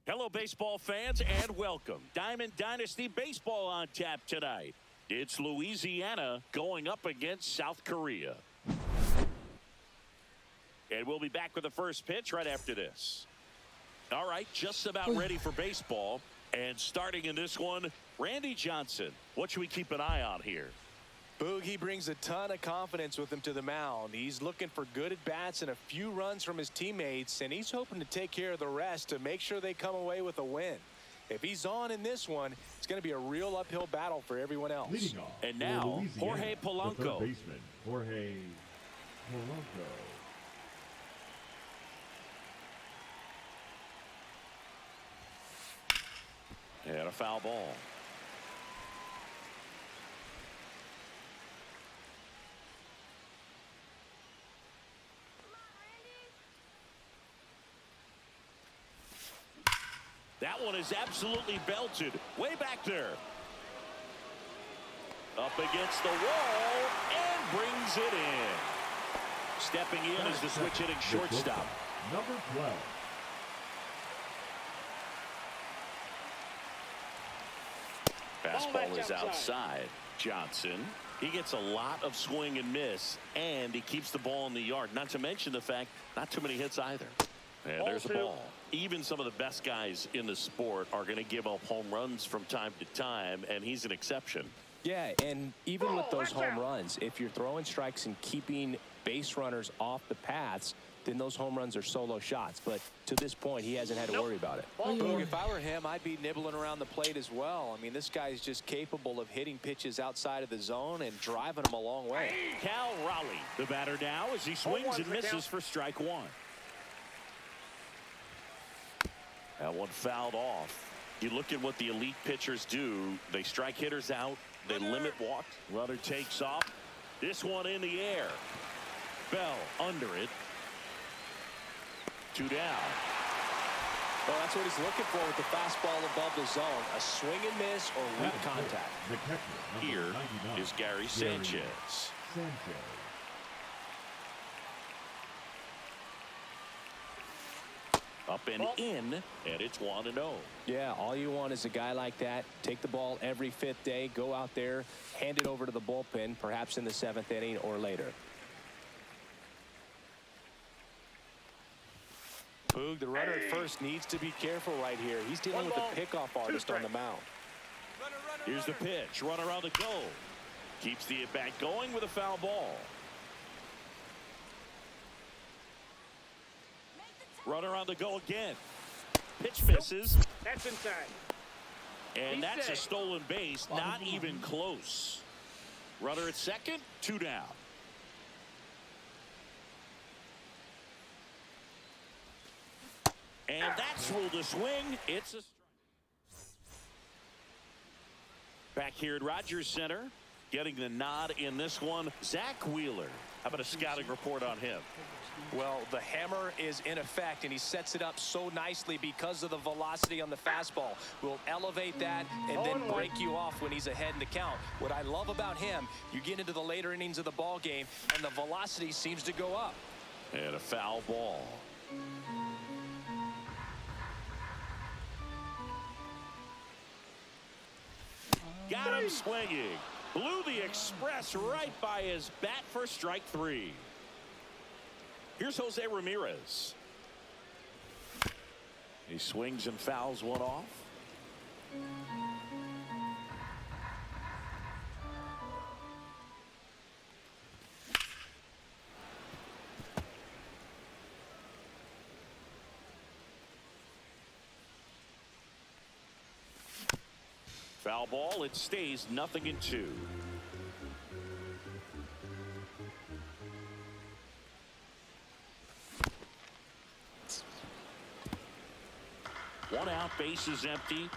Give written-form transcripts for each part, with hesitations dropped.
Hello, baseball fans, and welcome. Diamond Dynasty Baseball on tap tonight. It's Louisiana going up against South Korea. And we'll be back with the first pitch right after this. All right, just about ready for baseball. And starting in this one, Randy Johnson. What should we keep an eye on here? Boog, he brings a ton of confidence with him to the mound. He's looking for good at-bats and a few runs from his teammates, and he's hoping to take care of the rest to make sure they come away with a win. If he's on in this one, it's going to be a real uphill battle for everyone else. And now, Jorge Polanco. The third baseman, Jorge Polanco. And a foul ball. That one is absolutely belted. Way back there. Up against the wall and brings it in. Stepping in is the switch hitting shortstop. Number 12. Fastball is outside. Johnson. He gets a lot of swing and miss, and he keeps the ball in the yard. Not to mention the fact, not too many hits either. And there's the ball. Even some of the best guys in the sport are going to give up home runs from time to time, and he's an exception. Yeah, and even with those home runs, if you're throwing strikes and keeping base runners off the paths, then those home runs are solo shots. But to this point, he hasn't had to worry about it. Boog, if I were him, I'd be nibbling around the plate as well. I mean, this guy's just capable of hitting pitches outside of the zone and driving them a long way. Cal Raleigh, the batter now, as he swings and misses for strike one. That one fouled off. You look at what the elite pitchers do. They strike hitters out. They limit walks. Runner takes off. This one in the air. Bell under it. 2 down. Well, that's what he's looking for with the fastball above the zone. A swing and miss or weak contact. The catcher, Here 99, is Gary Sanchez. Up and in, and it's 1-0. Yeah, all you want is a guy like that. Take the ball every 5th day, go out there, hand it over to the bullpen, perhaps in the 7th inning or later. Boog, the runner at first needs to be careful right here. He's dealing with a pickoff artist on the mound. Here's the pitch. Runner on the go. Keeps the at-bat going with a foul ball. Runner on the go again. Pitch misses. That's inside. And that's a stolen base. Not even close. Runner at second. 2 down. And that's ruled a swing. It's a strike. Back here at Rogers Center, getting the nod in this one, Zach Wheeler. How about a scouting report on him? Well, the hammer is in effect, and he sets it up so nicely because of the velocity on the fastball. Will elevate that and then break you off when he's ahead in the count. What I love about him, you get into the later innings of the ball game, and the velocity seems to go up. And a foul ball. Got him swinging. Blew the express right by his bat for strike 3. Here's Jose Ramirez. He swings and fouls one off. Foul ball. It stays 0-2. One out, base is empty.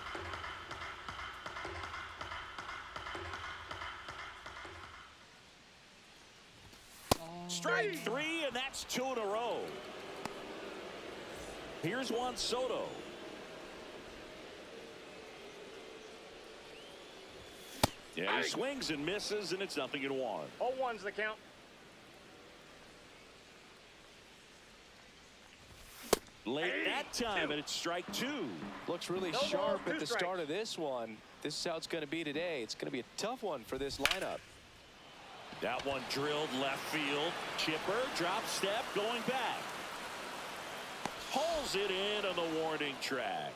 Strike 3, and that's 2 in a row. Here's Juan Soto. Yeah, he swings and misses, and it's 0-1. 0-1's the count. Late that that time, and it's strike two. Looks really No sharp balls, at the two start of this one. This is how it's going to be today. It's going to be a tough one for this lineup. That one drilled left field. Chipper, drop step, going back. Pulls it in on the warning track.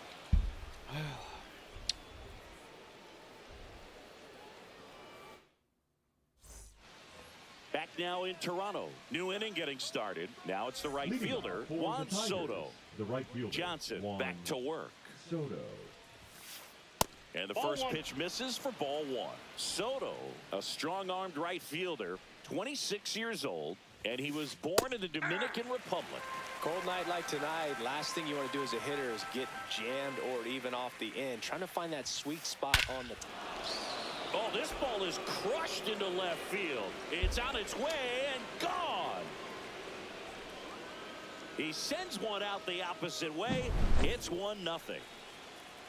Back now in Toronto. New inning getting started. Now it's the right Leading fielder, off for Juan the Tigers, Soto. The right fielder, Johnson Juan back to work. Soto. And the Ball first one. pitch misses for ball one. Soto, a strong-armed right fielder, 26 years old, and he was born in the Dominican Republic. Cold night like tonight, last thing you want to do as a hitter is get jammed or even off the end. Trying to find that sweet spot on the Oh, this ball is crushed into left field. It's on its way and gone. He sends one out the opposite way. It's 1-0.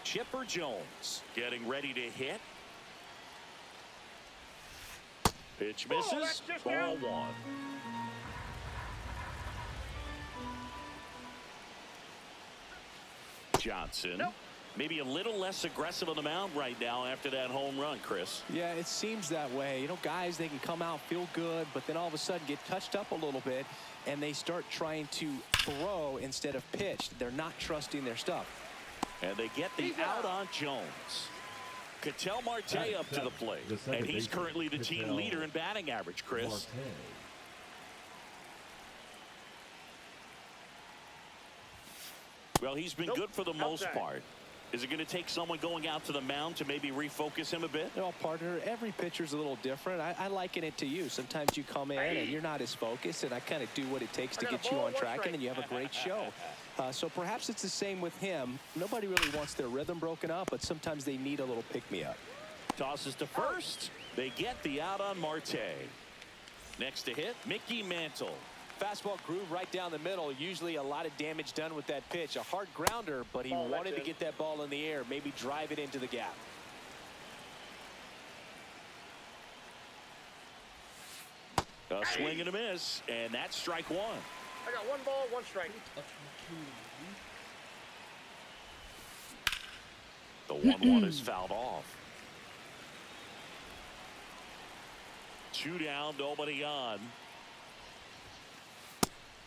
Chipper Jones getting ready to hit. Pitch misses. that's just Ball out. one. Johnson. Nope. Maybe a little less aggressive on the mound right now after that home run, Chris. Yeah, it seems that way. You know, guys, they can come out, feel good, but then all of a sudden get touched up a little bit, and they start trying to throw instead of pitch. They're not trusting their stuff. And they get the out on Jones. Ketel Marte up to the plate. And he's currently the team leader in batting average, Chris. Marte. Well, he's been Nope. good for the most Outside. part. Is it going to take someone going out to the mound to maybe refocus him a bit? Well, partner, every pitcher's a little different. I liken it to you. Sometimes you come in and you're not as focused, and I kind of do what it takes to I got a get you ball, on one track, strike. and then you have a great show. So perhaps it's the same with him. Nobody really wants their rhythm broken up, but sometimes they need a little pick-me-up. Tosses to first. They get the out on Marte. Next to hit, Mickey Mantle. Fastball groove right down the middle. Usually a lot of damage done with that pitch. A hard grounder, but he Ball, wanted that's to it. get that ball in the air, maybe drive it into the gap. A swing and a miss, and that's strike one. I got 1 ball, 1 strike. The 1-1 is fouled off. 2 down, nobody on.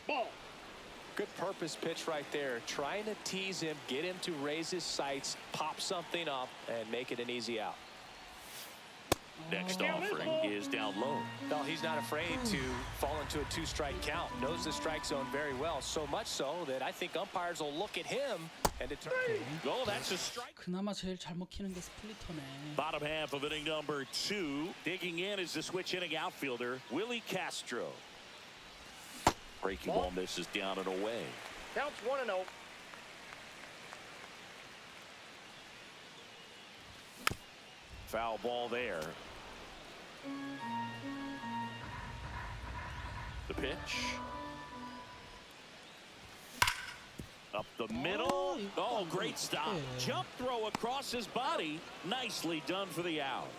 Ball. Good purpose pitch right there. Trying to tease him, get him to raise his sights, pop something up, and make it an easy out. Next offering is down low. No, he's not afraid to fall into a 2-strike count. Knows the strike zone very well. So much so that I think umpires will look at him and determine. Oh, that's a strike. 그나마 제일 잘 먹히는 게 스플리터네. Bottom half of inning number 2. Digging in is the switch hitting outfielder, Willie Castro. Breaking ball misses down and away. Counts 1-0. Foul ball there. The pitch. Up the middle. Oh, great stop. Jump throw across his body. Nicely done for the out.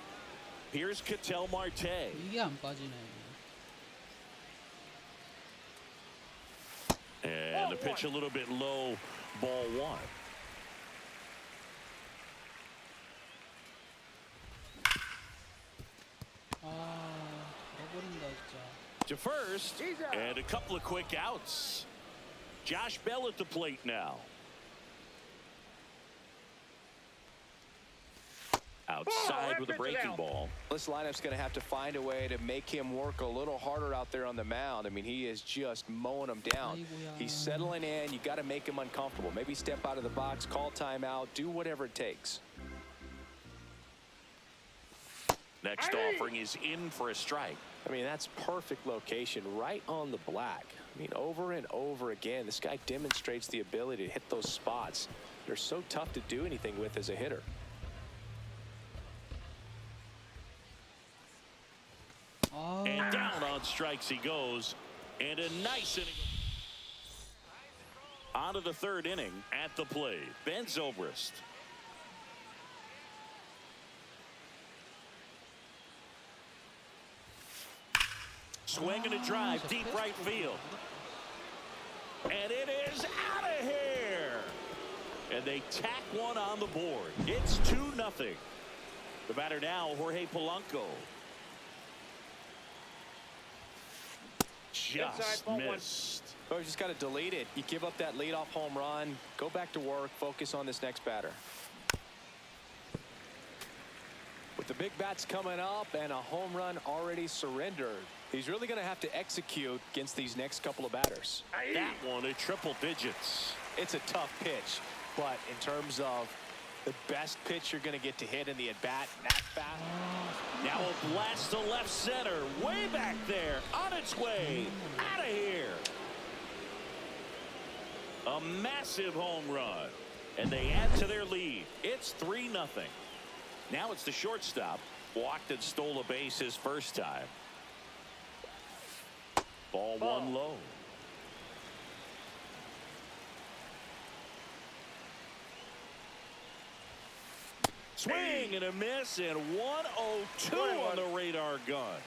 Here's Ketel Marte. 이게 안 빠지네. And the pitch a little bit low. Ball one. 아, 버린다 진짜. To first, and a couple of quick outs. Josh Bell at the plate now. Outside with a breaking ball. This lineup's going to have to find a way to make him work a little harder out there on the mound. I mean, he is just mowing them down. 아이고야. He's settling in. You got to make him uncomfortable. Maybe step out of the box, call timeout, do whatever it takes. Next offering is in for a strike. I mean, that's perfect location, right on the black. I mean, over and over again, this guy demonstrates the ability to hit those spots. They're so tough to do anything with as a hitter. And down on strikes he goes. And a nice inning. On to the third inning at the plate. Ben Zobrist. Swing and a drive deep right field. And it is out of here. And they tack one on the board. It's 2-0. The batter now, Jorge Polanco. Just missed. Oh, you just got to delete it. You give up that leadoff home run. Go back to work. Focus on this next batter. With the big bats coming up and a home run already surrendered, he's really going to have to execute against these next couple of batters. That one at triple digits. It's a tough pitch, but in terms of the best pitch you're going to get to hit in the at-bat, that fast. Now a blast to left center, way back there, on its way, out of here. A massive home run, and they add to their lead. It's 3-0. Now it's the shortstop. Walked and stole a base his first time. Ball one low. Swing and a miss, and 102 on the radar gun.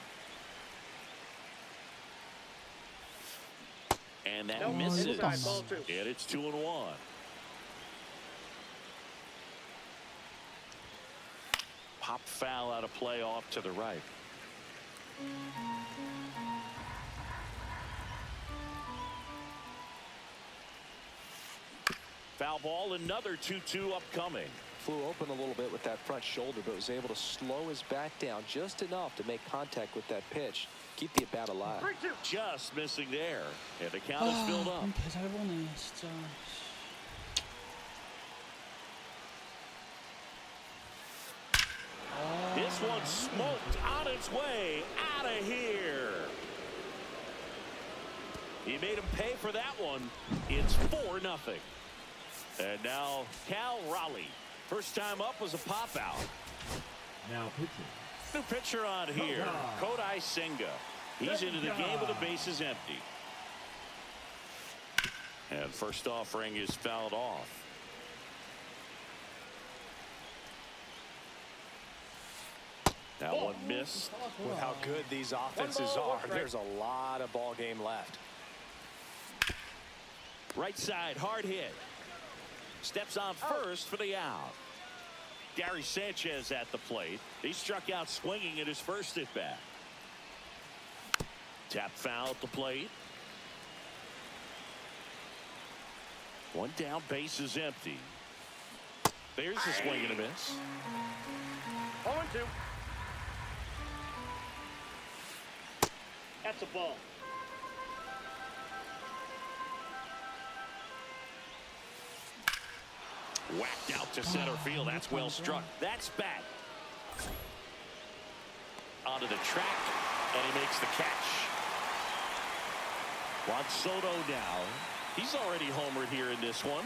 And that misses. And it's 2-1. Pop foul out of play off to the right. Foul ball, another 2-2 upcoming. Flew open a little bit with that front shoulder, but was able to slow his bat down just enough to make contact with that pitch. Keep the at-bat alive. Just missing there. And the count is filled up. 잘 보네, 진짜. This one smoked on its way out of here. He made him pay for that one. It's 4-0. And now Cal Raleigh. First time up was a pop out. Now pitching. New pitcher on here, Kodai Senga. He's into the game with the bases empty. And first offering is fouled off. That one missed. With how good these offenses are, there's a lot of ball game left. Right side, hard hit. Steps on first for the out. Gary Sanchez at the plate. He struck out swinging at his first at bat. Tap foul at the plate. One down, base is empty. There's a swing and a miss. 0-2. That's a ball. Whacked out to center field. That's well struck. That's back. Onto the track, and he makes the catch. Juan Soto now. He's already homered here in this one.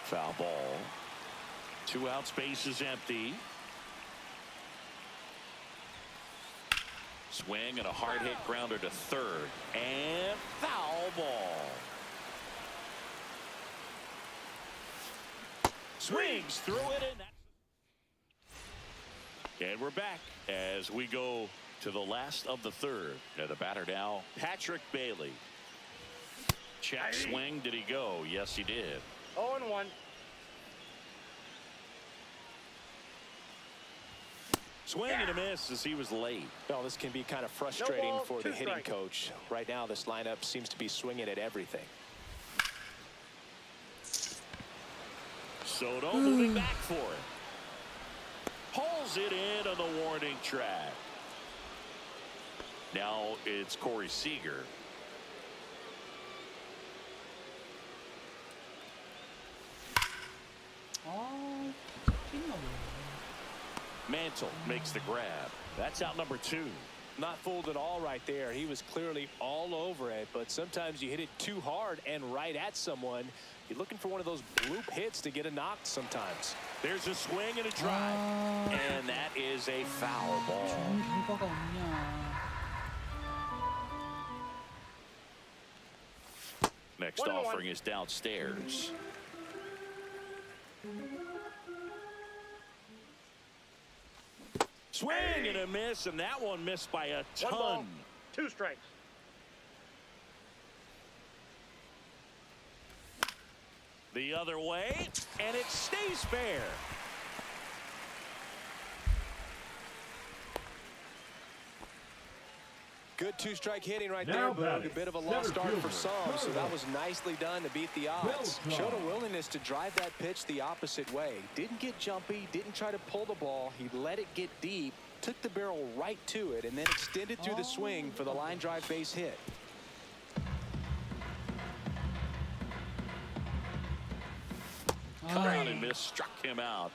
Foul ball. 2 outs, base is empty. Swing and a hard hit grounder to third. And foul ball. Swings through it, and we're back as we go to the last of the third. Now the batter now, Patrick Bailey. Check swing. Did he go? Yes, he did. 0-1. Swing and a miss as he was late. Well, this can be kind of frustrating ball, for the 2 hitting strikes. coach. Right now, this lineup seems to be swinging at everything. Soto moving back for it. Pulls it in on the warning track. Now it's Corey Seager. Mantle makes the grab. That's out number 2. Not fooled at all right there. He was clearly all over it, but sometimes you hit it too hard and right at someone. You're looking for one of those bloop hits to get a knock sometimes. There's a swing and a drive. And that is a foul ball. 좋은 결과가 없냐. Next 1-1. offering is downstairs. Swing and a miss, and that one missed by a 1 ball, ton. 2 strikes. The other way, and it stays fair. Good two-strike hitting right Now there, Boog. batting, A bit of a center lost start for fielder, some, so that Carlos. was nicely done to beat the odds. Well Showed a done. willingness to drive that pitch the opposite way. Didn't get jumpy, didn't try to pull the ball. He let it get deep, took the barrel right to it, and then extended through the swing for the line drive base hit. Cut on and miss, struck him out.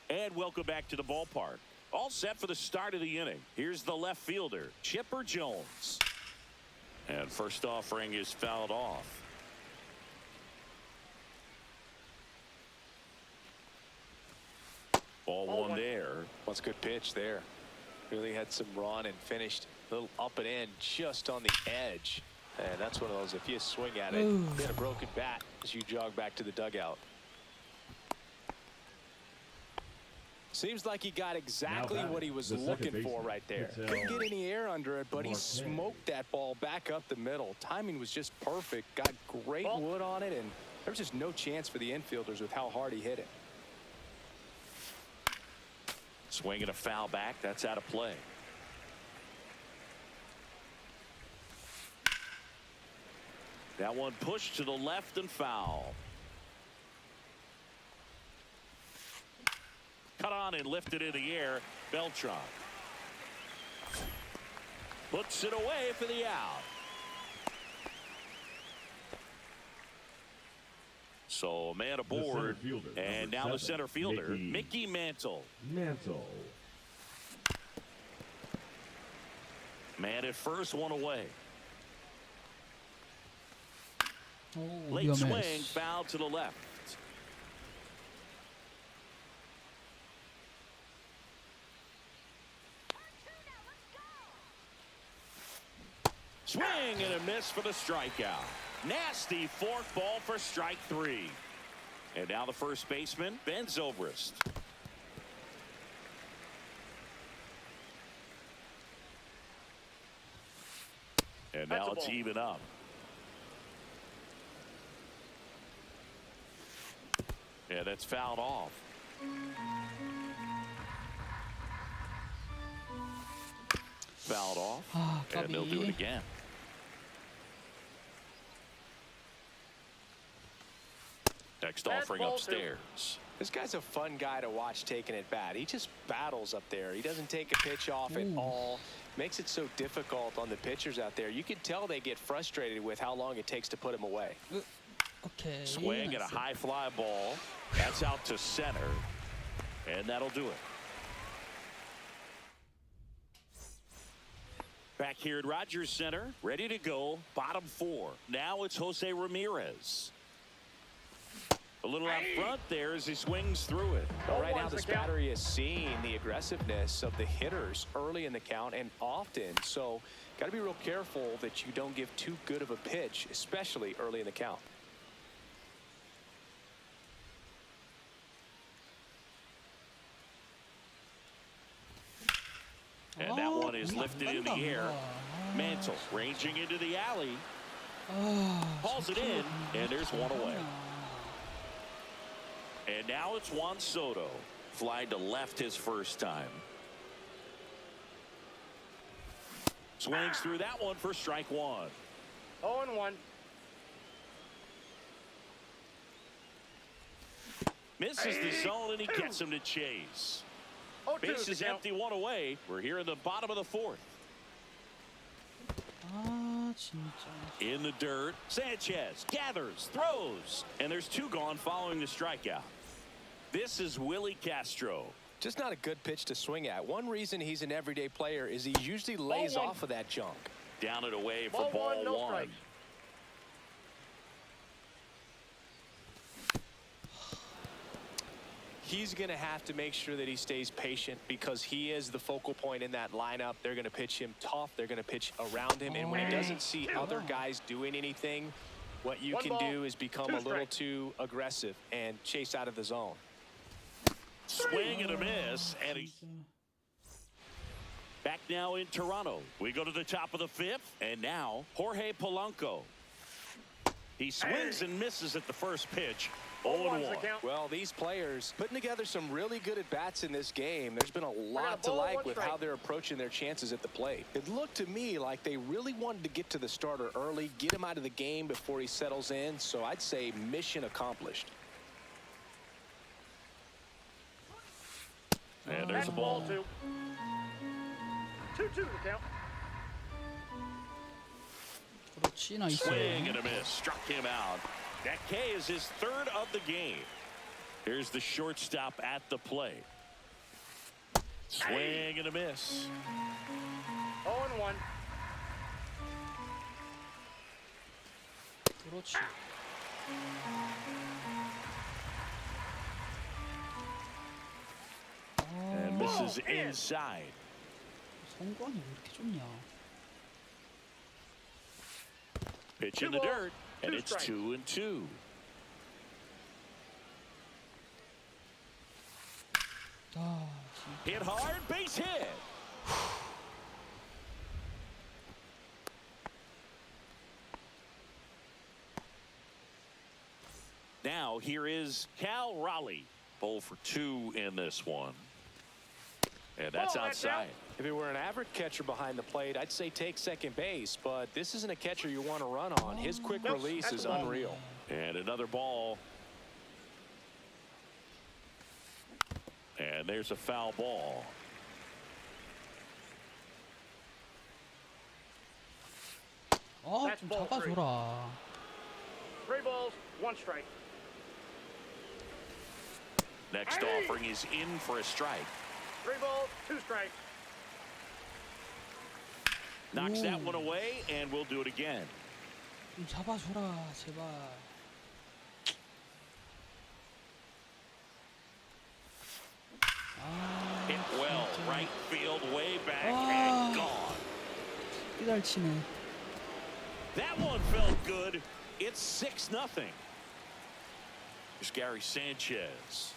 And welcome back to the ballpark. All set for the start of the inning. Here's the left fielder, Chipper Jones. And first offering is fouled off. Ball one there. That's a good pitch there. Really had some run and finished a little up and in just on the edge. And that's one of those, if you swing at it, hit a broken bat as you jog back to the dugout. Seems like he got exactly what he was looking for right there. Couldn't get any air under it, but he smoked that ball back up the middle. Timing was just perfect. Got great wood on it, and there was just no chance for the infielders with how hard he hit it. Swinging a foul back. That's out of play. That one pushed to the left and foul. Cut on and lifted in the air. Beltran puts it away for the out. So man aboard, and now the center fielder, Mickey Mantle. Man at first, one away. Late swing, foul to the left. Swing and a miss for the strikeout. Nasty forkball for strike three. And now the first baseman, Ben Zobrist. And now it's even up. Yeah, that's fouled off. Fouled off. And they'll do it again. Next offering upstairs. This guy's a fun guy to watch taking at bat. He just battles up there. He doesn't take a pitch off at all. Makes it so difficult on the pitchers out there. You can tell they get frustrated with how long it takes to put him away. Okay. Swing at a high fly ball. That's out to center. And that'll do it. Back here at Rogers Center, ready to go. Bottom four. Now it's Jose Ramirez. A little out front there as he swings through it. Right now this battery is seeing the aggressiveness of the hitters early in the count and often. So got to be real careful that you don't give too good of a pitch, especially early in the count. And that one is lifted in the air. Mantle ranging into the alley. Hauls it in, and there's one away. And now it's Juan Soto. Fly to left his first time. Swings through that one for strike one. 0-1. Misses the zone, and he gets him to chase. Base is empty, one away. We're here in the bottom of the fourth. In the dirt, Sanchez gathers, throws, and there's two gone following the strikeout. This is Willie Castro. Just not a good pitch to swing at. One reason he's an everyday player is he usually lays off of that junk. Down and away for ball one. He's going to have to make sure that he stays patient because he is the focal point in that lineup. They're going to pitch him tough. They're going to pitch around him. And when he doesn't see other guys doing anything, what you can do is become a little too aggressive and chase out of the zone. Swing and a miss. And he back now in Toronto. We go to the top of the fifth. And now Jorge Polanco. He swings and misses at the first pitch. 0-1's 0-1. the count. Well, these players putting together some really good at-bats in this game. There's been a lot to ball, like one with strike. how they're approaching their chances at the plate. It looked to me like they really wanted to get to the starter early, get him out of the game before he settles in. So I'd say mission accomplished. And there's a That's ball. 2. 2-2 the count. 그렇지, 나이스. Swing and a miss. Struck him out. That K is his third of the game. Here's the shortstop at the plate. Swing and a miss. 0-1. 그렇지. And misses inside. 성광이 왜 이렇게 좋냐? Pitch in the dirt, and it's 2-2. 아, Hit hard, base hit. Now here is Cal Raleigh. 0 for 2 in this one. And that's outside. If it were an average catcher behind the plate, I'd say take second base, but this isn't a catcher you want to run on. His quick release that's is a ball. unreal. And another ball. And there's a foul ball. 아, That's 좀 ball three. 잡아줘라. 3 balls, 1 strike. Next Hey! offering is in for a strike. 3 balls, 2 strikes. Knocks that Ooh. one away, and we'll do it again. 좀 잡아줘라, 제발. 아, Hit well, 진짜. right field, way back, Ah. and gone. 잘 치네. That one felt good. It's 6-0. Here's Gary Sanchez.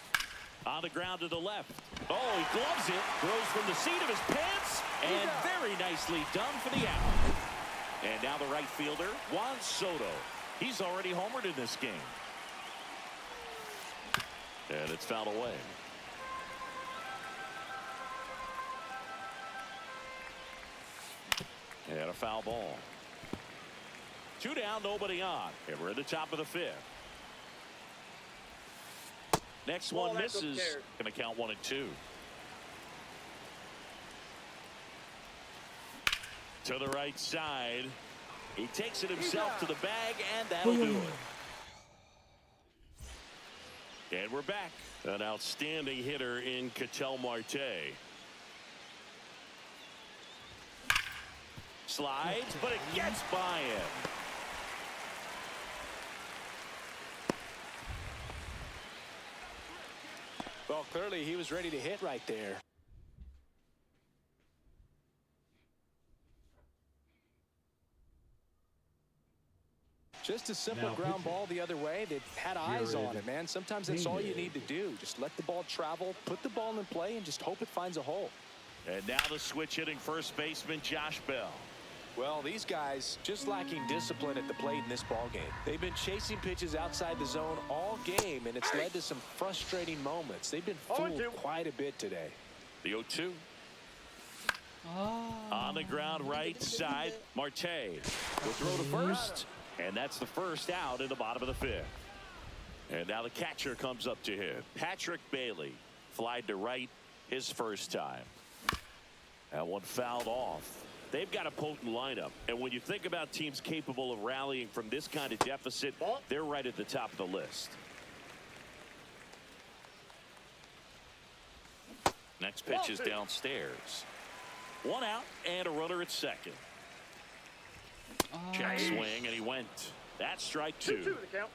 On the ground to the left. Oh, he gloves it. Throws from the seat of his pants. And very nicely done for the out. And now the right fielder, Juan Soto. He's already homered in this game. And it's fouled away. And a foul ball. 2 down, nobody on. And we're at the top of the 5th. Next Ball, one that's misses. upstairs. Going to count 1 and 2. To the right side. He takes it himself to the bag, and that'll do it. And we're back. An outstanding hitter in Ketel Marte. Slides, but it gets by him. Well, clearly he was ready to hit right there. Just a simple Now ground pitching. ball the other way. They had eyes on it, man. Sometimes that's all you need to do. Just let the ball travel, put the ball in play, and just hope it finds a hole. And now the switch hitting first baseman Josh Bell. Well, these guys just lacking discipline at the plate in this ball game. They've been chasing pitches outside the zone all game, and it's led to some frustrating moments. They've been fooled quite a bit today. The 0-2. 아. On the ground right side, Marte will throw to first, and that's the first out in the bottom of the 5th. And now the catcher comes up to him. Patrick Bailey flied to right his first time. That one fouled off. They've got a potent lineup, and when you think about teams capable of rallying from this kind of deficit, they're right at the top of the list. Next pitch is downstairs. 1 out and a runner at second. Check swing, and he went. That's strike 2. 2-2 the count.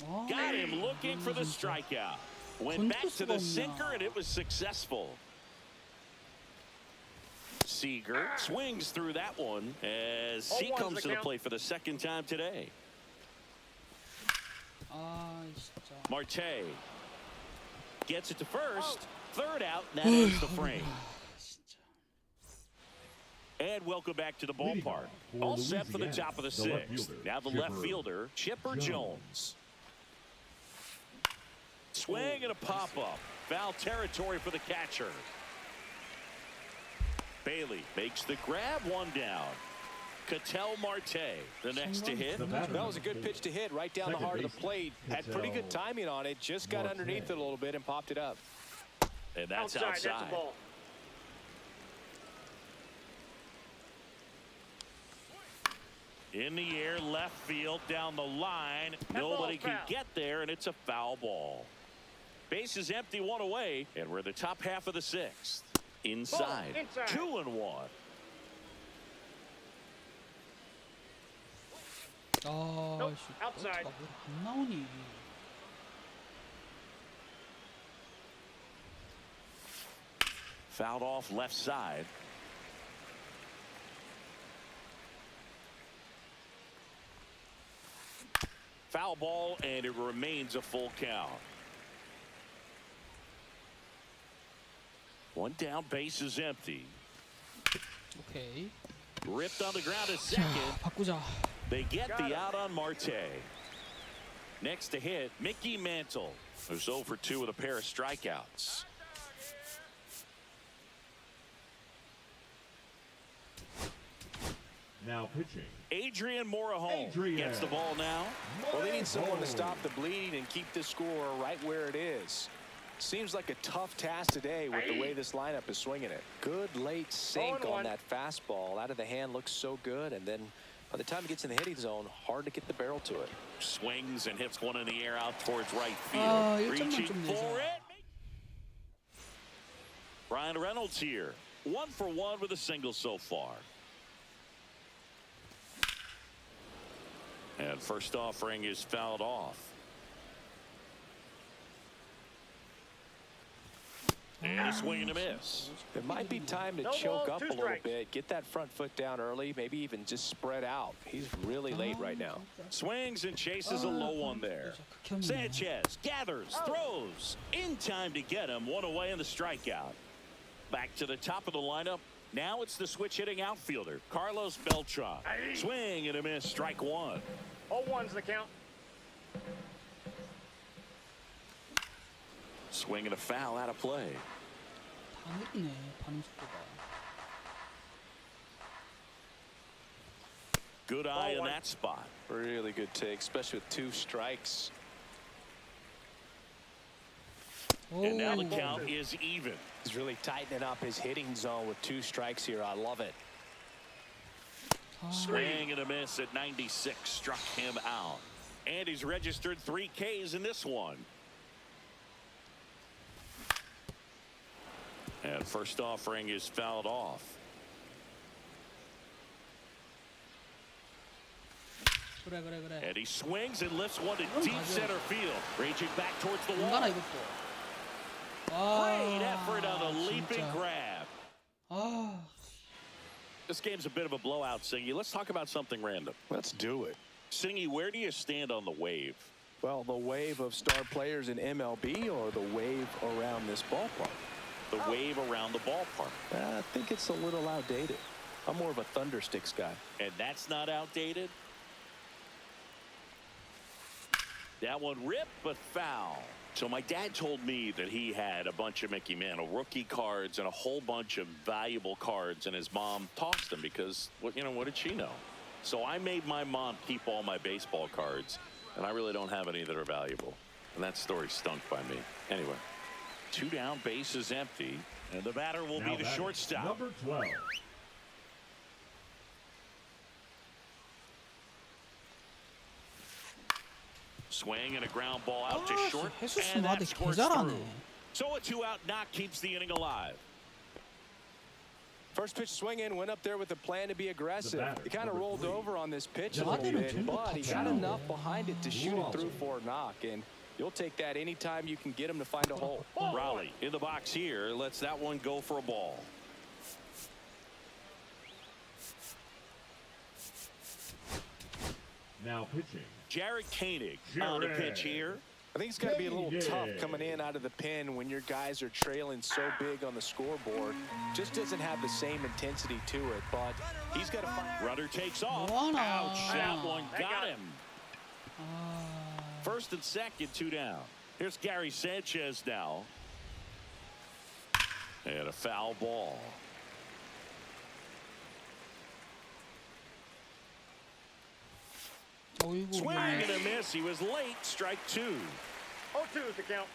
아, Got him looking for the strikeout. Went back to the sinker, and it was successful. Seager swings through that one as he 0-1's comes the to the count. plate for the second time today. 아, 진짜. Marte gets it to first. Third out, and that ends the frame. 진짜. And welcome back to the Leading ballpark. off for All set for the Louisiana, top of the the left sixth. fielder, Now the left Chipper fielder, Chipper Jones. Swing and a pop-up. Foul territory for the catcher. Bailey makes the grab, one down. Ketel Marte, the next to hit. That was a good pitch to hit right down the heart of the plate. Had pretty good timing on it. Just got underneath it a little bit and popped it up. And that's Outside. outside. That's a ball. In the air, left field, down the line. Nobody ball's can foul. get there, and it's a foul ball. Base is empty, one away, and we're in the top half of the sixth. Inside, Inside. 2-1. 아, Nope, 씨, outside. 안 나오니. Fouled off left side. Foul ball, and it remains a full count. One down, base is empty. 오케이. Ripped on the ground at 자, second. 바꾸자. They get the out on Marte. Next to hit, Mickey Mantle, who's 0 for 2 with a pair of strikeouts. Now pitching. Adrian Morejon Adrian. gets the ball now. Well, they need someone to stop the bleeding and keep the score right where it is. Seems like a tough task today with the way this lineup is swinging it. Good late sink on 0-1. that fastball. Out of the hand looks so good, and then by the time it gets in the hitting zone, hard to get the barrel to it. Swings and hits one in the air out towards right field. 아, 1점만 Reaching 좀 내자. for it. Brian Reynolds here. 1 for 1 with a single so far. And first offering is fouled off. And a swing and a miss. It might be time to No choke balls, up 2 a little strikes. bit, get that front foot down early, maybe even just spread out. He's really late right now. Swings and chases a low one there. Sanchez gathers, throws. In time to get him. One away in the strikeout. Back to the top of the lineup. Now it's the switch hitting outfielder, Carlos Beltran. Swing and a miss, strike one. 0-1's the count. Swing and a foul out of play. 다 느리네, 반응 속도가. Good eye in 0-1. that spot. Really good take, especially with 2 strikes. And now the 오, count is even. He's really tightening up his hitting zone with 2 strikes here. I love it. 아, Swing and a miss at 96, struck him out. And he's registered 3 Ks in this one. And first offering is fouled off. 그래. And he swings and lifts one to deep 맞아. center field. Reaching back towards the wall. 인간아 이것도. Great effort on a leaping 진짜. grab. 아, This game's a bit of a blowout, Singy. Let's talk about something random. Let's do it. Singy, where do you stand on the wave? Well, the wave of star players in MLB or the wave around this ballpark? The wave around the ballpark. I think it's a little outdated. I'm more of a Thundersticks guy. And that's not outdated? That one ripped, but foul. So my dad told me that he had a bunch of Mickey Mantle rookie cards and a whole bunch of valuable cards, and his mom tossed them because, well, you know, what did she know? So I made my mom keep all my baseball cards, and I really don't have any that are valuable. And that story stunk by me. Anyway, 2 down, base is empty, and the batter will Now be the batting, shortstop. Number 12. Swing and a ground ball out to 아, short, 해수스 and 마데 that scores 개잘하네. through. So a 2-out knock keeps the inning alive. First pitch swinging, went up there with a plan to be aggressive. batter, He kind of number rolled 3. over on this pitch a Made는 little bit, 전부 but he got 탑이야. enough behind it to shoot it through for a knock. And you'll take that anytime you can get him to find a hole. Raleigh in the box here lets that one go for a ball. Now pitching. Jared Koenig on the Jared. pitch here. I think it's got to be a little tough coming in out of the pen when your guys are trailing so big on the scoreboard. Just doesn't have the same intensity to it, but he's got to find. Runner takes off. Wow. Ouch, that one got him. 아, First and second, 2 down. Here's Gary Sanchez now. And a foul ball. 어이구, Swing 위험해. and a miss. He was late. Strike 2. 0-2 is the count.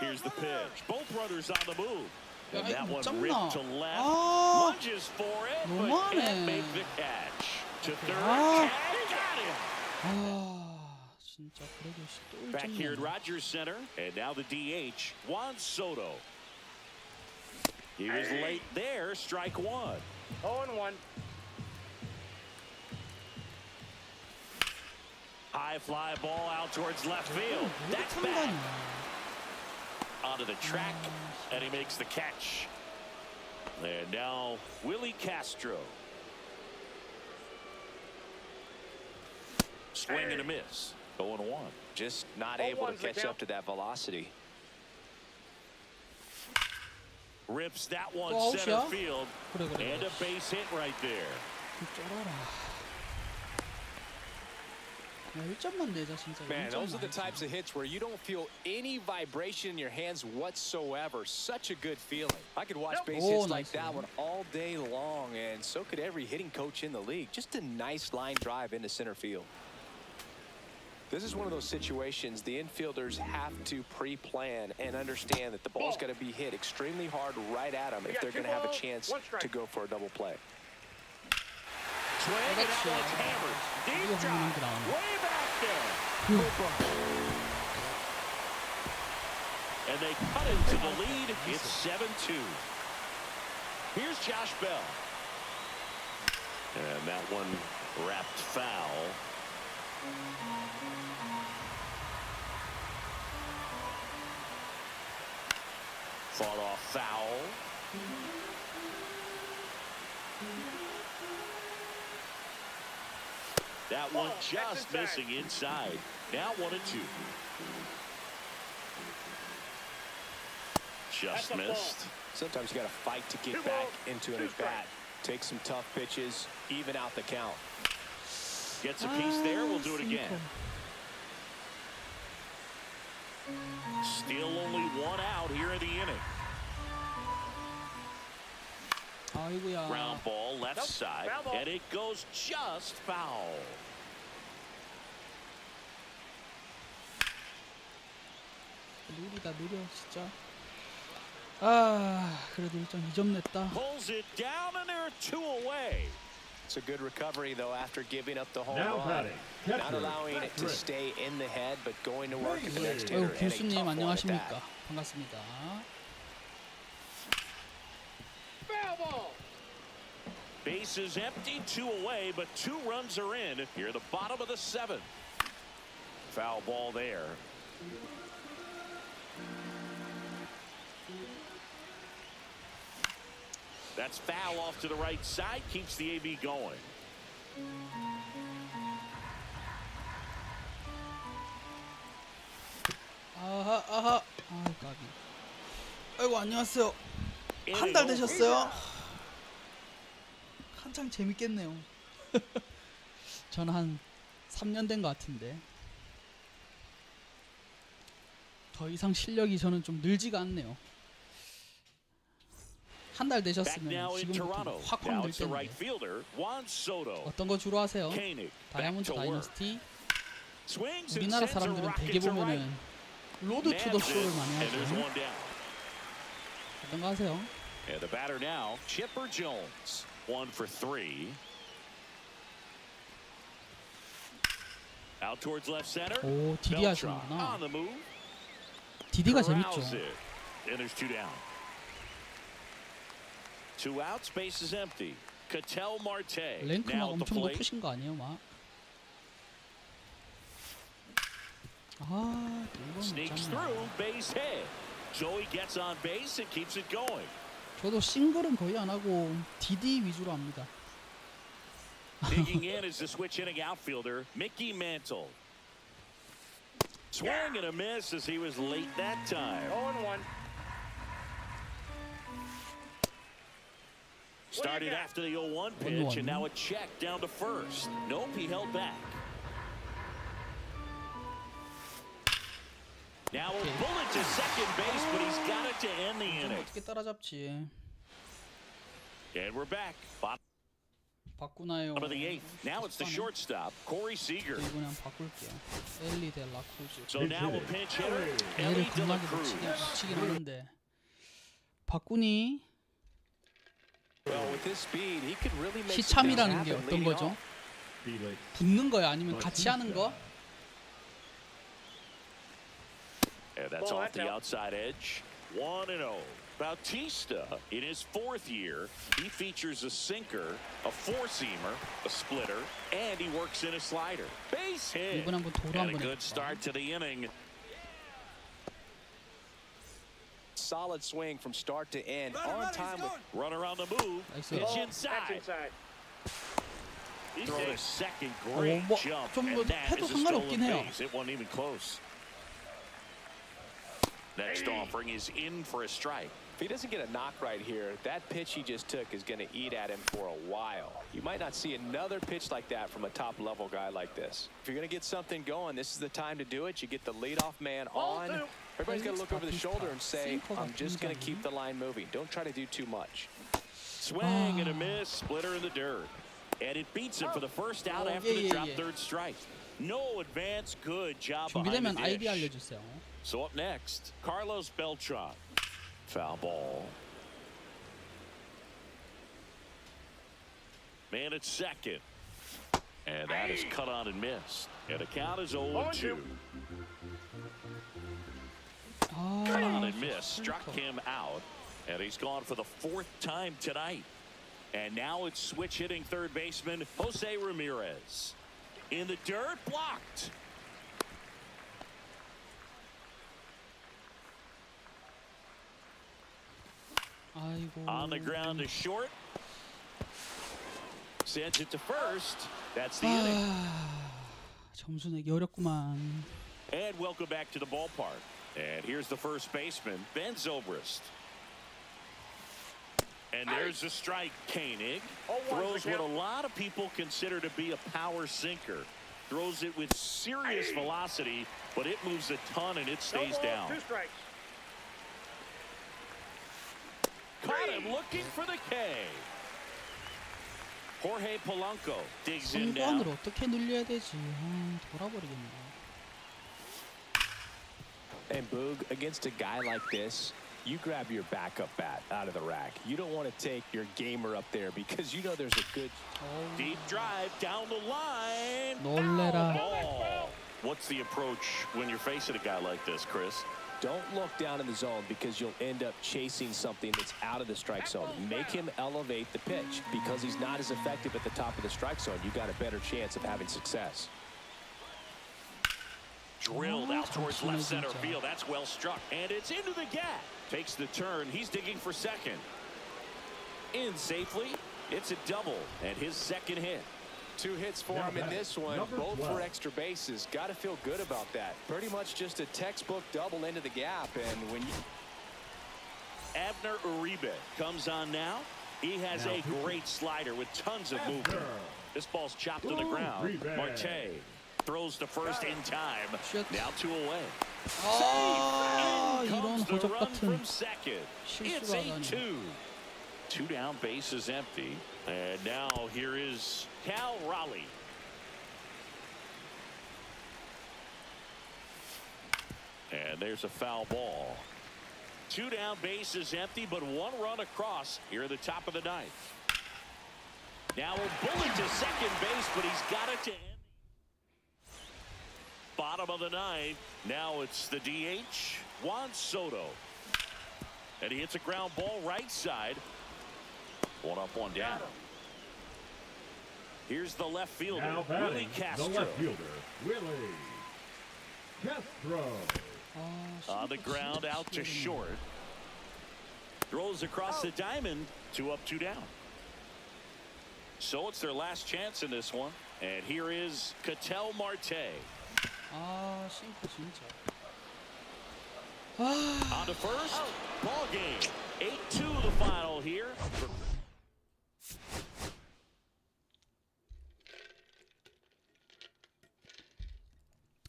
Here's the pitch. Both runners on the move. 야, And 이거 that 못 one 잡나? ripped to left. 아, Lunges for it, but 너무하네. can't make the catch. To third. 아. And got him. 아, 진짜 그래도 또 Back here at 1점이야. Rogers Center. And now the DH, Juan Soto. He was late there. Strike 1. 0-1. High fly ball out towards left field. That's back onto the track, and he makes the catch. And now Willie Castro. Swing and a miss. 0-1. Just not Oh, able to one's the catch count. up to that velocity. Rips that one 또 center 아웃이야? field. 그래, 그래, And 그래. a base hit right there. 쫄아라. 야, 1점만 내자 진짜. Man, 1점만 those are the 내자. types of hits where you don't feel any vibration in your hands whatsoever. Such a good feeling. I could watch base Oh, hits like nice that one. one all day long, and so could every hitting coach in the league. Just a nice line drive into center field. This is one of those situations the infielders have to pre-plan and understand that the ball's got to be hit extremely hard right at them if got they're two going to have a balls, chance one strike. to go for a double play. Swing and that 그렇지. one's hammered. Deep 이거 drive. 보는 게 나오네. Way back there. And they cut into the lead. It's 7-2. Here's Josh Bell. And that one wrapped foul. Fought off foul. That one Ball, just that's missing inside. Now 1-2. Just That's a ball. missed. Sometimes you got to fight to get Two back balls, into an two at-bat. Take some tough pitches, even out the count. Gets a piece there. We'll do it again. Still only 1 out here in the inning. 아이고야. Ground ball left Nope, side. foul ball. And it goes just foul. 느리다 느려 진짜. 아, 그래도 2점 냈다. Pulls it down and they're 2 away. It's a good recovery, though, after giving up the home Now run. batting, Not catcher, allowing it to Patrick. stay in the head, but going to work at the next 어유, hitter. And a 교수님 tough one at 안녕하십니까? that. 반갑습니다. Foul ball. Base is empty, 2 away, but 2 runs are in here at the bottom of the 7th. Foul ball there. That's foul off to the right side, keeps the AB going. 아하, 아하. 아, 까비. 아이고, 안녕하세요. 한 Inning 달 over. 되셨어요? 한창 재밌겠네요. 저는 한 3년 된 것 같은데. 더 이상 실력이 저는 좀 늘지가 않네요. 한 달 Back 되셨으면 now in 지금부터 Toronto. 확확 Now 늘 it's the right 텐데. fielder, Juan Soto. 어떤 거 주로 하세요? Koenig, back 다이아몬드 to work. 다이너스티? Swings and 우리나라 sends a 사람들은 rocket 대개 to right. 보면은 로드 투 더 Nabs 쇼를 it, 많이 and there's 하죠. 1 down. 어떤 거 하세요? And the batter now, Chipper Jones. 1 for 3. Out towards left center. 오, 디디 Beltran 하시는구나. on the move. 디디가 Corrals 재밌죠. it. And there's 2 down. 2 outs, base is empty. Ketel Marte 랭크 막 now at the 엄청 plate. 높으신 거 아니에요, 막? 아, 이건 Sneaks 못 through, 잡네. base hit. Joey gets on base and keeps it going. 저도 싱글은 거의 안 하고 디디 위주로 합니다. Digging in is the switch hitting outfielder, Mickey Mantle. Swing and a miss as he was late that time. 0-1. Started after the 0-1 pitch, and now a check down to first. Nope, he held back. Now a bullet to second base, but he's got it to end the inning. 어떻게 따라잡지? And we're back. Bottom 바꾸나요? of the eighth. Now it's the shortstop, Corey Seager. 이번에 한번 바꿀게요. 엘리 데 라크루즈. So now a pinch hitter, 얘를 Ellie De La 겁나게 Cruz. 치긴 하는데. 바꾸니? Well, with his speed, he could really make some things 시참이라는 게 happen 어떤 leading 거죠? off. Felix 붙는 거야? 아니면 같이 하는 거? And that's Ball, off that's the out. outside edge. 1-0. Bautista, in his fourth year, he features a sinker, a four-seamer, a splitter, and he works in a slider. Base hit. 이번 한번 도로 And a 한번 good 해볼까? start to the inning. Solid swing from start to end. On time with Run around the move. 나이스. Pitch That's inside. inside. Throw to second. Great 뭐, jump. 좀 뭐 And that 해도 is a 상관없긴 stolen 해요. base. It wasn't even close. Next offering is in for a strike. If he doesn't get a knock right here, that pitch he just took is going to eat at him for a while. You might not see another pitch like that from a top-level guy like this. If you're going to get something going, this is the time to do it. You get the leadoff man on. Everybody's got to look over the shoulder and say, I'm just going to keep the line moving. Don't try to do too much. Swing and a miss. Splitter in the dirt. And it beats him for the first out after the drop third strike. No advance. Good job behind the 준비되면 아이디 dish. 알려주세요. So up next, Carlos Beltran. Foul ball. Man at second. And that is cut on and missed. And the count is 0-2. Cut on and missed. Struck him out. And he's gone for the fourth time tonight. And now it's switch hitting third baseman Jose Ramirez. In the dirt, blocked. 아이고. On the ground to short. Sends it to first. That's the inning. 점수 내기 어렵구만. And welcome back to the ballpark. And here's the first baseman, Ben Zobrist. And there's a strike. Koenig throws what a lot of people consider to be a power sinker. Throws it with serious velocity, but it moves a ton and it stays down. 2 strikes. Caught him looking for the K. Jorge Polanco digs in now. 성공으로 어떻게 늘려야 되지? 돌아버리겠네. And Boog, against a guy like this, you grab your backup bat out of the rack. You don't want to take your gamer up there because you know there's a good... Deep drive down the line. 놀래라. Foul ball. What's the approach when you're facing a guy like this, Chris? Don't look down in the zone because you'll end up chasing something that's out of the strike zone. Make him elevate the pitch because he's not as effective at the top of the strike zone. You got a better chance of having success. Drilled out towards left center field. That's well struck. And it's into the gap. Takes the turn. He's digging for second. In safely. It's a double and his second hit. 2 hits for him in this one, both for extra bases. Got to feel good about that. Pretty much just a textbook double into the gap. And when you... Abner Uribe comes on now. He has a great slider with tons of movement. This ball's chopped to the ground. Marte throws to first in time. Now 2 away. In 이런 comes the 허접 run 같은 from second. It's 실수가 하다니. 8-2. 2 down, base is empty. And now here is Cal Raleigh. And there's a foul ball. 2 down, base is empty, but 1 run across here at the top of the ninth. Now a bullet to second base, but he's got it to end. Bottom of the ninth. Now it's the DH, Juan Soto. And he hits a ground ball right side. 1 up, 1 down. Here's the left fielder, Now Willie batting, Castro. the left fielder, Willie Castro. On the ground, out to short. Throws across the diamond. 2 up, 2 down. So it's their last chance in this one. And here is Ketel Marte. 아 싱크 진짜. On to first. Ball game. 8-2 the final here.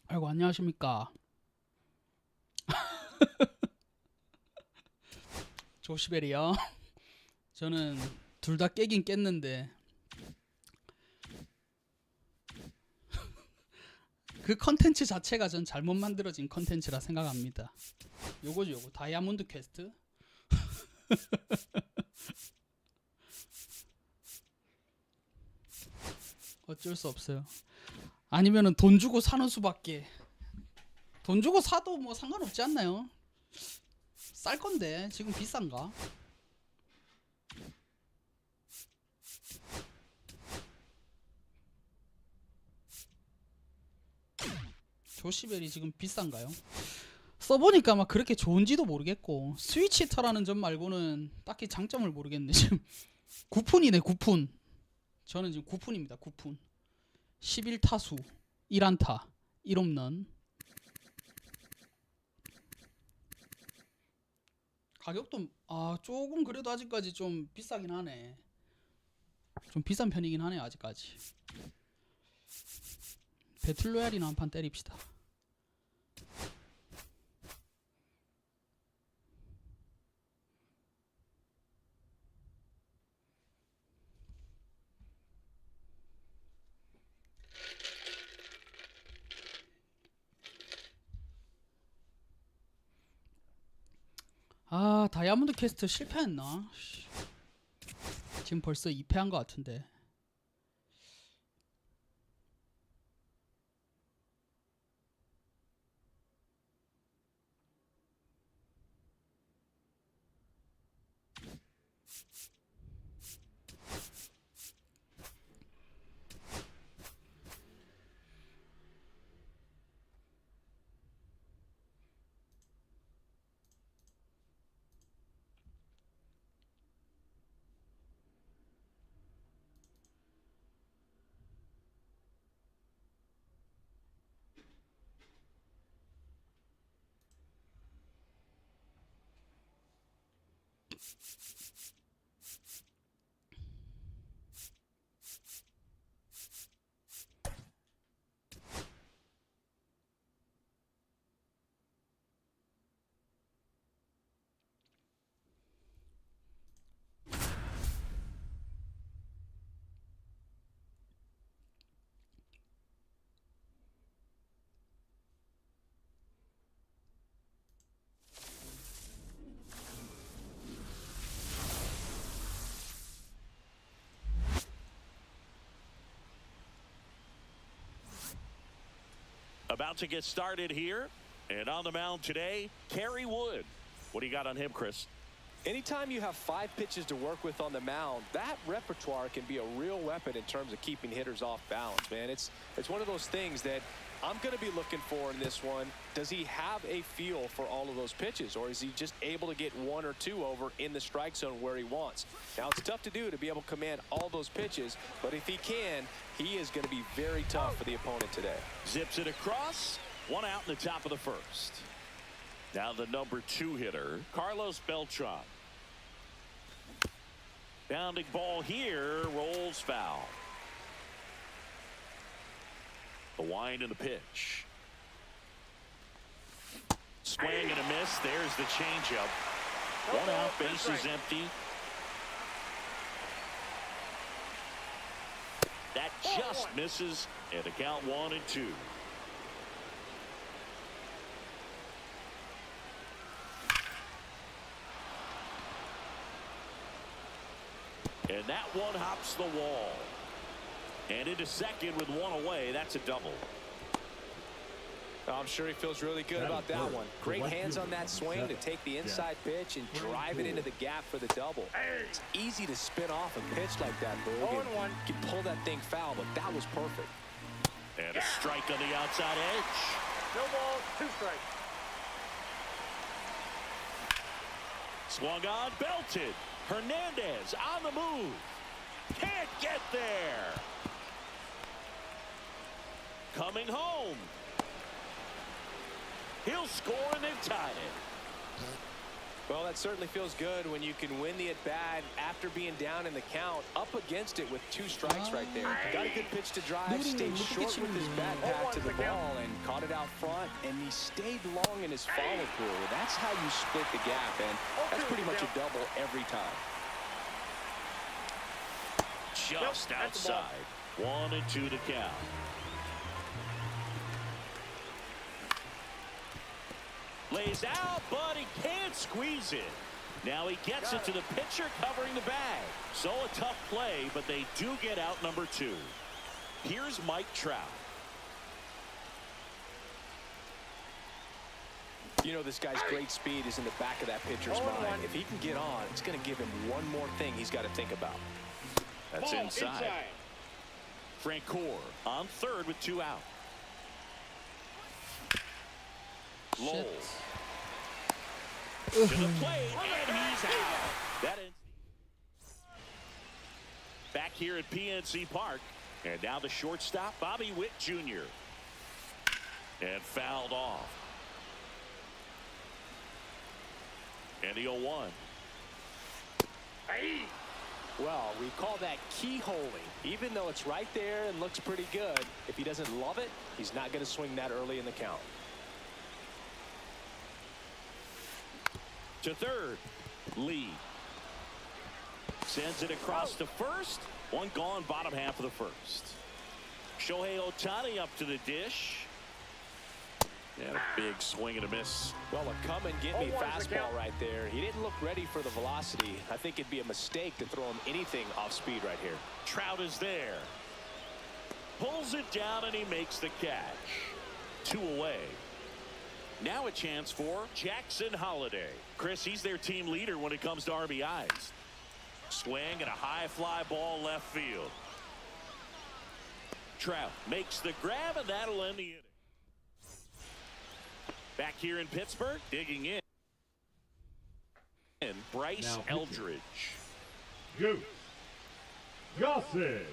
아이고 안녕하십니까. 조시벨이요. 저는 둘 다 깨긴 깼는데 그 컨텐츠 자체가 전 잘못 만들어진 컨텐츠라 생각합니다. 요거죠 요거 다이아몬드 퀘스트. 어쩔 수 없어요. 아니면은 돈 주고 사는 수밖에. 돈 주고 사도 뭐 상관없지 않나요? 쌀 건데 지금 비싼가? 조시벨이 지금 비싼가요? 써보니까 막 그렇게 좋은지도 모르겠고 스위치터라는 점 말고는 딱히 장점을 모르겠네. 지금 9푼이네 9푼. 저는 지금 9푼입니다 9푼. 11타수 1안타 1홈런. 가격도 조금 그래도 아직까지 좀 비싸긴 하네. 좀 비싼 편이긴 하네 아직까지. 배틀로얄이나 한 판 때립시다. 아 다이아몬드 퀘스트 실패했나? 지금 벌써 2패한 것 같은데. About to get started here. And on the mound today, Kerry Wood. What do you got on him, Chris? Anytime you have 5 pitches to work with on the mound, that repertoire can be a real weapon in terms of keeping hitters off balance, man. It's one of those things that I'm going to be looking for in this one. Does he have a feel for all of those pitches, or is he just able to get 1 or 2 over in the strike zone where he wants? Now, it's tough to do to be able to command all those pitches, but if he can, he is going to be very tough for the opponent today. Zips it across. 1 out in the top of the first. Now the number 2 hitter, Carlos Beltran. Bounding ball here, rolls foul. The wind and the pitch. Swing and a miss. There's the changeup. 1 out, bases empty. That just misses, and the count 1-2. And that one hops the wall. And into second with 1 away. That's a double. I'm sure he feels really good about that one. Great hands on that swing to take the inside pitch and drive it into the gap for the double. It's easy to spin off a pitch like that, Boog. You can pull that thing foul, but that was perfect. And a strike on the outside edge. No ball, 2 strikes. Swung on, belted. Hernandez on the move. Can't get there. Coming home. He'll score and they've tied it. Well, that certainly feels good when you can win the at-bat after being down in the count, up against it with 2 strikes right there. Got a good pitch to drive, stayed short with his bat path to the ball, and caught it out front, and he stayed long in his follow-through. That's how you split the gap, and that's pretty much a double every time. Just outside. 1-2 to count. Lays out, but he can't squeeze it. Now he gets it to the pitcher covering the bag. So a tough play, but they do get out number 2. Here's Mike Trout. You know, this guy's great speed is in the back of that pitcher's mind. If he can get on, it's going to give him one more thing he's got to think about. That's inside. Francoeur on third with 2 out. Lowell to the plate, and he's out. That ends. Back here at PNC Park, and now the shortstop, Bobby Witt Jr. And fouled off. And the 0-1. Well, we call that keyholing. Even though it's right there and looks pretty good, if he doesn't love it, he's not going to swing that early in the count. To third, Lee sends it across to first. 1 gone, bottom half of the first. Shohei Ohtani up to the dish. And a big swing and a miss. Well, a come and get me fastball right there. He didn't look ready for the velocity. I think it'd be a mistake to throw him anything off speed right here. Trout is there. Pulls it down and he makes the catch. 2 away. Now a chance for Jackson Holiday. Chris, he's their team leader when it comes to RBIs. Swing and a high fly ball left field. Trout makes the grab, and that'll end the inning. Back here in Pittsburgh, digging in. And Bryce Eldridge. Goose Gossett.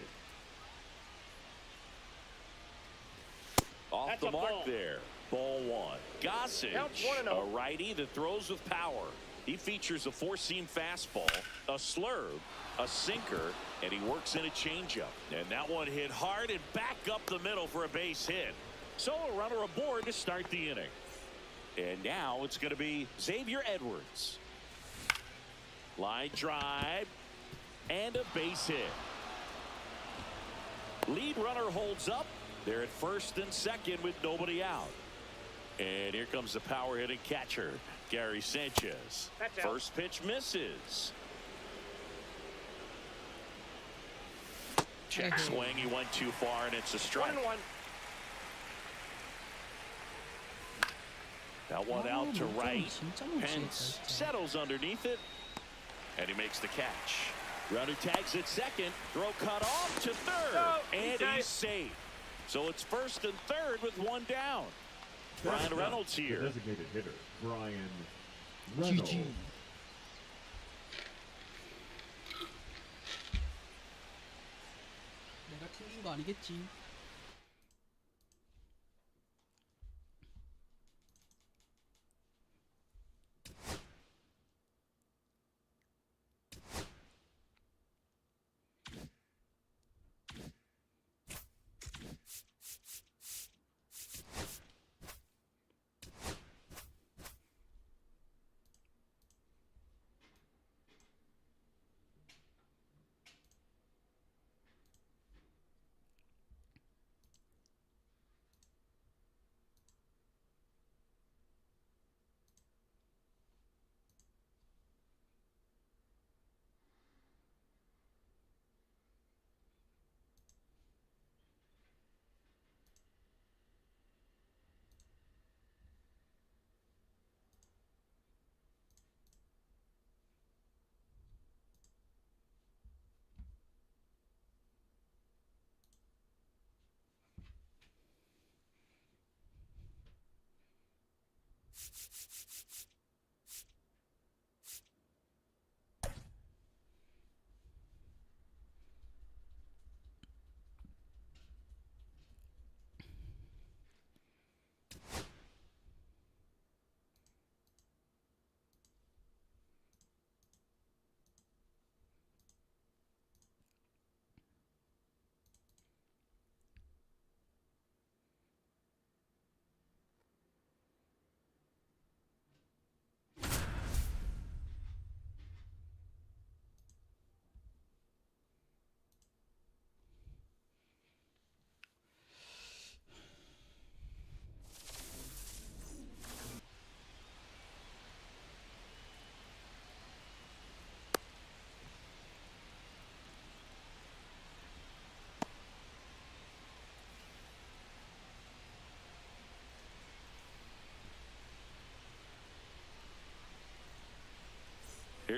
Off That's the a mark ball. there. Ball 1. Gossage, Counts 1-0. a righty that throws with power. He features a 4-seam fastball, a slurve, a sinker, and he works in a changeup. And that one hit hard and back up the middle for a base hit. So a runner aboard to start the inning. And now it's going to be Xavier Edwards. Line drive and a base hit. Lead runner holds up. They're at first and second with nobody out. And here comes the power hitting catcher, Gary Sanchez. First pitch misses. Check swing. He went too far, and it's a strike. 1-1. That one out to right. Pence settles underneath it, and he makes the catch. Runner tags at second. Throw cut off to third, and he's safe. So it's first and third with 1 down. Brian Reynolds here. The designated hitter, Brian Reynolds. 내가 튕긴 거 아니겠지?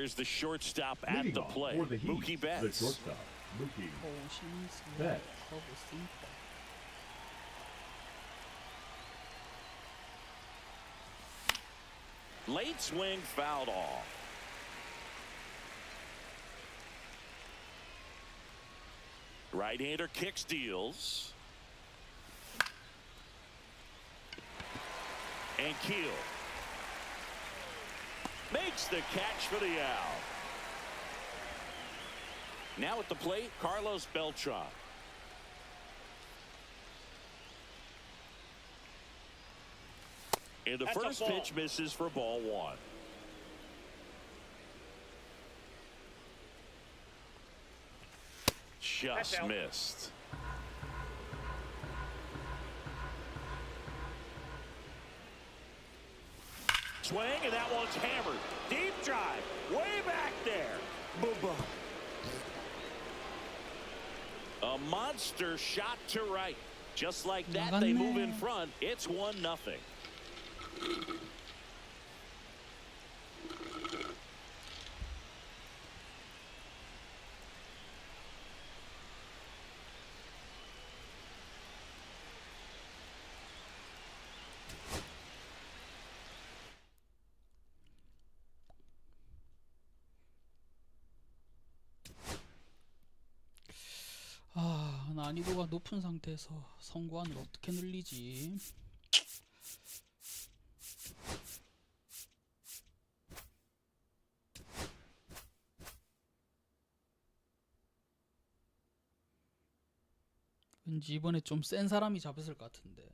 Here's the shortstop at Leading the off plate, for the Heat, Mookie the Betts. shortstop, Mookie 더쇼25 Betts. 더쇼25. Late swing fouled off. Right-hander kick steals. And Keel makes the catch for the out. Now at the plate, Carlos Beltran. And the first pitch misses for ball one. Just missed. Swing, and that one's hammered. Deep drive, way back there. Boom. A monster shot to right. Just like that, they move in front. It's 1-0. 난이도가 높은 상태에서 성구안을 어떻게 늘리지? 왠지 이번에 좀 센 사람이 잡았을 것 같은데.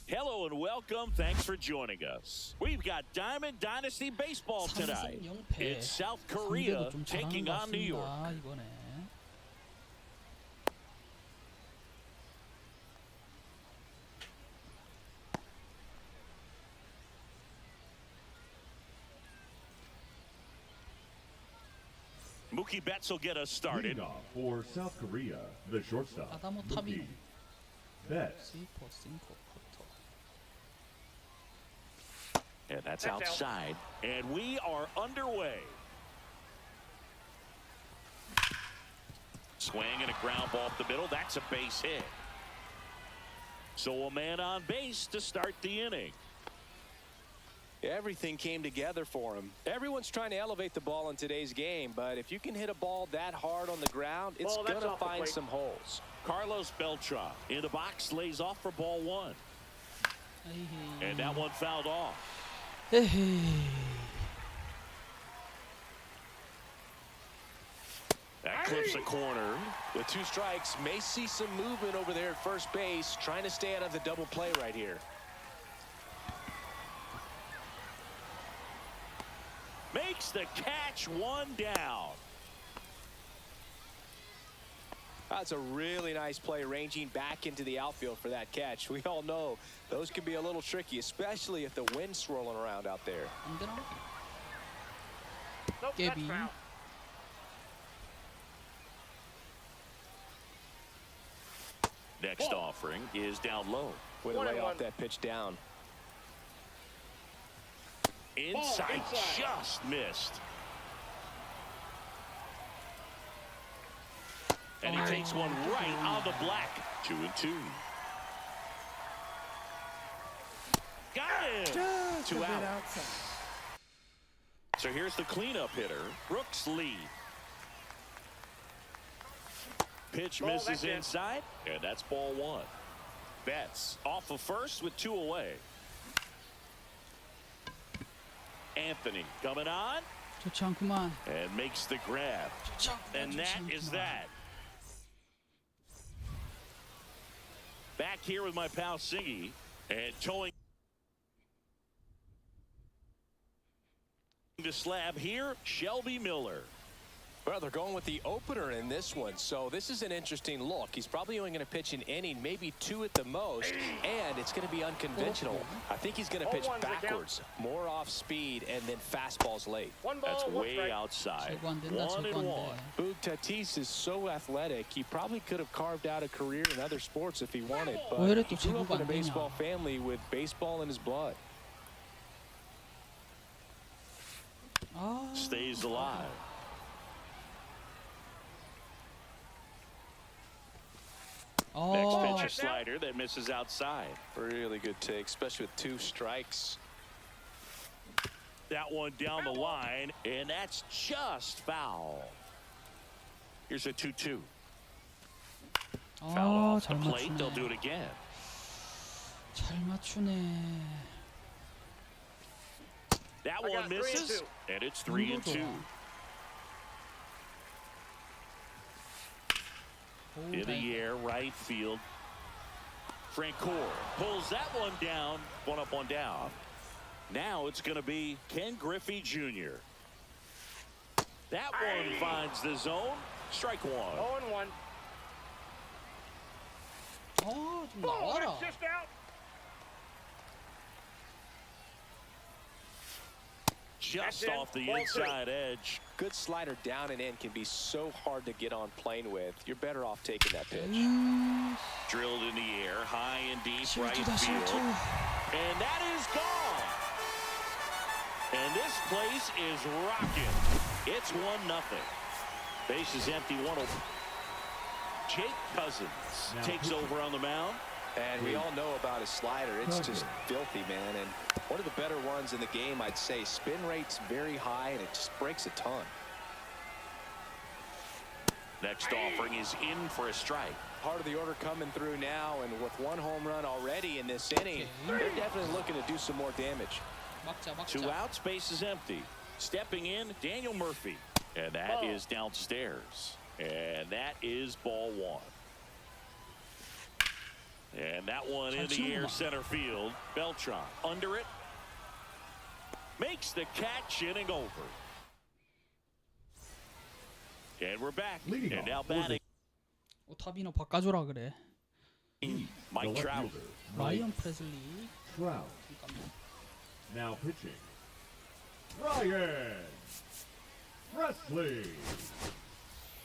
Hello and welcome. Thanks for joining us. We've got Diamond Dynasty Baseball tonight. It's South Korea taking on New York. 이번에. Mookie Betts will get us started. Leading off for South Korea, the shortstop, 아다모 Mookie 타비노. Betts. And that's outside. And we are underway. Swing and a ground ball up the middle. That's a base hit. So a man on base to start the inning. Everything came together for him. Everyone's trying to elevate the ball in today's game, but if you can hit a ball that hard on the ground, it's going to find some holes. Carlos Beltran in the box, lays off for ball one. And that one fouled off. That clips a corner. With 2 strikes, may see some movement over there at first base, trying to stay out of the double play right here. Makes the catch, 1 down. That's a really nice play, ranging back into the outfield for that catch. We all know those can be a little tricky, especially if the wind's swirling around out there. Next offering is down low. Way to lay off that pitch down. Inside, just missed. And he takes one right on the black. 2-2. Got him. 2 out. So here's the cleanup hitter, Brooks Lee. Pitch misses inside, and that's ball 1. Betts off of first with 2 away. Anthony coming on 좋지 않구만. and makes the grab. And that is that. Back here with my pal Siggy and towing. slab here, Shelby Miller. Well, they're going with the opener in this one, so this is an interesting look. He's probably only going to pitch an inning, maybe 2 at the most, and it's going to be unconventional. I think he's going to pitch backwards, more off speed, and then fastballs late. That's way outside. 1-1. Boog Tatis is so athletic, he probably could have carved out a career in other sports if he wanted, but he grew up in a baseball family with baseball in his blood. Stays alive. Next pitch, a slider that misses outside. Really good take, especially with 2 strikes. That one down the line, and that's just foul. Here's a 2-2. Foul off the plate. They'll do it again. 잘 맞추네. That one misses, and it's 3-2. In the air, right field. Francoeur pulls that one down. 1 up, 1 down. Now it's going to be Ken Griffey Jr. That one finds the zone. Strike 1. 0-1. 좀 나와라. Just out. Just off the inside edge. Good slider down and in can be so hard to get on plane with. You're better off taking that pitch. Drilled in the air, high and deep, right field. And that is gone. And this place is rocking. It's 1-0. Base is empty. 1-0. Jake Cousins takes over on the mound. And we all know about his slider. It's just filthy, man. And one of the better ones in the game, I'd say. Spin rate's very high, and it just breaks a ton. Next offering is in for a strike. Part of the order coming through now, and with 1 home run already in this inning, they're definitely looking to do some more damage. 2 outs, base is empty. Stepping in, Daniel Murphy. And that is downstairs. And that is ball 1. And that one in the air, center field. Beltran under it. Makes the catch, inning over. And we're back. And now batting. 오타비노 바꿔줘라 그래. Mike Trout. 라이언 프레슬리. Trout. Now pitching. Ryan Presley.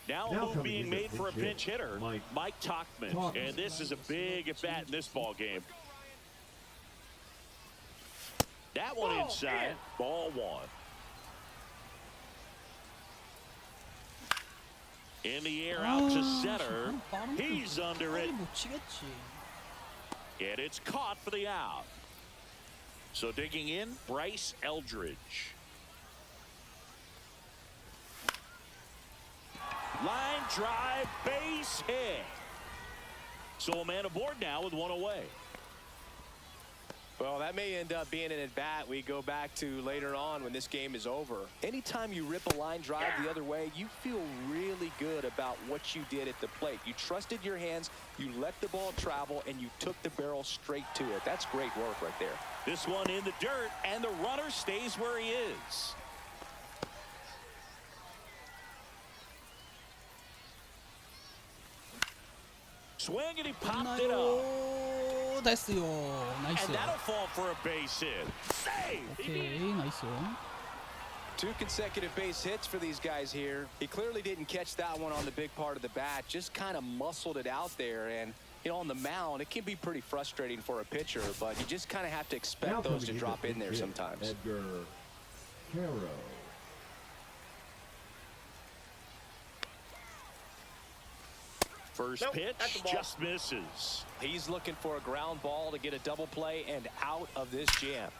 Now a move being made for a pinch hitter, Mike Tauchman. And this is a big at-bat in this ball game. That one inside, ball 1. In the air, out to center. He's under it. And it's caught for the out. So digging in, Bryce Eldridge. Line drive, base hit. So a man aboard now with 1 away. Well, that may end up being an at-bat we go back to later on when this game is over. Anytime you rip a line drive the other way, you feel really good about what you did at the plate. You trusted your hands, you let the ball travel, and you took the barrel straight to it. That's great work right there. This one in the dirt, and the runner stays where he is. Swing, and he popped it up. 됐어요. 나이스. And that'll fall for a base hit. Save! 오케이, 나이스. 2 consecutive base hits for these guys here. He clearly didn't catch that one on the big part of the bat, just kind of muscled it out there. And, you know, on the mound, it can be pretty frustrating for a pitcher, but you just kind of have to expect those to drop in there sometimes. Edgar Caro. First pitch just misses. He's looking for a ground ball to get a double play and out of this jam.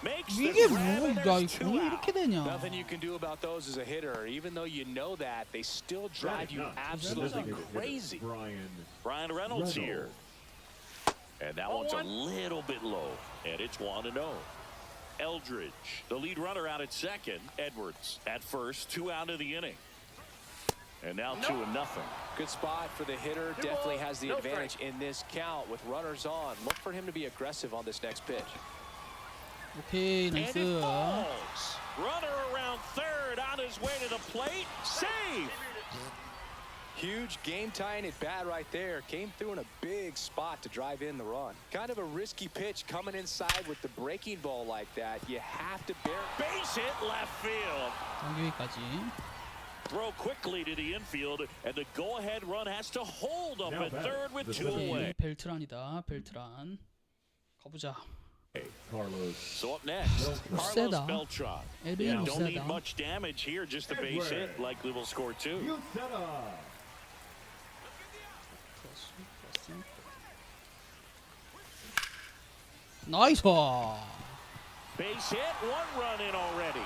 Makes 이게 뭐, 야, 이 공이 이렇게 되냐? Nothing you can do about those as a hitter. Even though you know that, they still drive you absolutely crazy. Brian Reynolds here. And that one's a little bit low. And it's 1-0. Eldridge, the lead runner out at second. Edwards at first, 2 out of the inning. And now 2-0. Good spot for the hitter. Definitely has the advantage in this count with runners on. Look for him to be aggressive on this next pitch. 오케이 And it 나이스. falls. Runner around third on his way to the plate. Save. Huge game-tying at bat right there. Came through in a big spot to drive in the run. Kind of a risky pitch coming inside with the breaking ball like that. You have to bear. Base hit left field. 여기까지. Throw quickly to the infield, and the go-ahead run has to hold up Now at back, third with the 2 away. 오케이 벨트란이다. 벨트란. 가보자. Carlos. So up next, Carlos 세다. Beltran. 에르인 Don't need 세다. much damage here, just a base hit. Likely will score 2. Uceta. 나이스. Base hit, 1 run in already.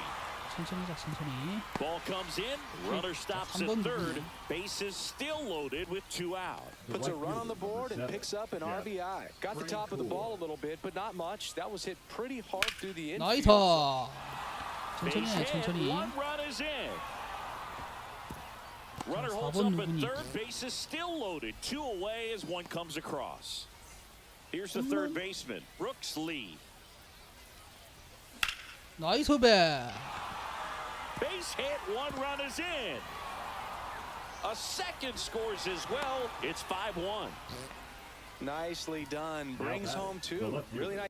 천천히 자 천천히. Ball comes in, runner stops at third. Bases still loaded with 2 out. Puts a run on the board and picks up an RBI. Got the top of the ball a little bit, but not much. That was hit pretty hard through the 나이스. infield. Base 천천히 해 hit, 천천히. 1 run is in. Runner 자, holds 4번 up at 누구니? third. Bases still loaded. 2 away as 1 comes across. Here's the third baseman, Brooks Lee. 나이스 배. Base hit, 1 run is in. A second scores as well. It's 5-1. Nicely done. Brings home 2. Really nice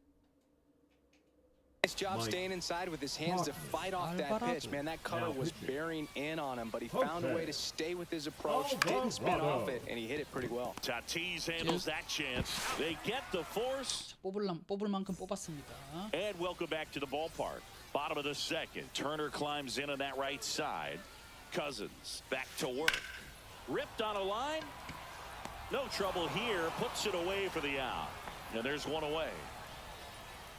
job staying inside with his hands to fight off that pitch. Man, that cutter was bearing in on him, but he found a way to stay with his approach, didn't spin off it, and he hit it pretty well. Tatis handles that chance. They get the force. 뽑을 만큼 뽑았습니다. And welcome back to the ballpark. Bottom of the second. Turner climbs in on that right side. Cousins back to work. Ripped on a line. No trouble here. Puts it away for the out. And there's 1 away.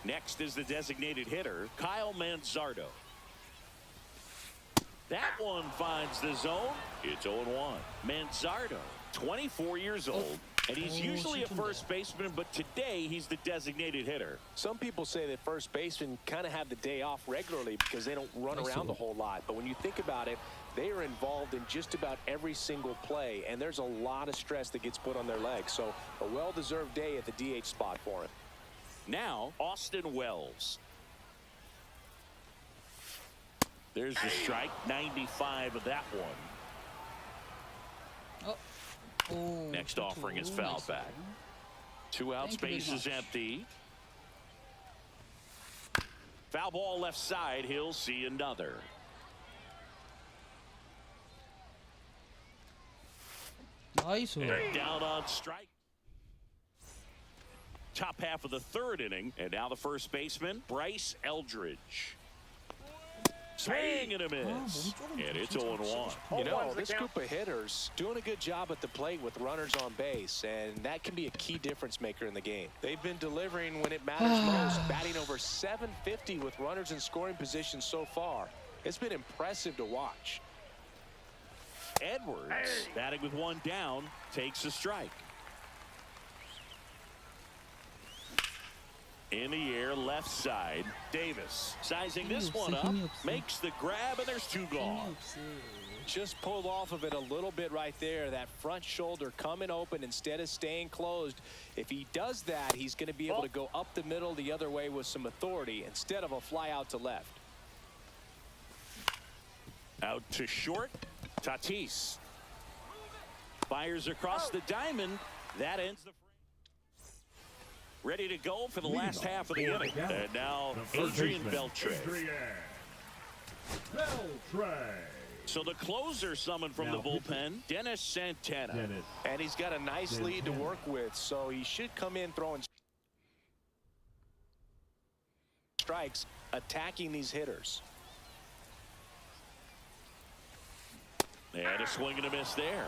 Next is the designated hitter, Kyle Manzardo. That one finds the zone. It's 0-1. Manzardo, 24 years old, and he's usually a first baseman, but today he's the designated hitter. Some people say that first basemen kind of have the day off regularly because they don't run around a whole lot. But when you think about it, they are involved in just about every single play, and there's a lot of stress that gets put on their legs. So a well-deserved day at the DH spot for him. Now, Austin Wells. There's the strike, 95 of that one. 오, Next offering is fouled 나이스. back. 2 outs, Thank you very bases much. empty. Foul ball left side, he'll see another. 나이스. They're down on strike. Top half of the 3rd inning, and now the first baseman, Bryce Eldridge. Swing and a miss, and it's 0-1. You know, this group of hitters doing a good job at the plate with runners on base, and that can be a key difference maker in the game. They've been delivering when it matters most, batting over 750 with runners in scoring position so far. It's been impressive to watch. Edwards, batting with 1 down, takes a strike. In the air, left side, Davis sizing this one up, makes the grab, and there's 2 gone. Just pulled off of it a little bit right there. That front shoulder coming open instead of staying closed. If he does that, he's going to be able to go up the middle the other way with some authority instead of a fly out to left. Out to short, Tatis fires across the diamond. That ends the frame. Ready to go for the last half of the inning. And now Adrian Beltre. So the closer summoned from the bullpen, Dennis Santana. And he's got a nice lead to work with, so he should come in throwing strikes, attacking these hitters. And a swing and a miss there.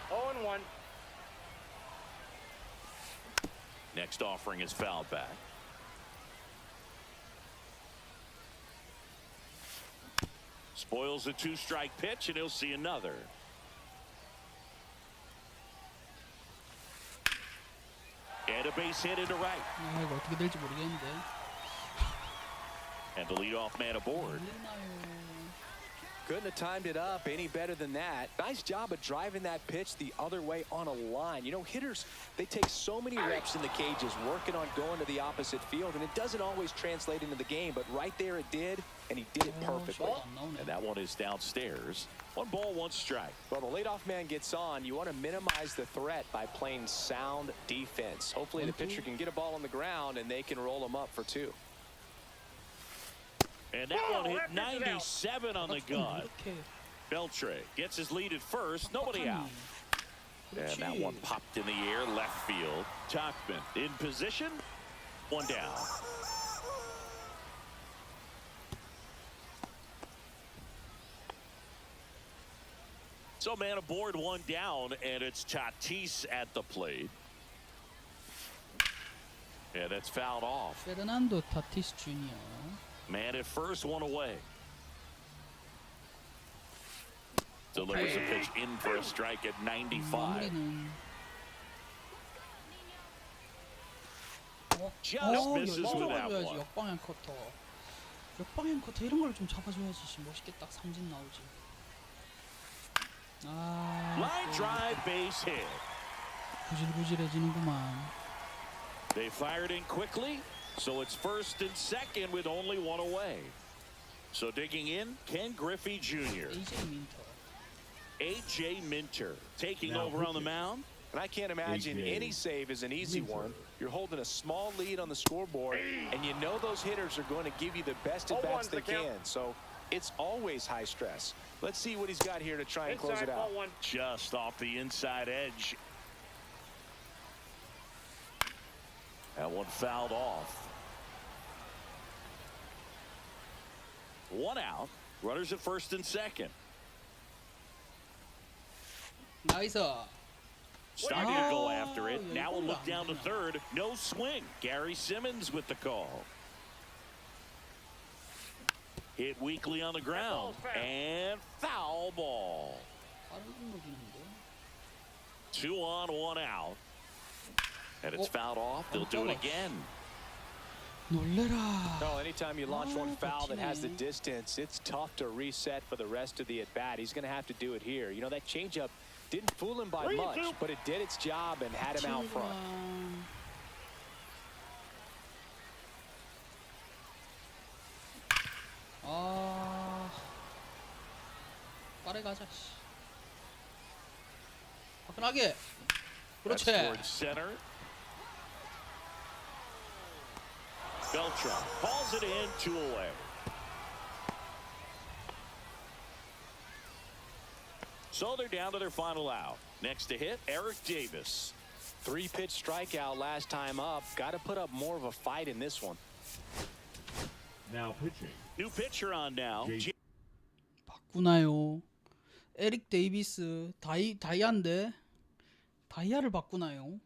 0-1. Next offering is fouled back. Spoils a 2-strike pitch, and he'll see another. And a base hit into right. 아, 이거 어떻게 될지 모르겠는데. And the leadoff man aboard. Couldn't have timed it up any better than that. Nice job of driving that pitch the other way on a line. You know, hitters, they take so many reps in the cages working on going to the opposite field, and it doesn't always translate into the game, but right there it did, and he did it perfectly. And that one is downstairs. 1 ball, 1 strike. Well, the leadoff man gets on. You want to minimize the threat by playing sound defense. Hopefully the pitcher can get a ball on the ground, and they can roll him up for 2. And that one hit 97 on the gun. Beltre gets his lead at first. Nobody out. And that one popped in the air, left field. Tachman in position. 1 down. So man aboard, 1 down, and it's Tatis at the plate. Yeah, that's fouled off. 페르난도 타티스 주니어. Man at first, 1 away. Delivers a pitch in for a strike at 95. Just misses with that one. 역방향 커터. 역방향 커터 이런 걸 좀 잡아줘야지. 멋있게 딱 삼진 나오지. Line drive base hit. 구질구질해지는구만. They fired in quickly, so it's first and second with only 1 away. So digging in, Ken Griffey Jr. A.J. Minter taking over on the mound. And I can't imagine any save is an easy one. You're holding a small lead on the scoreboard, and you know those hitters are going to give you the best at bats they can. So it's always high stress. Let's see what he's got here to try and close it out. Just off the inside edge. That one fouled off. 1 out. Runners at first and second. 나이스. Starting to go after it. Now we'll look down to third. No swing. Gary Simmons with the call. Hit weakly on the ground. And foul ball. 2 on, 1 out. And it's fouled off. They'll do it again. 놀래라. No, anytime you launch one foul that has the distance, it's tough to reset for the rest of the at-bat. He's going to have to do it here. You know, that changeup didn't fool him by much, but it did its job and had him out front. 빠르게 가자. 화끈하게. That's 그렇지. towards center. Beltran calls it in, 2 away. So they're down to their final out. Next to hit, Eric Davis. 3-pitch strikeout last time up. Got to put up more of a fight in this one. Now pitching. New pitcher on now. 바꾸나요? 에릭 데이비스 다이아인데 다이아를 바꾸나요?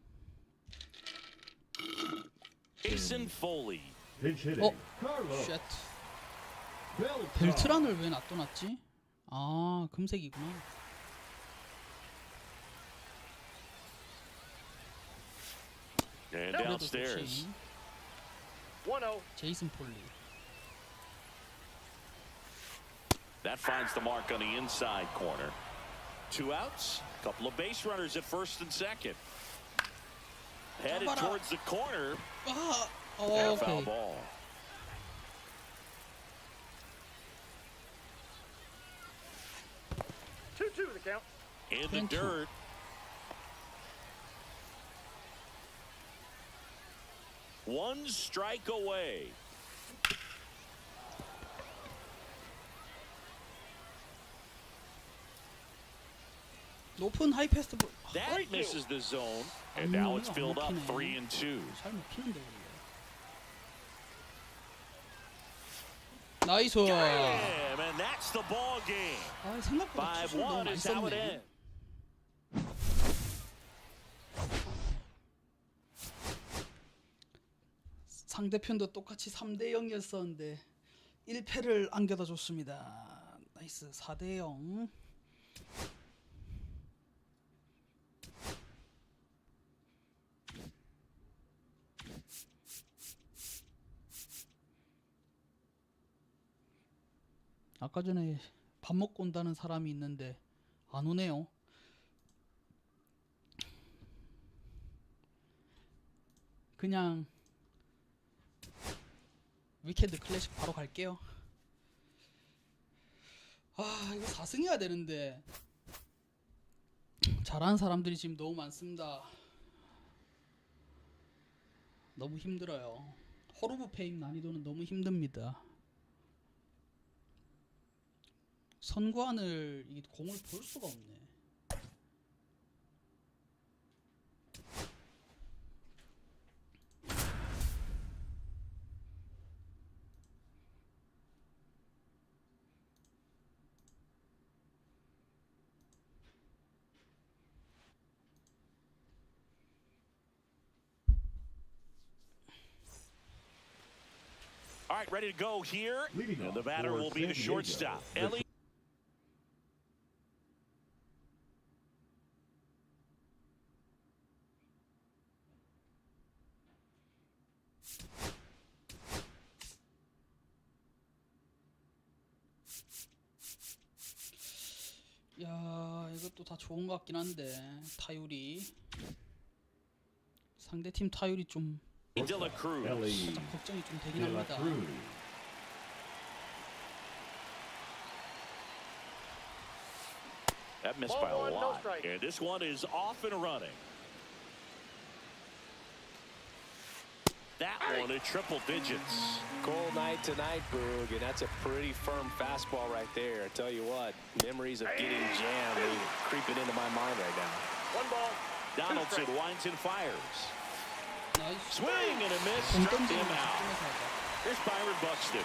Jason Foley. Pinch hitting. Carlo. 쉣. Beltran. 벨트란을 왜 놔둬놨지? 아, 금색이구나. And downstairs. 1-0. 제이슨 폴리. That finds the mark on the inside corner. 2 outs. Couple of base runners at first and second. Headed towards the corner. And foul ball. Two the count. In the dirt. One strike away. 높은 하이 패스트볼. That misses the zone. And now it's filled up 3-2. 잘 먹히는데 그게. 나이스. And that's the ball game. 아, 생각보다 투수를 너무 5-1 많이 is how it 썼네. ends. 상대편도 똑같이 3대 0이었었는데 1패를 안겨다 줬습니다. 나이스. 4대 0. 아까 전에 밥 먹고 온다는 사람이 있는데 안 오네요. 그냥 위켄드 클래식 바로 갈게요. 아 이거 4승해야 되는데 잘하는 사람들이 지금 너무 많습니다. 너무 힘들어요. 호르브 페임 난이도는 너무 힘듭니다. 선구안을 이 공을 볼 수가 없네. All right, ready to go here. Leading And off the batter for will be the San shortstop. Diego, Ellie. 야 이것도 다 좋은 것 같긴 한데 타율이 상대팀 타율이 좀 Dela Cruz. Ellie 걱정이 좀 되긴 De La 합니다. Cruz. That missed Ball by a one, no lot. strike. And this one is off and running. That one at triple digits. Cold night tonight, Boog, and that's a pretty firm fastball right there. I tell you what, memories of getting jammed are creeping into my mind right now. 1 ball. 2 Donaldson strikes. winds and fires. 나이스. Swing and a miss. 공 Struck 던지는 him 거 out. 집중해서 하자. Here's Byron Buxton.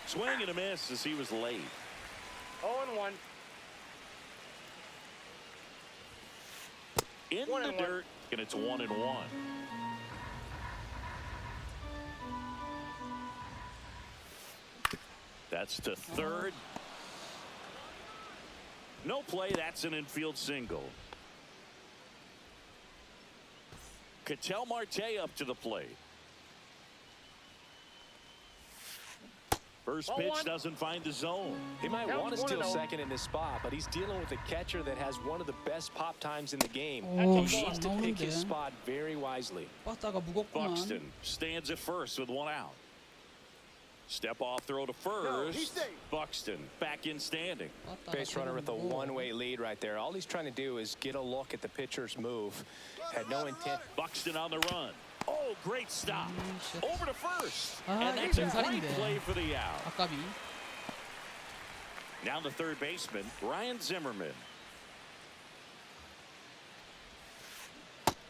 Swing and a miss as he was late. 0-1. In One the and one. dirt, and it's 1-1. That's to third. No play. That's an infield single. Ketel Marte up to the plate. First Ball pitch one. doesn't find the zone. He might Counts want to 1-0. steal second in this spot, but he's dealing with a catcher that has one of the best pop times in the game. 오, He 씨, needs 안 to pick his 나오는데. spot very wisely. 빠따가 무겁구만. Buxton stands at first with one out. Step off throw to No, he's first. safe. Buxton back in standing. 빠따가 Base runner with a 무거워. one-way lead right there. All he's trying to do is get a look at the pitcher's move. Had no intent. Buxton on the run. Oh, great stop. shit. Over to first. 아, And 이게 that's a great 왼살인데. play for the out. 아까비. Now the third baseman, Ryan Zimmerman.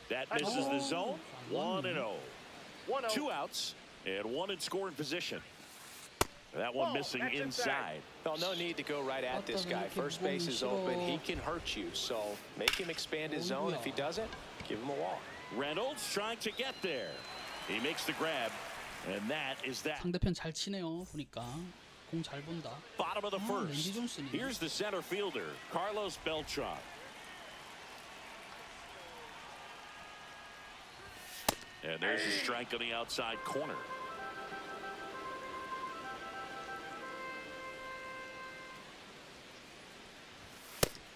That misses the zone. 1-0. 1-0. 2 outs and 1 in scoring position. That one Ball, missing that's inside. Well, no need to go right at this guy. First base is open. He can hurt you. So make him expand his zone. If he doesn't, give him a walk. Reynolds trying to get there. He makes the grab, and that is that. 상대편 잘 치네요. 보니까 공 잘 본다. Bottom of the 랜디 first. 존슨이네. Here's the center fielder, Carlos Beltran. And there's a strike on the outside corner.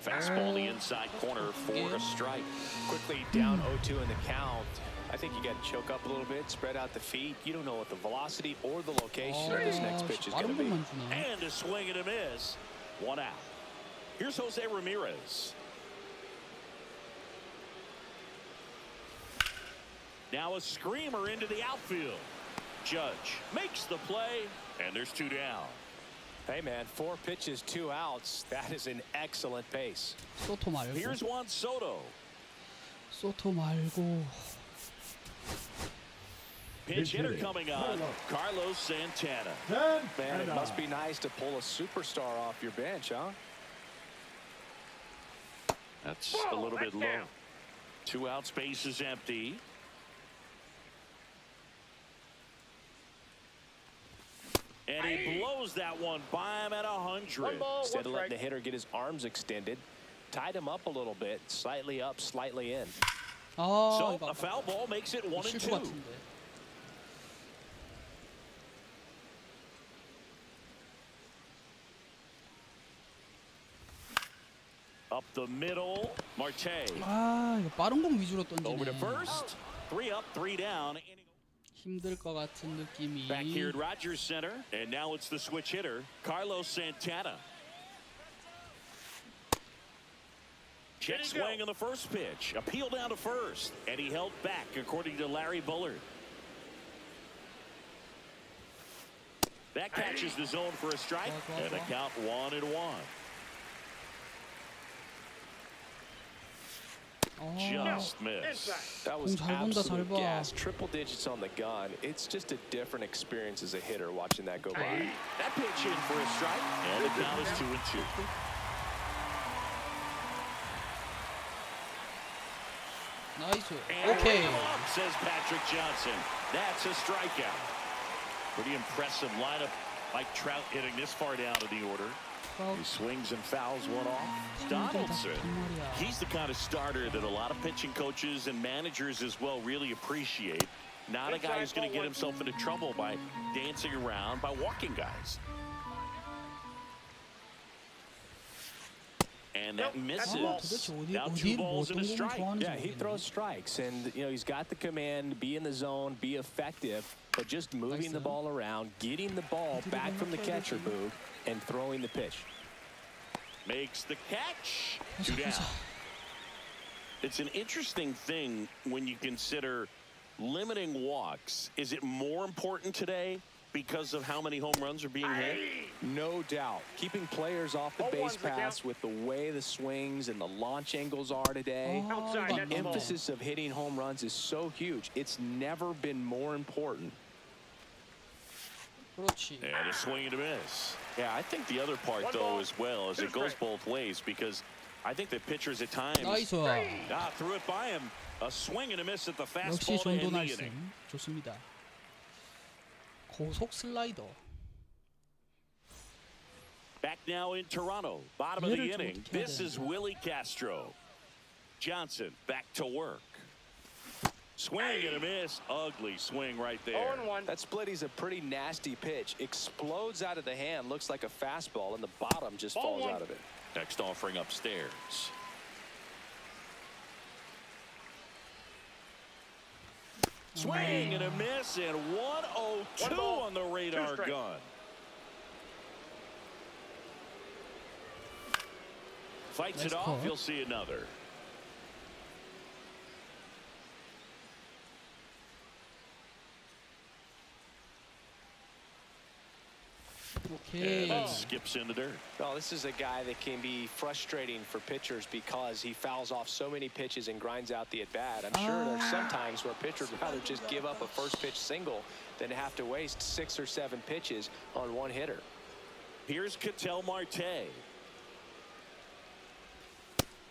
Fastball the inside corner for a strike. Quickly down 0-2 in the count. I think you got to choke up a little bit, spread out the feet. You don't know what the velocity or the location of this next pitch is going to 빠른 be. 것만 주네. And a swing and a miss. 1 out. Here's Jose Ramirez. Now a screamer into the outfield. Judge makes the play, and there's 2 down. Hey, man, 4 pitches, 2 outs. That is an excellent pace. 소토 말고. Here's Juan Soto. 소토 말고. Pinch hitter hitting, coming on. Carlos Santana. Man, it must be nice to pull a superstar off your bench, huh? That's Whoa, a little bit that's low. down. 2 out, space is empty. And he blows that one by him at 100. 1 ball, 1 Instead of letting the strike. hitter get his arms extended, tied him up a little bit, slightly up, slightly in. 아, So 이거 a foul ball makes it 1 and 실수 2. 같은데. Up the middle, Marte. 아 이거 빠른 공 위주로 Over to 던지네. first. 3 up, 3 down. 힘들 것 같은 느낌이. Back here at Rogers Center, and now it's the switch hitter, Carlos Santana. Check swing on the first pitch. Appeal down to first, and he held back, according to Larry Bullard. That catches the zone for a strike, and the count 1-1. Just missed. That was 잘 본다, 잘 absolute 봐. gas. Triple digits on the gun. It's just a different experience as a hitter watching that go by. That pitch in for a strike, and the count is 2-2. 나이스. And 오케이. up, says Patrick Johnson. That's a strikeout. Pretty impressive lineup. Mike Trout hitting this far down to the order. He swings and fouls one off. Donaldson. He's the kind of starter that a lot of pitching coaches and managers as well really appreciate. Not a guy who's going to get himself into trouble by dancing around, by walking guys. And that misses. Now 2 balls and a strike. Yeah, he throws strikes, and you know he's got the command, be in the zone, be effective, but just moving the ball around, getting the ball back from the catcher, Boog, and throwing the pitch. Makes the catch. 2 down. It's an interesting thing when you consider limiting walks. Is it more important today because of how many home runs are being hit? No doubt. Keeping players off the base paths with the way the swings and the launch angles are today. The emphasis of hitting home runs is so huge. It's never been more important. 그렇지. And a swing and a miss. Yeah, I think the other part, though, as well, is it goes both ways because I think the pitchers at times 나이스. threw it by him. A swing and a miss at the 역시 fastball to 존도 end the 날씨. inning. 좋습니다. 고속 슬라이더. Back now in Toronto, bottom of the 얘를 좀 inning. 어떻게 해야 This is 되나? Willie Castro. Johnson back to work. Swing and a miss. Ugly swing right there. 0-1. That split is a pretty nasty pitch. Explodes out of the hand. Looks like a fastball, and the bottom just falls out of it. Next offering upstairs. Swing and a miss, and 1-0-2 on the radar gun. Fights it off. You'll see another. 오케이. And skips in the dirt. Well, this is a guy that can be frustrating for pitchers because he fouls off so many pitches and grinds out the at-bat. I'm sure there's some times where a pitcher would rather just give up a first pitch single than have to waste 6 or 7 pitches on one hitter. Here's Ketel Marte.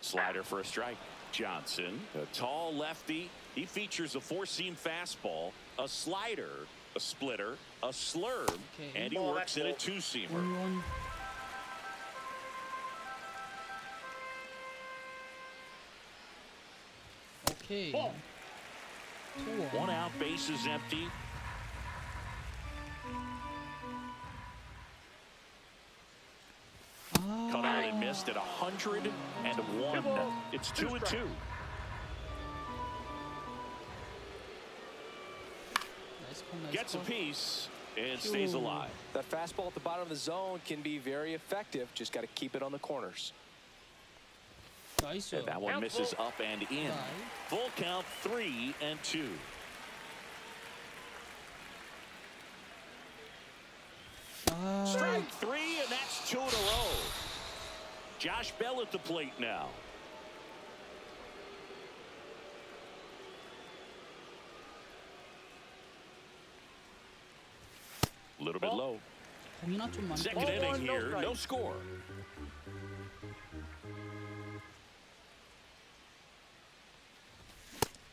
Slider for a strike. Johnson, a tall lefty. He features a four-seam fastball, a slider, a splitter, a slurve, and he works in a two-seamer. 1-1. 오케이. 2-1. 1 out, bases empty. Cut out and missed at 101. It's 2-2. Gets a piece and stays alive. That fastball at the bottom of the zone can be very effective. Just got to keep it on the corners. 나이스. And that one misses up and in. Full count 3-2. Strike 3, and that's 2 in a row. Josh Bell at the plate now. A little bit low. 공이나 좀 많이. Second inning here, no score.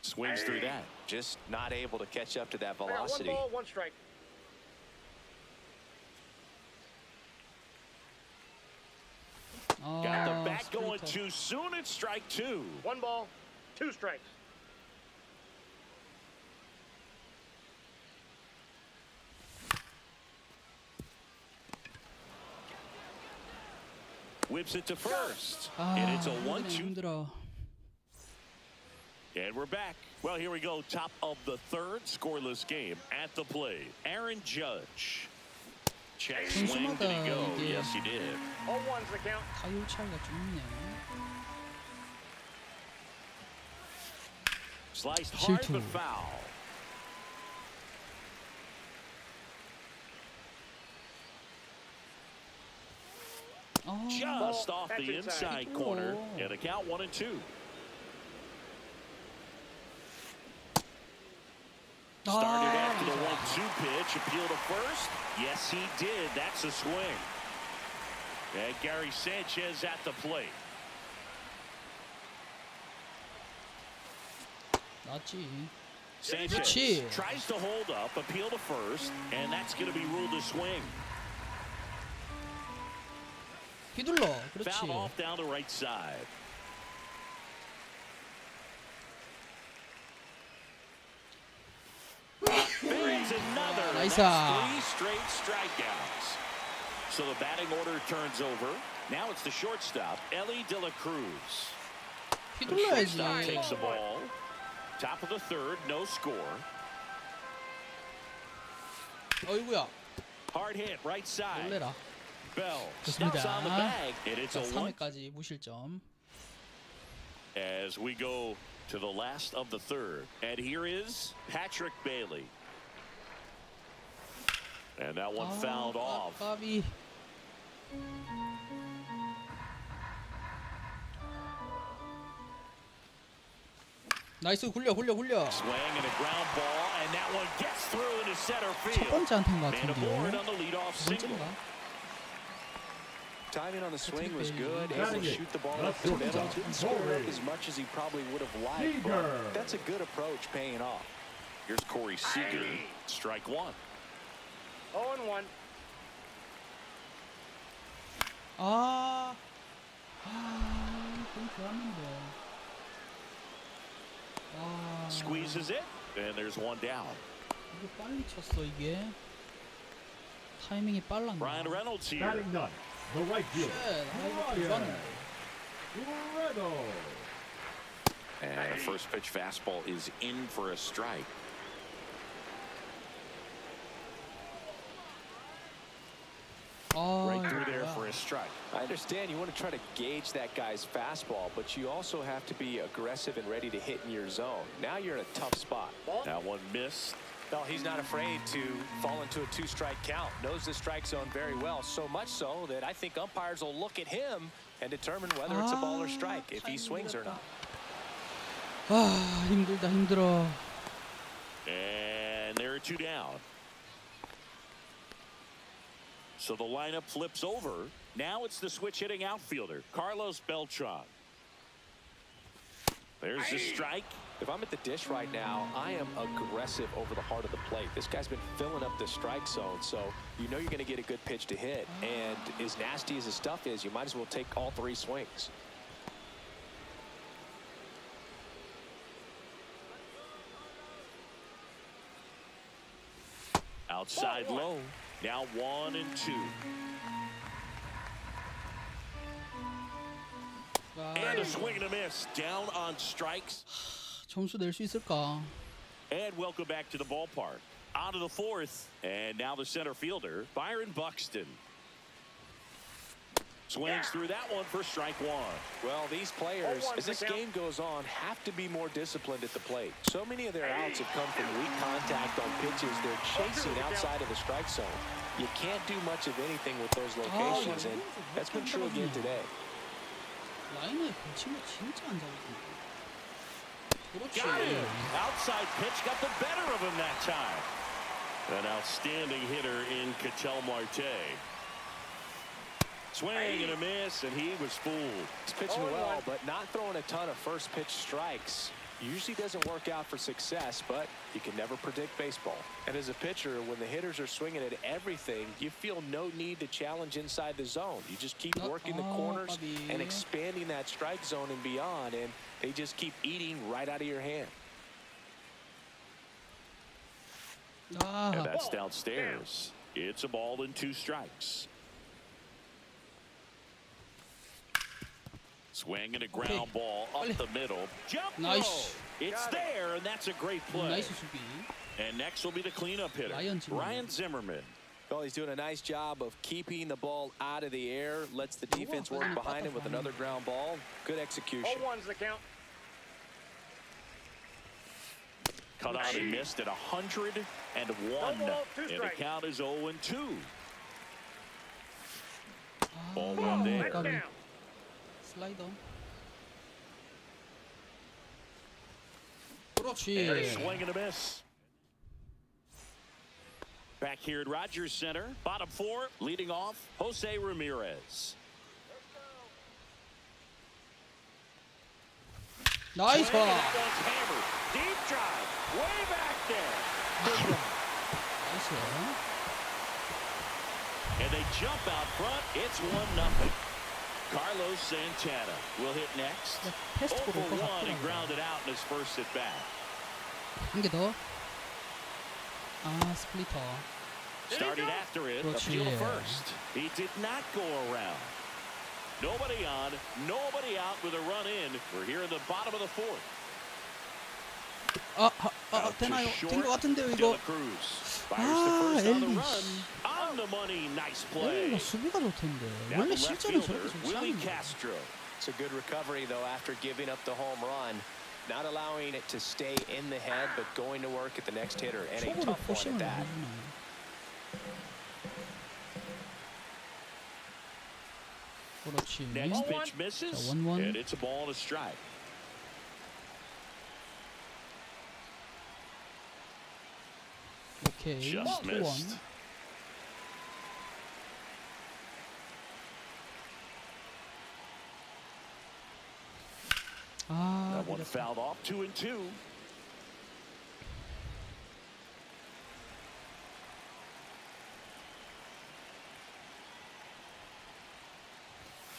Swings through that. Just not able to catch up to that velocity. 1 ball, 1 strike. Got the bat going too soon. It's strike 2. 1 ball, 2 strikes. Whips it to first. 아, And it's a 힘드네, 1-2. 힘들어. And we're back. Well, here we go. Top of the third, scoreless game. At the plate, Aaron Judge. Check swing. Did he go? 이게- Yes, he did. 0-1's the count. 타율 차이가 좀 있네. Sliced hard 실투. but foul. 아, Just off That's the inside. inside corner. Oh. And a count 1-2. Started after the 1-2 pitch. Appeal to first. Yes, he did. That's a swing. And Gary Sanchez at the plate. 맞지. Sanchez 그렇지. tries to hold up, appeal to first, and that's going to be ruled a swing. 휘둘러. Fouled 그렇지. off down the right side. There's another. And Nice. that's 3 straight strikeouts. So the batting order turns over. Now it's the shortstop, Ellie De La Cruz. The shortstop takes the 휘둘러야지. ball. Top of the third, no score. 어이구야. Hard hit, right side. 놀래라. Bell 좋습니다. steps on the bag, and it's 자, a 1. 3회까지 무실점. As we go to the last of the third. And here is Patrick Bailey. And that one fouled off. 까비. 나이스 굴려. Swing and a ground ball, and that one gets through into center 첫 field. 번째 안타인 것 And aboard on 같은데요. the leadoff 두 single. 번째인가? Timing on the swing was Bailey. good. Able to Batting it. shoot the ball up That's the middle. Georgia. Didn't square up Corey. as much as he probably would have liked. Seager. But that's a good approach paying off. Here's Corey Seager. Strike 1. 0-1. 좀 좋았는데. Squeezes it, and there's one down. 이게 빨리 쳤어 이게. 타이밍이 빨랐나? Ryan Reynolds here. Batting none. The right fielder. 이거 좋았는데. Guerrero. And the first pitch fastball is in for a strike. Right through there for a strike. I understand you want to try to gauge that guy's fastball, but you also have to be aggressive and ready to hit in your zone. Now you're in a tough spot. That one missed. No, he's not afraid to fall into a 2-strike count. Knows the strike zone very well, so much so that I think umpires will look at him and determine whether it's a ball or strike, if he swings or not. 힘들다 힘들어. And there are 2 down. So the lineup flips over. Now it's the switch hitting outfielder, Carlos Beltran. There's the strike. If I'm at the dish right now, I am aggressive over the heart of the plate. This guy's been filling up the strike zone, so you know you're going to get a good pitch to hit. And as nasty as his stuff is, you might as well take all 3 swings. Outside low. Now 1-2. And a swing and a miss. Down on strikes. 점수 낼 수 있을까? And welcome back to the ballpark. On to the 4th. And now the center fielder, Byron Buxton. Swings through that one for strike 1. Well, these players, 0-1 as this the count. game goes on, have to be more disciplined at the plate. So many of their outs have come from weak contact on pitches they're chasing outside of the strike zone. You can't do much of anything with those locations, and that's been true again today. 라인에 붙인 거 진짜 안 잡았네. 그렇지. Got him. Outside pitch got the better of him that time. An outstanding hitter in Ketel Marte. Swing and a miss, and he was fooled. He's pitching well, but not throwing a ton of first pitch strikes. Usually doesn't work out for success, but you can never predict baseball. And as a pitcher, when the hitters are swinging at everything, you feel no need to challenge inside the zone. You just keep working the corners and expanding that strike zone and beyond, and they just keep eating right out of your hand. And that's downstairs. It's a ball and 2 strikes. Swinging a ground ball up 빨리. the middle. Jump 나이스. throw. It's there, and that's a great play. 나이스 수비. And next will be the cleanup hitter, Ryan Zimmerman. Ryan Zimmerman. Well, he's doing a nice job of keeping the ball out of the air. Lets the defense work behind him with another ground ball. Good execution. 0-1's the count. Cut out and missed at 101. And the count is 0-2. Ball one there. 까비. 슬라이더. 그렇지. Swing and a miss. Back here at Rogers Center, bottom four, leading off, Jose Ramirez. 나이스. Swing, that one's hammered. Deep drive, way back there. 나이스. And they jump out front. It's 1-0. Carlos Santana will hit next. 0 패스트볼 for 올것 1 and 같더라고. grounded out in his first at bat. 한 개 더. 아, 스플리터. Started after it, 그렇지. appeal to first. He did not go around. Nobody on, nobody out with a run in. We're here in the bottom of the fourth. 되나요? Too 된 것 short. 같은데요, De La 이거. Cruz fires the first on the 엘리. run. On the money, nice play. 엘리가 수비가 좋던데. Now 원래 the left 실제는 저렇게 fielder, 좋지 Willie 않은데. Castro. It's a good recovery, though, after giving up the home run. Not allowing it to stay in the head, but going to work at the next hitter. And a 초보로 tough one 포싱을 at that. 해주네. 그렇지. Next pitch misses, 자, 1-1. and it's a ball and a strike. 오케이. Just 2-1. missed. 아, That one 그랬다. fouled off, 2-2.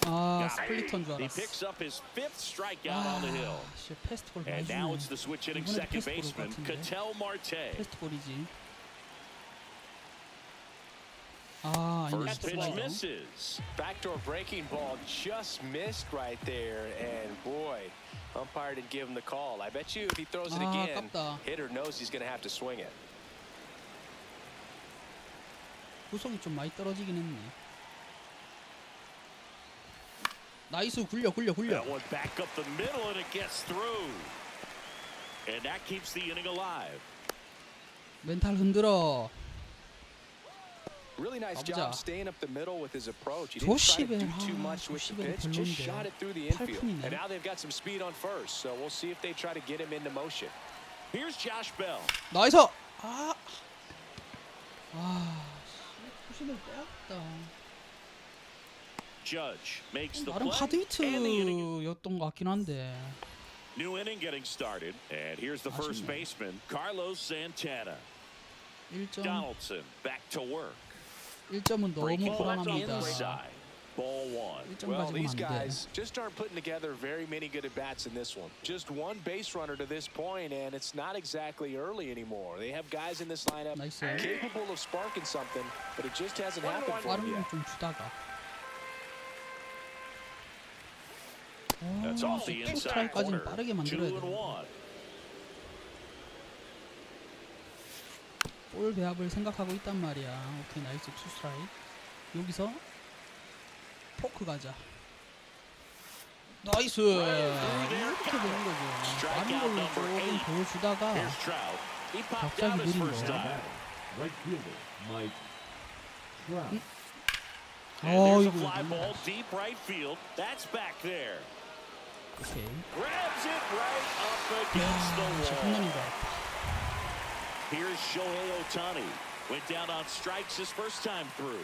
아, Got it. 스플리터인 줄 He 알았어. picks up his 5th strikeout on the hill. 씨, 패스트볼 많이 And 주네. now it's the switch hitting 이번에도 second 패스트볼 baseman, 같은데. Ketel Marte. 패스트볼이지. 아, 아니네. First pitch 슬라이더. misses. Backdoor breaking ball just missed right there. And boy, umpire didn't give him the call. I bet you if he throws it 아, again, 아깝다. hitter knows he's going to have to swing it. 구속이 좀 많이 떨어지긴 했네. 나이스. 굴려. That one back up the middle, and it gets through. And that keeps the inning alive. 멘탈 흔들어. Really nice 가보자. job staying up the middle with his approach. He didn't try to do 조시벨. too 아, much with the 조시벨 pitch. Just 별론데. shot it through the infield. 8푼이네. And now they've got some speed on first. So we'll see if they try to get him into motion. Here's Josh Bell. 나이스. 아. 아, 조시벨 빼앗다. Judge makes the 나름 play. 하드 And the inning. 히트였던 것 같긴 한데. New inning getting started. And here's the first 아쉽네. baseman, Carlos Santana. 1점. Donaldson back to work. 1점은 너무 Breaking ball 불안합니다. inside. Ball one. 1점 Well, 가지고는 these 안 돼. guys just aren't putting together very many good at-bats in this one. Just one base runner to this point, and it's not exactly early anymore. They have guys in this lineup 나이스. capable of sparking something, but it just hasn't happened for them 빠른 yet. 좀 주다가. That's off the inside 스트라이크까지는 corner. 빠르게 만들어야 돼. 2-1. 볼 배합을 생각하고 있단 말이야. 오케이, 나이스. 투 스트라이크. 여기서 포크 가자. 나이스. 이렇게 되는 거죠. 빠른 걸로 조금 보여주다가 Here's Trout. He popped 갑자기 out his 느린 first 거야. time. Right fielder, Mike Trout. And there's a 이거 fly ball deep right field. That's back there. 오케이. Grabs it right up against the 진짜 wall. 홈런인 것 같다. Here's Shohei Ohtani. Went down on strikes his first time through.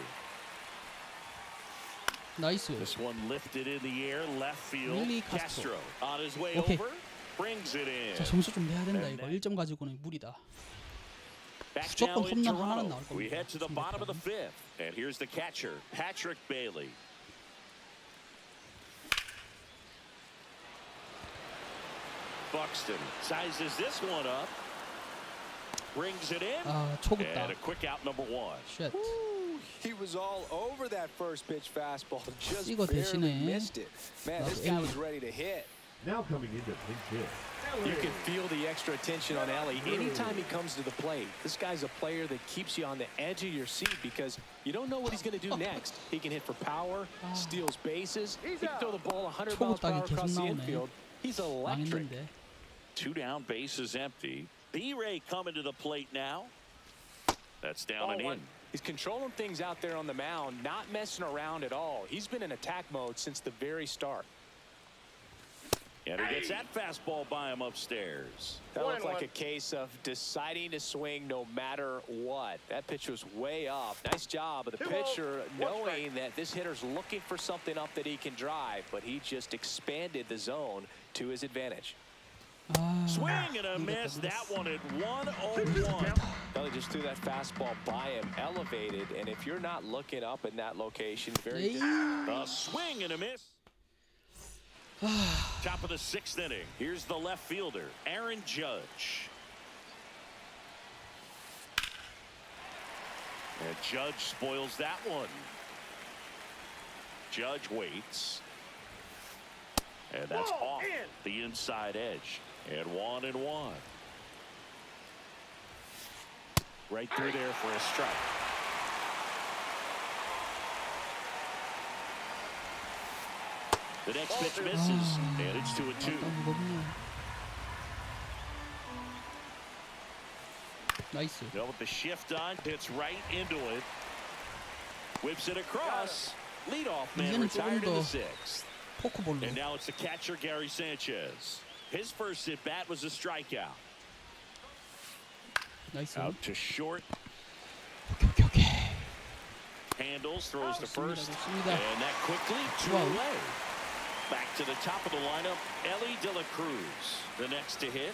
나이스. This one lifted in the air, left field. Willie Castro on his way Okay. over. Brings it in. 자, 점수 좀 내야 된다 이거. 1점 가지고는 무리다. Back 무조건 now in 홈런 하나는 Toronto. 나올 겁니다. We head to the bottom of the fifth. And here's the catcher, Patrick Bailey. Buxton sizes this one up. Brings it in. 아, 초급다. And a quick out number one. 쉣. He was all over that first pitch fastball, just 이거 barely 대신에 missed it. Man, this guy was ready to hit. Now coming into pinch hit. You can feel the extra attention on Ellie anytime he comes to the plate. This guy's a player that keeps you on the edge of your seat because you don't know what he's going to do next. He can hit for power, steals bases, he can throw the ball 100 miles per hour across the infield. He's electric. 망했는데. 2 down, bases empty. B-Ray coming to the plate now. That's down and in. He's controlling things out there on the mound, not messing around at all. He's been in attack mode since the very start. And he gets that fastball by him upstairs. That looks like a case of deciding to swing no matter what. That pitch was way up. Nice job of the pitcher knowing that this hitter's looking for something up that he can drive, but he just expanded the zone to his advantage. Swing and a miss. That one at 1-0-1. Well, he just threw that fastball by him, elevated, and if you're not looking up in that location, very A swing and a miss. Top of the 6th inning. Here's the left fielder, Aaron Judge. And Judge spoils that one. Judge waits. And that's off the inside edge. And 1-1. Right through there for a strike. The next pitch misses, and it's 2-2. 나이스. Now with the shift on, hits right into it. Whips it across. Leadoff man 이제는 retired in the 조금 더 6th. 포크볼로. And now it's the catcher, Gary Sanchez. His first at bat was a strikeout. 나이스. Out to short. 오케이. Handles, throws to first. 좋습니다. And that quickly, 2 Wow. away. Back to the top of the lineup, Ellie De La Cruz. The next to hit.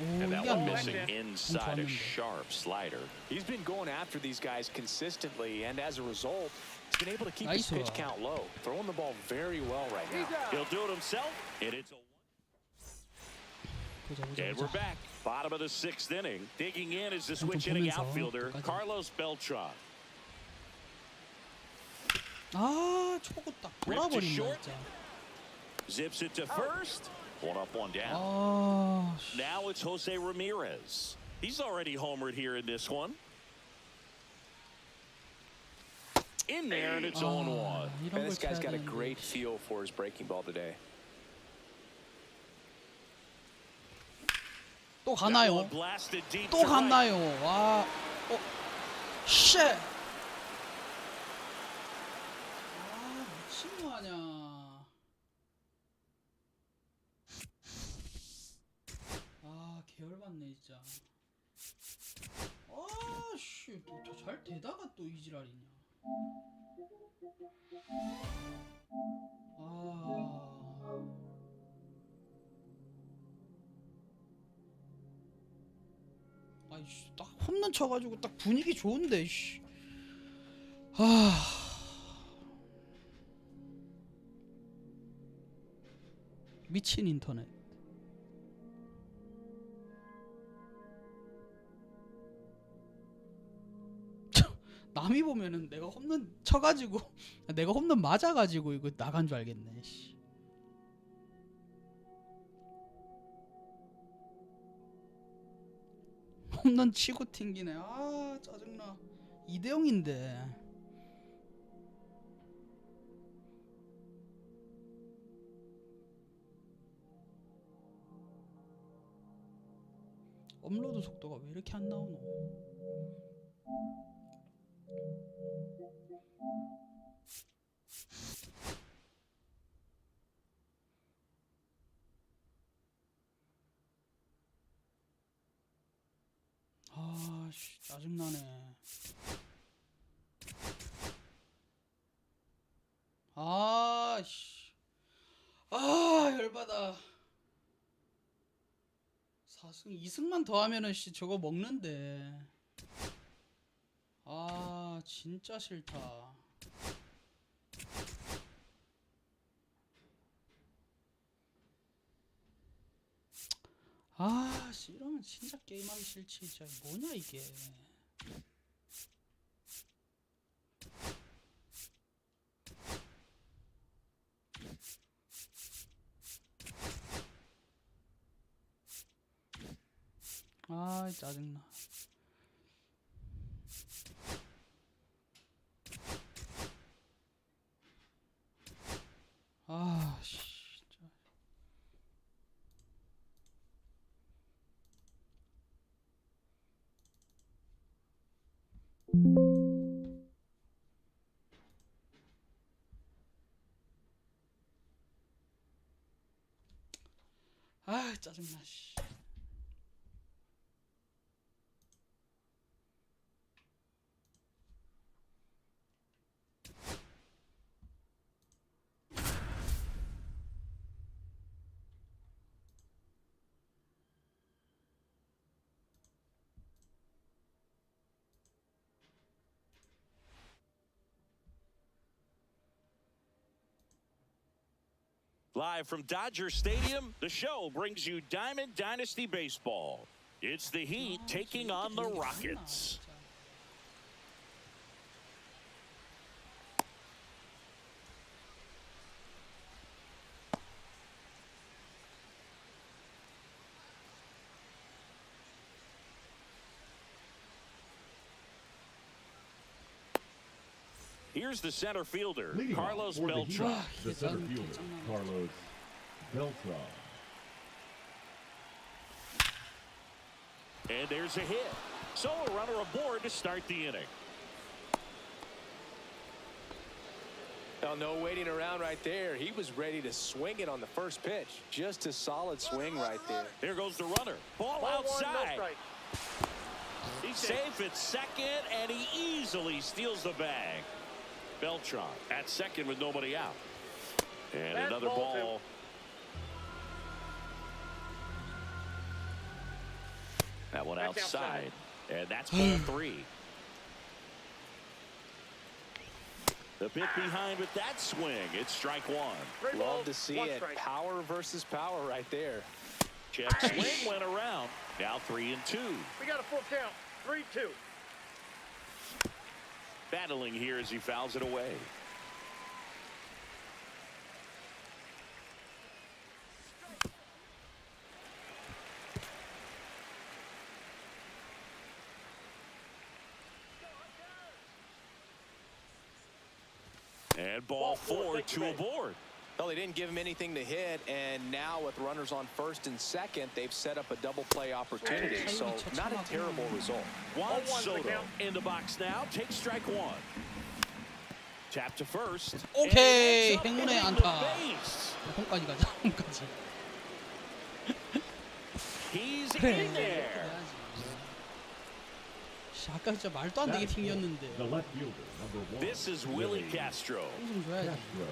오, And that 이게 안 one 나오네. missing inside a 좋았는데. sharp slider. He's been going after these guys consistently, and as a result, he's been able to keep his 나이스. pitch count low, throwing the ball very well right now. He'll do it himself, and it's a And we're back. Bottom of the 6th inning. Digging in is the switch hitting 보면서 outfielder, 끝까지. Carlos Beltran. 아, 초고 딱 돌아버린다 short. 진짜. Zips it to first. 1 up, 1 down. 아, 씨. Now it's Jose Ramirez. He's already homered here in this one. In there, and it's 0-1. 이런 Man, 걸 this guy's 쳐야 got a 되는데. great feel for his breaking ball today. 또 That 가나요? one blasted deep 또 to right. 갔나요? 와, 쉣. 아, 미친 거 아니야. 아, 계열받네 진짜. 아, 씨, 잘 되다가 또 이 지랄이냐. 아. 아이씨, 딱 홈런 쳐가지고 딱 분위기 좋은데, 씨. 미친 인터넷. 남이 보면은 내가 홈런 쳐가지고 내가 홈런 맞아가지고 이거 나간 줄 알겠네. 씨. 홈런 치고 튕기네. 아, 짜증나. 2대0인데. 업로드 속도가 왜 이렇게 안 나오노? 아, 씨, 짜증나네. 아, 씨. 아, 열받아. 4승, 2승만 더 하면은 씨 저거 먹는데. 아, 진짜 싫다. 아, 씨, 이러면 진짜 게임하기 싫지. 진짜 뭐냐 이게. 아 짜증나. 아 씨. 아 짜증나 씨. Live from Dodger Stadium, the show brings you Diamond Dynasty Baseball. It's the Heat taking on the Rockets. Here's the center fielder, Leading off Carlos for the Heat, Beltran. the center fielder, Carlos Beltran. And there's a hit. So a runner aboard to start the inning. Now, no waiting around right there. He was ready to swing it on the first pitch. Just a solid swing right there. Here goes the runner. Ball Ball one, no outside. strike. He's safe at second, and he easily steals the bag. Beltran at second with nobody out. And Bad another ball, ball. That one Back outside. And that's ball 3. The bit behind with that swing. It's strike 1. Three balls, Love to see one it. strike. Power versus power right there. Check swing went around. Now 3-2. We got a full count. 3-2. Battling here as he fouls it away. And ball 4, 2 aboard. Well, they didn't give him anything to hit, and now with runners on first and second, they've set up a double play opportunity. So not a terrible result. Juan 0-1's the Soto count. in the box now. Takes strike 1. Tap to first. 오케이, And 행운의 it's up 안타. into the base. 홈까지 가자. 홈까지. He's 그래. in there. 씨, 아까 진짜 말도 안 되게 튕겼는데. The left fielder, number 1. This is Willie Castro. 좀 줘야지. Castro.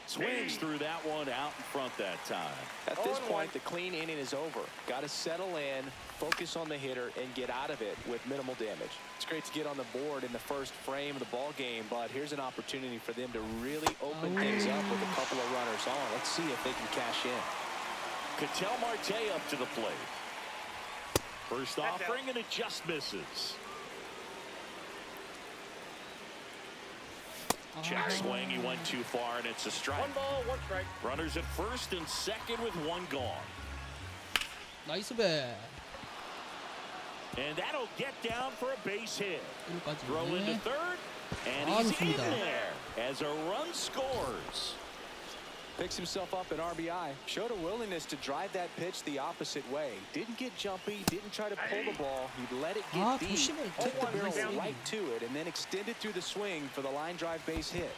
Swings through that one out in front that time. At this 0-1. point, the clean inning is over. Got to settle in, focus on the hitter, and get out of it with minimal damage. It's great to get on the board in the first frame of the ball game, but here's an opportunity for them to really open things up with a couple of runners on. Let's see if they can cash in. Ketel Marte up to the plate. First That's offering, out. and it just misses. Check swing, he went too far, and it's a strike. 1 ball, 1 strike. Runners at first and second with 1 gone. 나이스 배. And that'll get down for a base hit. 이거까지. Throw into third, and 아, he's in 좋습니다. there as a run scores. Picks himself up an RBI. Showed a willingness to drive that pitch the opposite way. Didn't get jumpy, didn't try to pull the ball. He let it 아, get deep, 도심을 took the 어, barrel 완전 right to it, and then extended through the swing for the line drive base hit.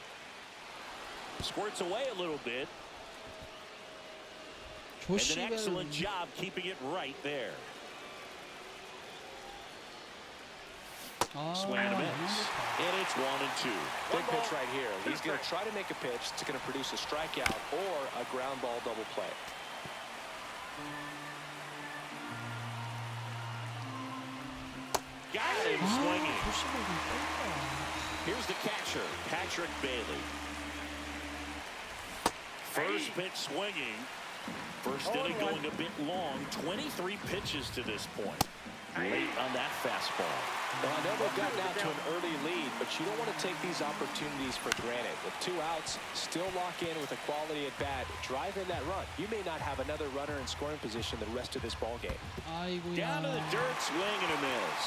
Squirts away a little bit, and an 조심을. excellent job keeping it right there. 아, Swing and a miss, and it's 1-2. Big pitch right here. He's going to try to make a pitch that's going to produce a strikeout or a ground ball double play. Got him 아, swinging. 조심을 좀 뺄까. Here's the catcher, Patrick Bailey. First pitch swinging. First inning going a bit long. 23 pitches to this point. late on that fastball. Well, I know they've gotten out to an early lead, but you don't want to take these opportunities for granted. With 2 outs, still lock in with a quality at bat, drive in that run. You may not have another runner in scoring position the rest of this ball game. 아이고야. Down to the dirt, swing and a miss.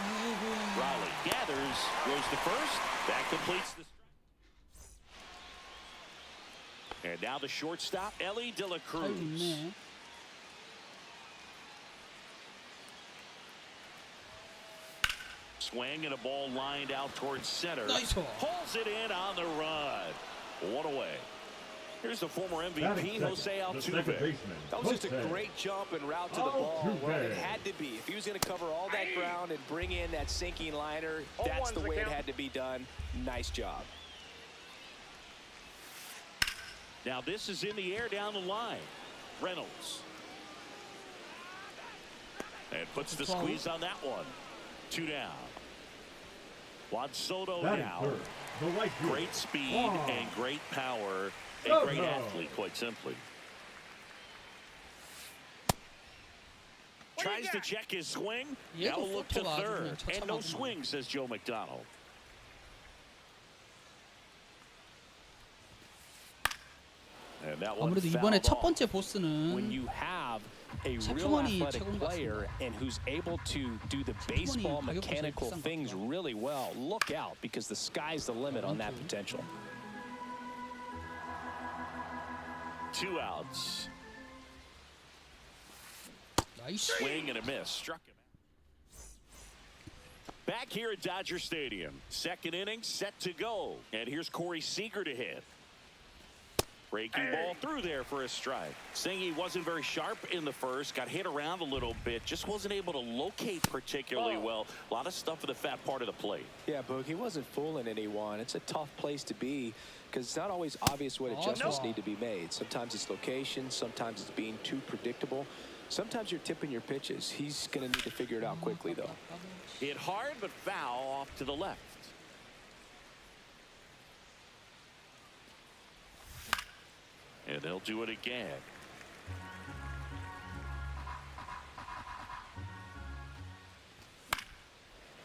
아이고야. Raleigh gathers, goes to first. That completes the. And now the shortstop, Ellie De La 잘 Cruz. 있네. Swing and a ball lined out towards center. 나이스. Pulls it in on the run. One away. Here's the former MVP, Jose Altuve. That was just a great jump and route to the ball. Well, it had to be. If he was going to cover all that ground and bring in that sinking liner, that's the way it had to be done. Nice job. Now this is in the air down the line. Reynolds. And puts the squeeze on that one. 2 down. Juan Soto now. Great speed and great power. A great athlete, quite simply. Tries to check his swing. Now will look to third. And no swing, says Joe McDonald. And that one 아무래도 이번에 첫 fouled 번째 off. 보스는 When you have a real 체크머니 athletic 최고인 것 player and who's able to do the baseball 가격이 mechanical 비싼 것 things 같다. really well, look out, because the sky's the limit on that potential. 2 outs. 나이스. Swing and a miss. Struck him. Back here at Dodger Stadium. Second inning set to go. And here's Corey Seager to hit. Breaking ball through there for a strike. Saying he wasn't very sharp in the first. Got hit around a little bit. Just wasn't able to locate particularly well. A lot of stuff in the fat part of the plate. Yeah, Boog, he wasn't fooling anyone. It's a tough place to be because it's not always obvious what adjustments need to be made. Sometimes it's location. Sometimes it's being too predictable. Sometimes you're tipping your pitches. He's going to need to figure it out quickly, though. Hit hard but foul off to the left. And they'll do it again.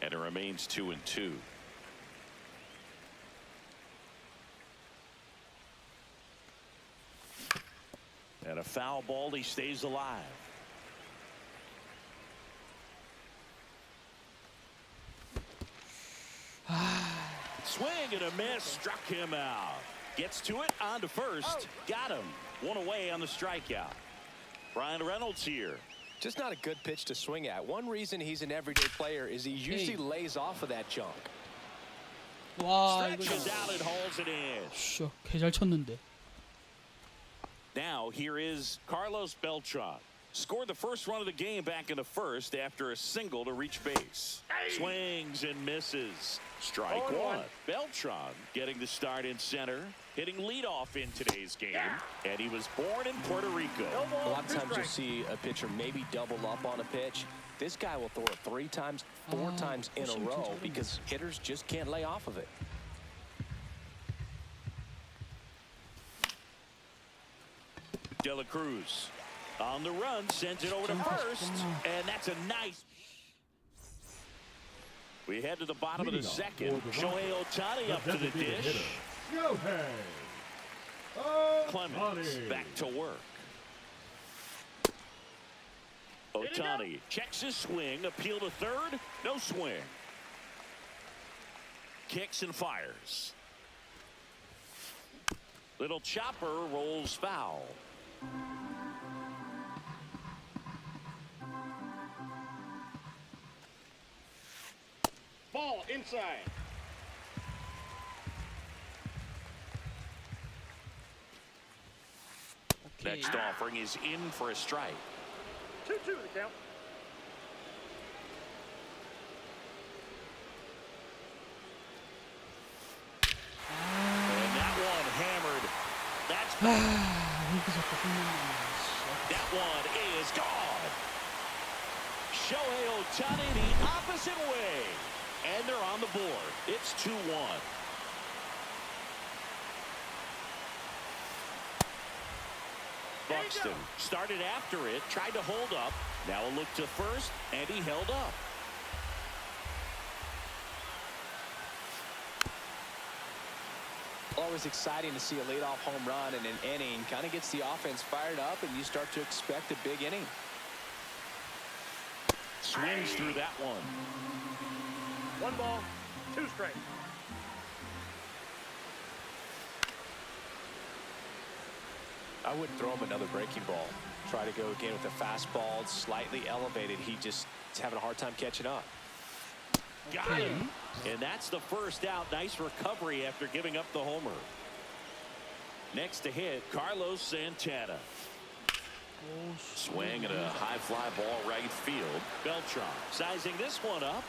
And it remains 2-2. And a foul ball, he stays alive. Swing and a miss, struck him out. Gets to it, on to first. Got him. One away on the strikeout. Brian Reynolds here. Just not a good pitch to swing at. One reason he's an everyday player is he usually lays off of that junk. 와 이거 Stretches out and hauls it in. 씨, 개잘 쳤는데. Now here is Carlos Beltran. Scored the first run of the game back in the first after a single to reach base. Swings and misses. Strike one. Beltran getting the start in center. Hitting leadoff in today's game. And he was born in Puerto Rico. A lot of times you'll see a pitcher maybe double up on a pitch. This guy will throw it 3 times, 4 times in a row because hitters just can't lay off of it. De La Cruz on the run, sends it over to first, and that's a nice. We head to the bottom of the second. Shohei Ohtani up to the dish. Clemens back to work. Ohtani checks his swing, appeal to third, no swing. Kicks and fires. Little chopper rolls foul. Ball inside. Next offering is in for a strike. 2-2 the count. And that one hammered. That's that one is gone. Shohei Ohtani the opposite way. And they're on the board. It's 2-1. Buxton. Started after it, tried to hold up. Now a look to first, and he held up. Always exciting to see a leadoff home run in an inning. Kind of gets the offense fired up, and you start to expect a big inning. Swings through that one. 1 ball, 2 strikes. I wouldn't throw him another breaking ball. Try to go again with a fastball, slightly elevated. He just is having a hard time catching up. Got him. And that's the first out. Nice recovery after giving up the homer. Next to hit, Carlos Santana. Swing at a high fly ball right field. Beltran sizing this one up.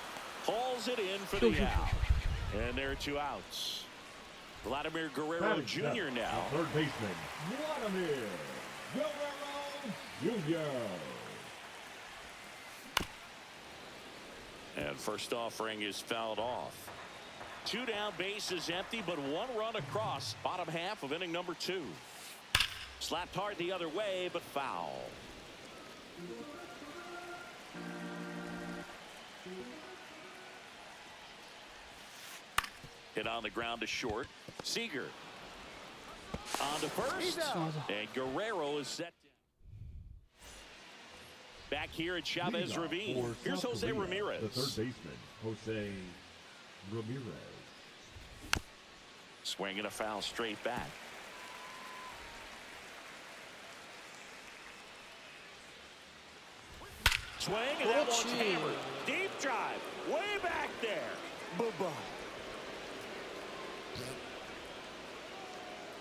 Hauls it in for the out. And there are 2 outs. Vladimir Guerrero Jr. now. Third baseman, Vladimir Guerrero Jr. And first offering is fouled off. 2 down, bases empty, but 1 run across. Bottom half of inning number 2. Slapped hard the other way, but foul. Hit on the ground to short. Seager on to first. And Guerrero is set. Back here at Chavez Ravine. Here's Jose Ramirez. The third baseman, Jose Ramirez. Swinging a foul straight back. Swing, and that one's hammered. Deep drive, way back there. Bye-bye.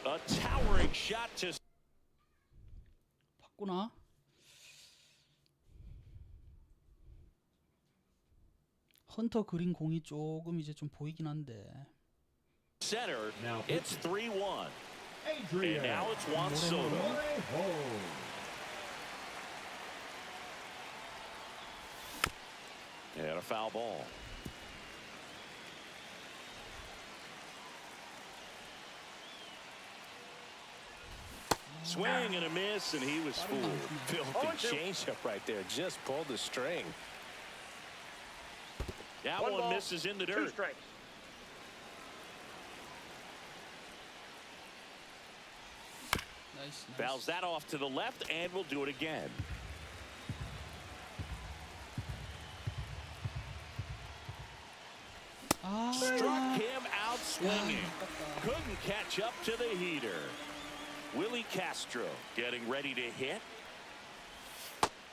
A towering shot to. 봤구나. 헌터 그린 공이 조금 이제 좀 보이긴 한데. Center. Now It's 3-1. Adrian. And now it's Juan Soto. Morejo. And a foul ball. Swing and a miss, and he was fooled. Filthy changeup right there. Just pulled the string. That 1 one ball, misses in the 2 dirt. strikes. 나이스. Fouls that off to the left, and we'll do it again. 아. Struck him out swinging. Couldn't catch up to the heater. Willie Castro getting ready to hit.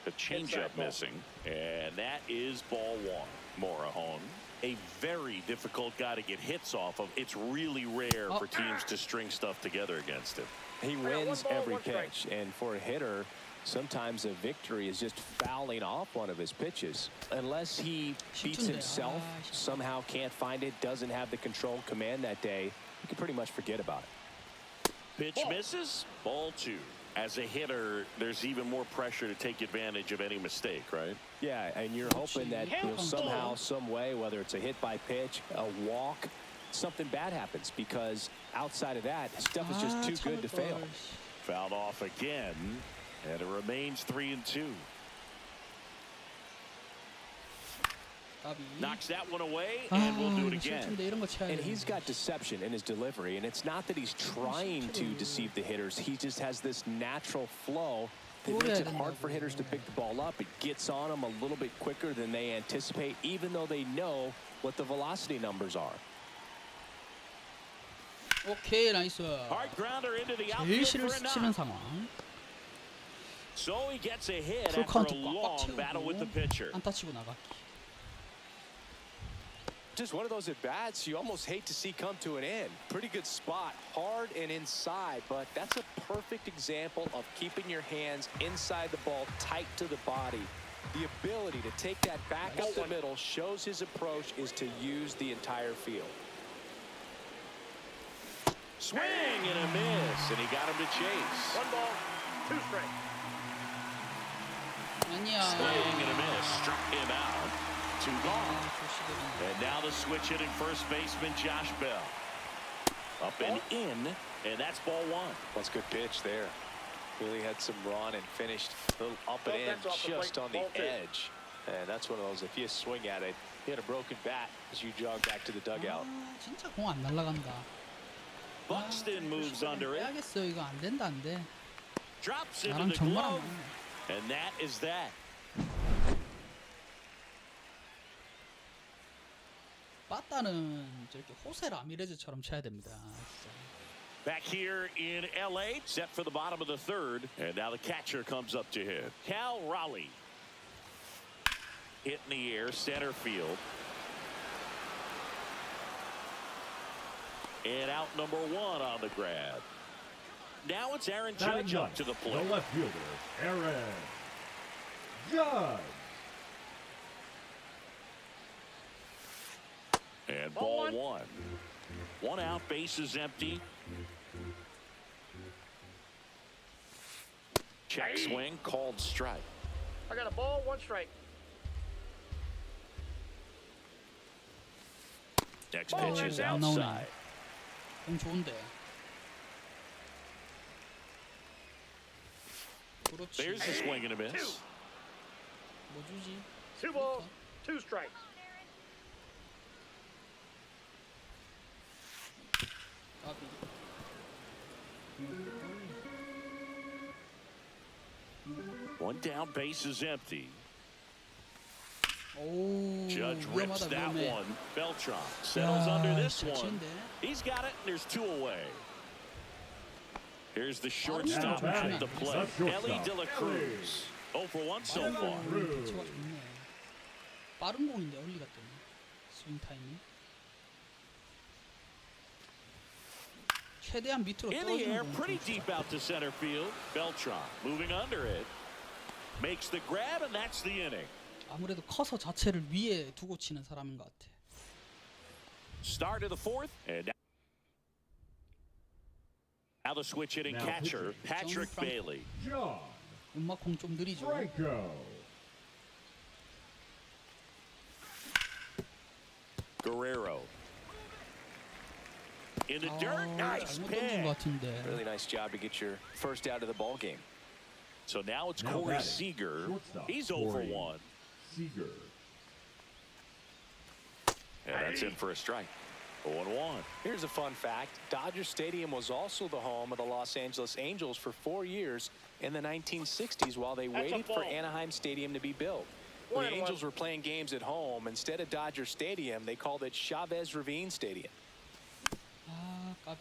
The changeup missing, and that is ball 1. Morejon, a very difficult guy to get hits off of. It's really rare for teams to string stuff together against him. He wins 1 ball, every 1 strike. pitch, and for a hitter, sometimes a victory is just fouling off one of his pitches. Unless he beats himself, somehow can't find it, doesn't have the control command that day, you can pretty much forget about it. Pitch misses, ball 2. As a hitter, there's even more pressure to take advantage of any mistake, right? Yeah, and you're hoping that somehow, some way, whether it's a hit by pitch, a walk, something bad happens, because outside of that, stuff is just too good to fail. Fouled off again, and it remains 3-2. Knocks that one away, and we'll do it again. And he's got deception in his delivery, and it's not that he's trying to deceive the hitters. He just has this natural flow that makes it hard for hitters to pick the ball up. It gets on them a little bit quicker than they anticipate, even though they know what the velocity numbers are. 오케이, 나이스. Hard grounder into the 제일 outfield for a 싫은 knock. 상황. So he gets a hit 풀 after 카운트 a 꽉꽉 long battle with the 채우고 pitcher. 안타 치고 나가기. Just one of those at-bats you almost hate to see come to an end. Pretty good spot, hard and inside, but that's a perfect example of keeping your hands inside the ball, tight to the body. The ability to take that back up the middle shows his approach is to use the entire field. Swing and a miss, and he got him to chase. 1 ball, 2 strikes. 아니야. Swing and a miss, struck him out. 2 gone. And now the switch hitting first baseman Josh Bell. Up and in, and that's ball 1. That's a good pitch there. Really had some run and finished a little up and in just on the edge. And that's one of those, if you swing at it, you had a broken bat as you jog back to the dugout. 아, 진짜 공 안 날아간다. Buxton moves under it. 빼야겠어. 이거 안 된다 안 돼. Drops into 나랑 the 정말 안 glove. 맞네. And that is that. 빠따는 저렇게 호세 라미레즈처럼 쳐야 됩니다. 진짜. Back here in LA, set for the bottom of the third. And now the catcher comes up to hit. Cal Raleigh. Hit in the air, center field. And out number 1 on the grab. Now it's Aaron Judge up to the The plate. left fielder, Aaron Judge. And ball 1. 1 out, bases empty. Check swing, called strike. I got a ball, 1 strike. Next pitch is 안 나오네. outside. 공 좋은데. 그렇지. There's a swing and a miss. 뭐 주지? 2 balls, 2 strikes. 까비. One down, bases empty. 오, Judge rips 위험하다 that 위험해. one. Beltran settles under this 잘 one. 치는데. He's got it, and there's 2 away. Here's the shortstop Now at the batting, plate. the Ellie shortstop, De La Cruz. 0 for 1 so far. 대처가 좋네. 빠른 공인데 얼리가 때문에 스윙 타이밍. 최대한 밑으로 In the air, 떨어지는 pretty 공. deep out to center field. Beltran moving under it. Makes the grab, and that's the inning. 아무래도 커서 자체를 위에 두고 치는 사람인 것 같아. Start of the 4th, and now the switch hitting Now catcher, pitching. Patrick John Bailey. John 음악 공 좀 느리죠. Franco. Guerrero. In the dirt, nice 잘못 던진 것 pick. 같은데. Really nice job to get your first out of the ball game. So now it's Now Corey batting, Seager. shortstop, He's 0 for Corey 1. Seager. And that's in for a strike. 0-1. Here's a fun fact. Dodger Stadium was also the home of the Los Angeles Angels for 4 years in the 1960s while they That's a waited for ball. Anaheim Stadium to be built. When the 1-1. Angels were playing games at home, instead of Dodger Stadium, they called it Chavez Ravine Stadium. 아, 까비.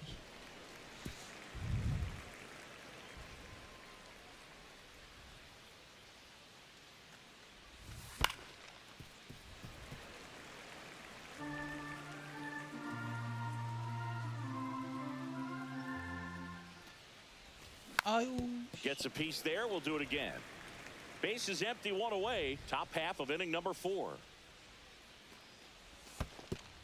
아유, Gets a piece there. We'll do it again. Base is empty, 1 away. Top half of inning number 4.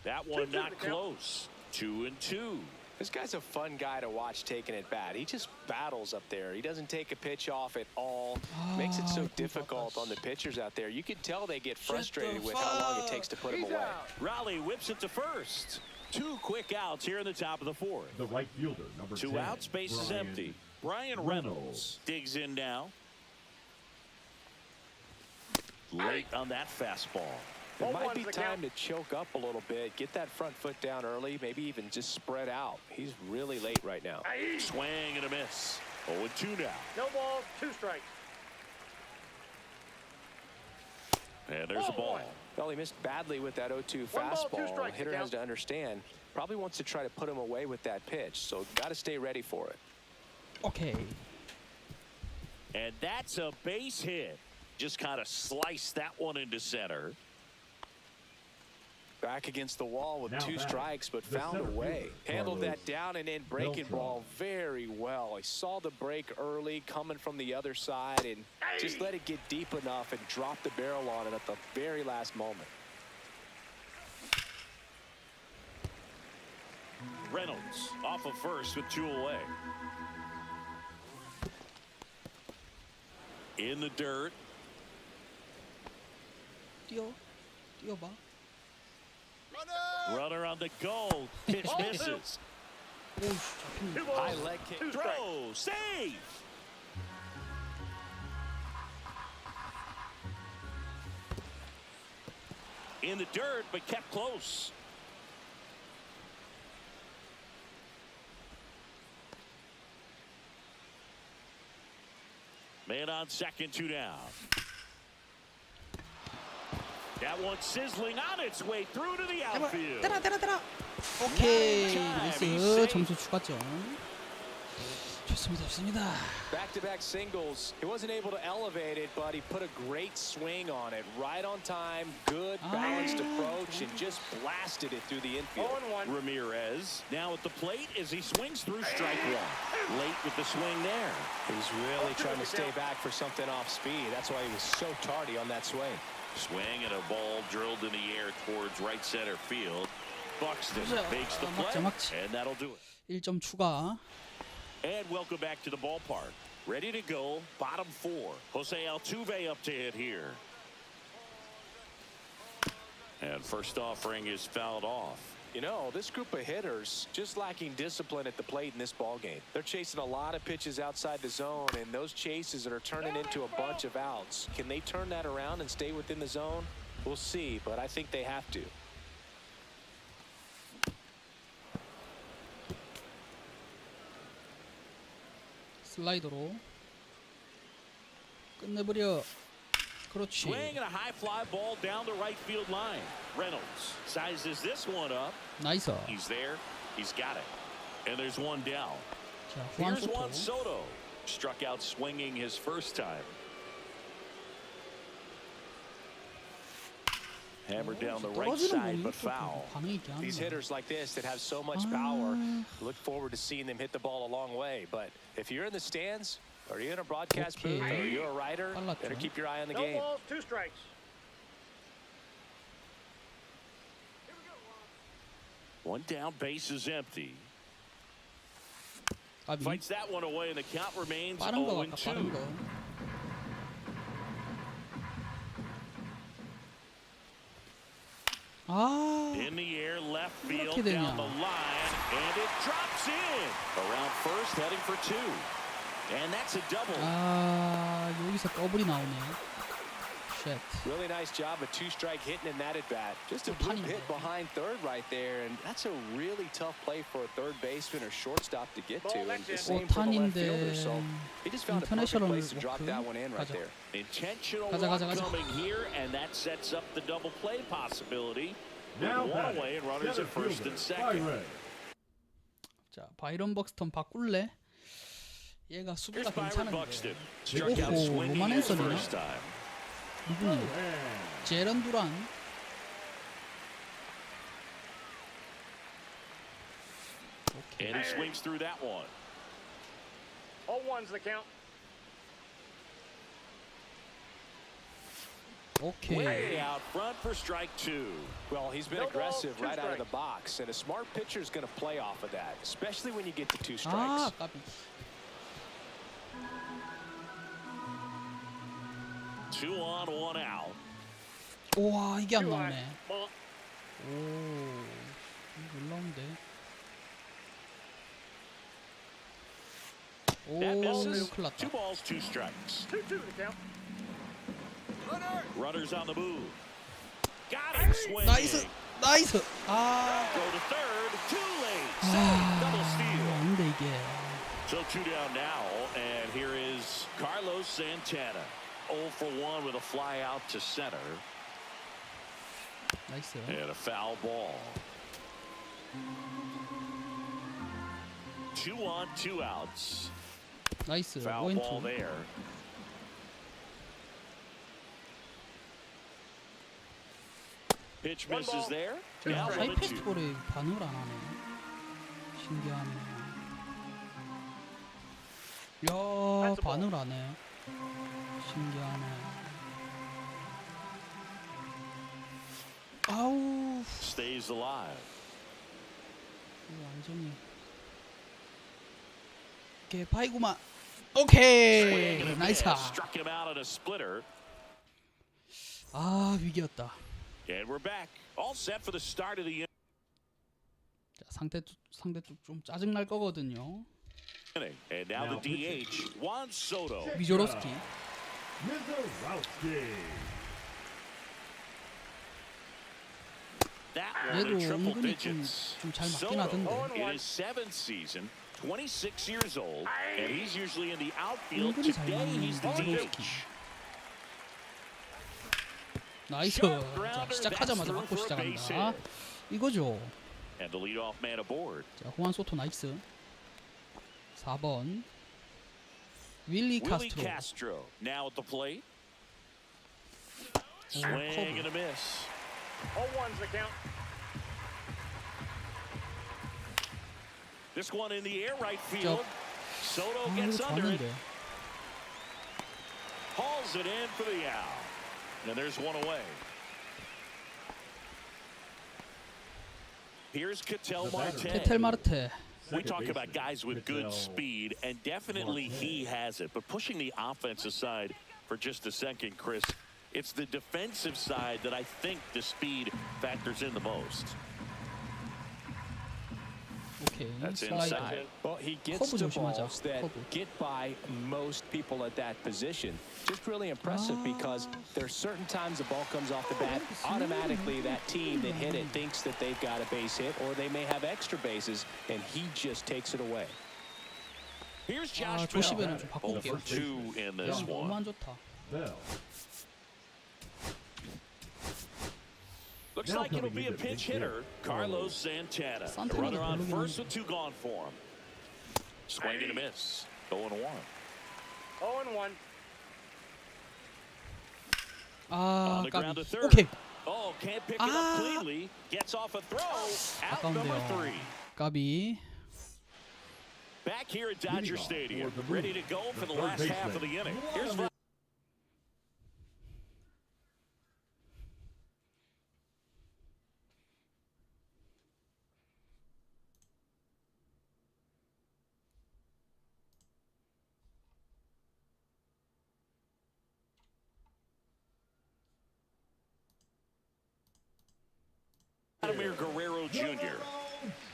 That one 2-2 not the count. close. 2-2. This guy's a fun guy to watch taking at bat. He just battles up there. He doesn't take a pitch off at all. Makes it so 공 difficult 떴다, on the pitchers out there. You can tell they get Shut frustrated the with how long it fuck. takes to put him He's away. out. Raleigh whips it to first. 2 quick outs here in the top of the 4th. The right fielder, number 2 10. outs, base is Brian empty. Brian Reynolds digs in now. Late on that fastball. It Ball might one be to the time count. to choke up a little bit, get that front foot down early, maybe even just spread out. He's really late right now. Swing and a miss. 0-2 now. No balls, 2 strikes. And there's a ball. Well, he missed badly with that 0-2 1 ball, 2 fastball. strikes, Hitter the has count. to understand, probably wants to try to put him away with that pitch, so got to stay ready for it. 오케이. And that's a base hit. Just kind of sliced that one into center. Back against the wall with Now 2 batting, strikes, but the found a center way. fielder, Handled that Carlos down and in breaking Beltran. ball very well. He saw the break early coming from the other side and just let it get deep enough and drop the barrel on it at the very last moment. Reynolds off of first with 2 away. In the dirt. 뛰어봐. Runner on the go. Pitch Ball 2. misses. 오우, 잡히네. 2 High balls, leg kick. 2 strikes. Throw. Save. in the dirt, but kept close. Man on second, 2 down. That one sizzling on its way through to the outfield. 때라. 오케이. 나이스. 점수 추가점. 좋습니다. Back-to-back singles. He wasn't able to elevate it, but he put a great swing on it. Right on time, good balanced approach, and just blasted it through the infield. 0-1. Ramirez now at the plate as he swings through strike one. Late with the swing there. He's really trying to stay back for something off speed. That's why he was so tardy on that swing. Swing and a ball drilled in the air towards right center field. Buxton makes the play, and that'll do it. 1점 추가. And welcome back to the ballpark. Ready to go, bottom 4. Jose Altuve up to hit here. And first offering is fouled off. You know, this group of hitters just lacking discipline at the plate in this ball game. They're chasing a lot of pitches outside the zone, and those chases are turning into a bunch of outs. Can they turn that around and stay within the zone? We'll see, but I think they have to. 슬라이더로 끝내버려. 그렇지. Swing and a high fly ball down the right field line. Reynolds sizes this one up. 나이스. He's there. He's got it. And there's one down. 자, 후안 Here's Juan 소토. Soto. Struck out swinging his first time. Hammered down the right side, but foul. 반응이 있긴 These 한데. hitters like this that have so much power, look forward to seeing them hit the ball a long way. But if you're in the stands, or you're in a broadcast booth, or you're a writer, 빨랐죠. better keep your eye on the No game. balls, 2 strikes. One down, base is empty. 까비. Fights that one away, and the count remains 빠른 거 같다. 0-2. 빠른 거. 아, In the air, left field, 이렇게 down 되냐. the line, and it drops in. Around first, heading for 2. And that's a double. 아, 여기서 더블이 나오네. 쉣. Really nice job of 2-strike hitting in that at bat. Just a blue hit behind third right there, and that's a really tough play for a third baseman or shortstop to get to. And the same for the left fielder, so he just found a perfect place to drop that one in right there. Intentional 가자. walk coming here, and that sets up the double play possibility. Now With one away and runners at first and second. 자, 바이런 벅스턴 바꿀래? 얘가 수비가 Here's Byron 괜찮은데. Buxton. Struck out 오호, swinging 로만 his 앤서니나? first time. 누구니? 제런 두란. And he swings through that one. 0-1's the count. 오케이. Way out front for strike 2. Well, he's been No balls, aggressive 2 right out of the strikes. box, and a smart pitcher is going to play off of that, especially when you get to 2 아, strikes. 까비. Two on, one out. 우와, 이게 안 2 나오네. high. Ball. 오, 놀라운데. 오, That 이거 misses. 큰일 났다. 2 balls, 2 strikes. 2-2 the count. Runners on the move. Got him swinging. 나이스, 나이스. 아, Go to third. Too late. Second, double steal. 안돼 이게. So 2 down now, and here is Carlos Santana. 0 for 1 with a fly out to center. 나이스. And a foul ball. 2 on, 2 outs. 나이스. Foul ball 오엔투. there. Pitch One misses ball. there. Two Now strikes. 1-2. 하이패스트볼에 반응을 안 하네. 신기하네. 야, 반응을 안 해. 신기하네. 아우, Stays alive. 이거 완전히 개파이구만. 오케이, 나이스. Struck him out on a splitter. 아, 위기였다. And we're back. All set for the start of the 자, 상대 쪽 좀 짜증 날 거거든요. inning. And now the DH, Juan Soto. that one in 얘도 triple 은근히 digits. 좀잘 맞긴 Soto 하던데. in his 7th season, 26 years old, and he's usually in the outfield. 은근히 잘 Today he's the 맞는 DH. 나이스. 자, 시작하자마자 맞고 시작한다. 이거죠. And the leadoff man aboard. 자, 호안 소토 나이스. 4번 윌리 Willie 카스트로. Castro now at the plate. 오, Swing and 커브. a miss. 0-1's the count. This one in the air right field. Soto 아, gets 이거 under it. 좋았는데. Hauls it in for the out. And there's one away. Here's Ketel Marte. 케텔 마르테. We talk about guys with good speed, and definitely he has it. But pushing the offense aside for just a second, Chris, it's the defensive side that I think the speed factors in the most. 오케이. That's 슬라이드. inside. Well, he gets 커브 to 조심하자. balls that 커브. get by most people at that position. Just really impressive because there's certain times the ball comes off the bat, automatically that team that hit it thinks that they've got a base hit or they may have extra bases, and he just takes it away. Here's 아, Josh 조시베는 Bell. 좀 바꿔볼게요. 0-2 in 야, this 너무 one. 안 좋다. Bell. Looks like it'll be a pinch hitter, Carlos Santana. The 산타나가 runner on 별로긴 first 한데. with 2 gone for him. Swing and a miss. 0-1. 0-1. 아, On the ground to 까비. third. 오케이. Oh, can't pick it up 아. cleanly. Gets off a throw. Out number 아까운데요. 3. 까비. Back here at Dodger Stadium, ready to go for the third last half of the baseman. inning. Here's Vladimir Guerrero Jr.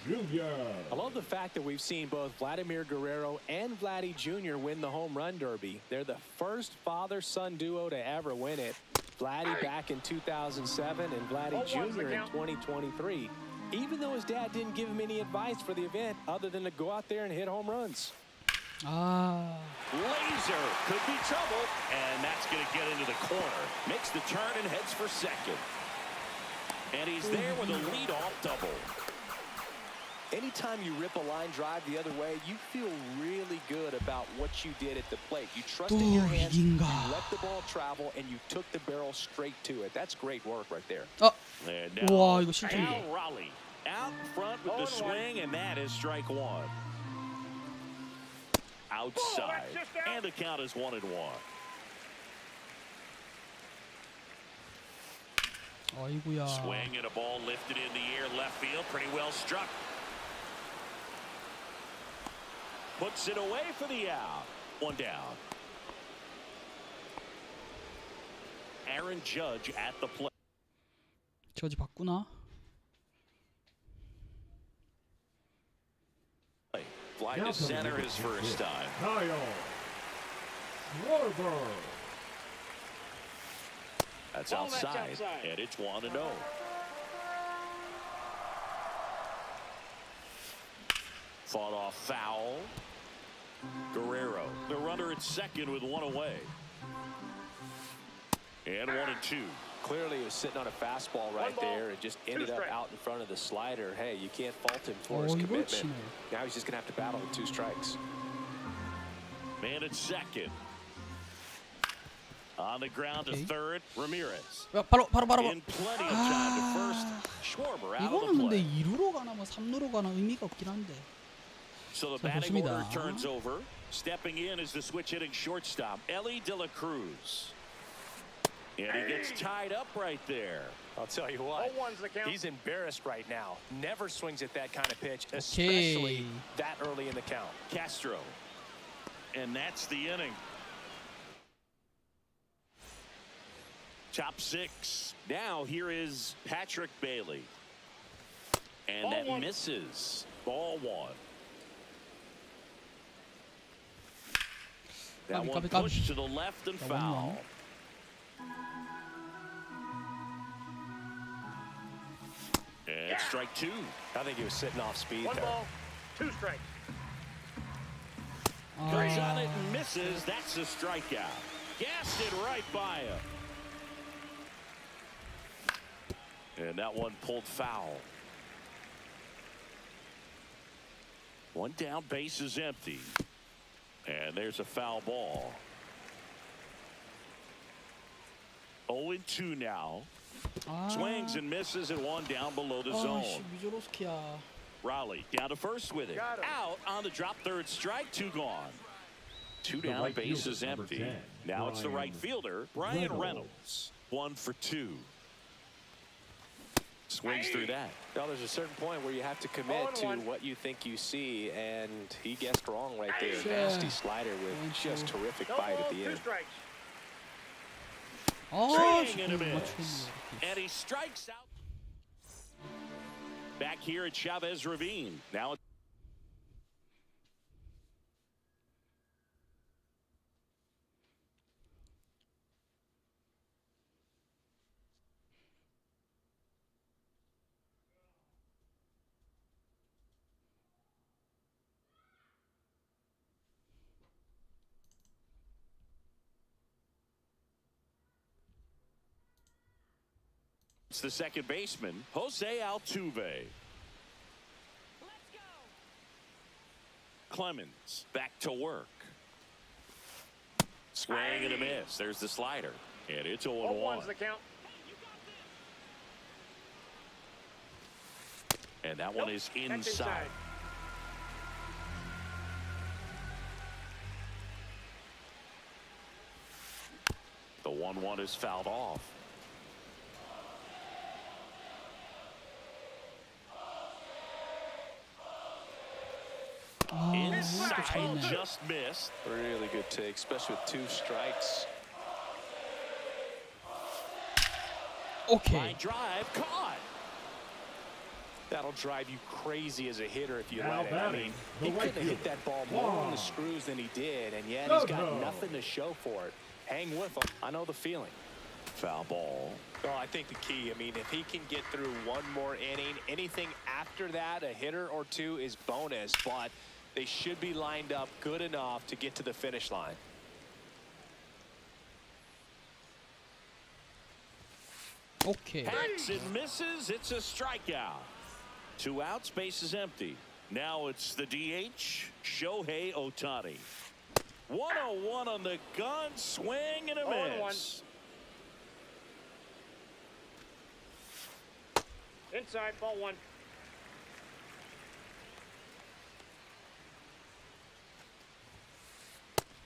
Junior. I love the fact that we've seen both Vladimir Guerrero and Vladdy Jr. win the home run derby. They're the first father-son duo to ever win it. Vladdy back in 2007 and Vladdy Jr. in 2023. Even though his dad didn't give him any advice for the event other than to go out there and hit home runs. 아, Laser could be trouble, and that's going to get into the corner. Makes the turn and heads for second. And he's there with a leadoff double. Anytime you rip a line drive the other way, you feel really good about what you did at the plate. You trusted your hands, you 이긴가. let the ball travel, and you took the barrel straight to it. That's great work right there. 어, And now 와, 이거 실점이다. Al Raleigh out front with the swing, and that is strike one. Outside, and the count is 1-1. 어이구야. Swing and a ball lifted in the air, left field, pretty well struck. Puts it away for the out. One down. Aaron Judge at the plate. 저지 바꾸나? Fly to center his first time. Kyle Schwarber. That's Ball that's outside, outside. and it's 1-0. Fought off foul. Guerrero, the runner at second with one away. And 1-2. Clearly, he was sitting on a fastball right there and just ended up out in front of the slider. Hey, you can't fault him for his 이걸 commitment. 치네. Now he's just going to have to battle with 2 strikes. Man at second. On the ground to Okay. third, Ramirez. 야, 바로. In plenty of time to first. Schwarber out of 이거는 the 근데 play. 2루로 가나 뭐 3루로 가나 의미가 없긴 한데. So the 자, batting 좋습니다. order turns over. Stepping in is the switch hitting shortstop, Ellie De La Cruz. And he gets tied up right there. I'll tell you what, 0-1's the count. he's embarrassed right now. Never swings at that kind of pitch, especially that early in the count. Castro. And that's the inning. Top 6. Now here is Patrick Bailey. And Ball that one. misses. Ball 1. That 까비, one 까비, 까비. pushed to the left and 자, foul. strike two. I think he was sitting off speed One there. ball, two strikes. Goes on it and misses. That's a strikeout. Gassed it right by him. And that one pulled foul. One down, base is empty. And there's a foul ball. 0-2 now. Swings and misses and one down below the zone. 아씨 미조로스키야. Raleigh down to first with it. Got him. Out on the drop, third strike, two gone. Two The down, right base fielder, is number empty. 10, Now it's the right Brian fielder, Brian Reynolds. Reynolds. 1 for 2. Swings through that. Well, there's a certain point where you have to commit to 0-1. what you think you see, and he guessed wrong right there. Yeah. Nasty slider with just terrific No bite ball, at the two end. strikes. 아씨 Swing and a 그걸 miss. 맞췄네. And he strikes out. Back here at Chavez Ravine. Now it's the second baseman, Jose Altuve. Clemens back to work. Swing and a miss. There's the slider. And it's 0-1. 0-1's the count. And that one is That's inside. The 1-1 is fouled off. 아, 이것도 Inside, 차있네. just missed. Really good take, especially with 2 strikes. 오케이. Line drive, caught. That'll drive you crazy as a hitter if you Now let it. I batting, mean, the he right couldn't have hit fielder, that ball more on the Juan. screws than he did, and yet he's got Soto. nothing to show for it. Hang with him. I know the feeling. Foul ball. Well, I think the key, I mean, if he can get through one more inning, anything after that, a hitter or two is bonus, but they should be lined up good enough to get to the finish line. 오케이. Hacks and misses. It's a strikeout. 2 outs, base is empty. Now it's the DH, Shohei Ohtani. 1-0-1 on the gun, swing and a 0-1. miss. Inside, ball one.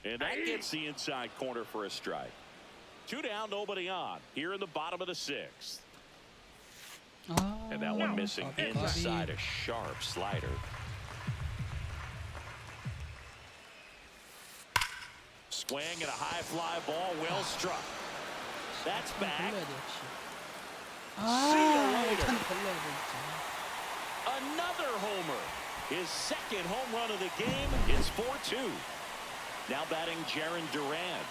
And that gets the inside corner for a strike. 2 down, nobody on. Here in the bottom of the 6th. 아, And that one missing 까비, inside 까비. a sharp slider. Swing and a high fly ball, well struck. That's back. 걸려야 돼 역시. See you 아, later. 오탄 걸려야 돼 진짜. Another homer. His second home run of the game. It's 4-2. Now batting Jarren Duran.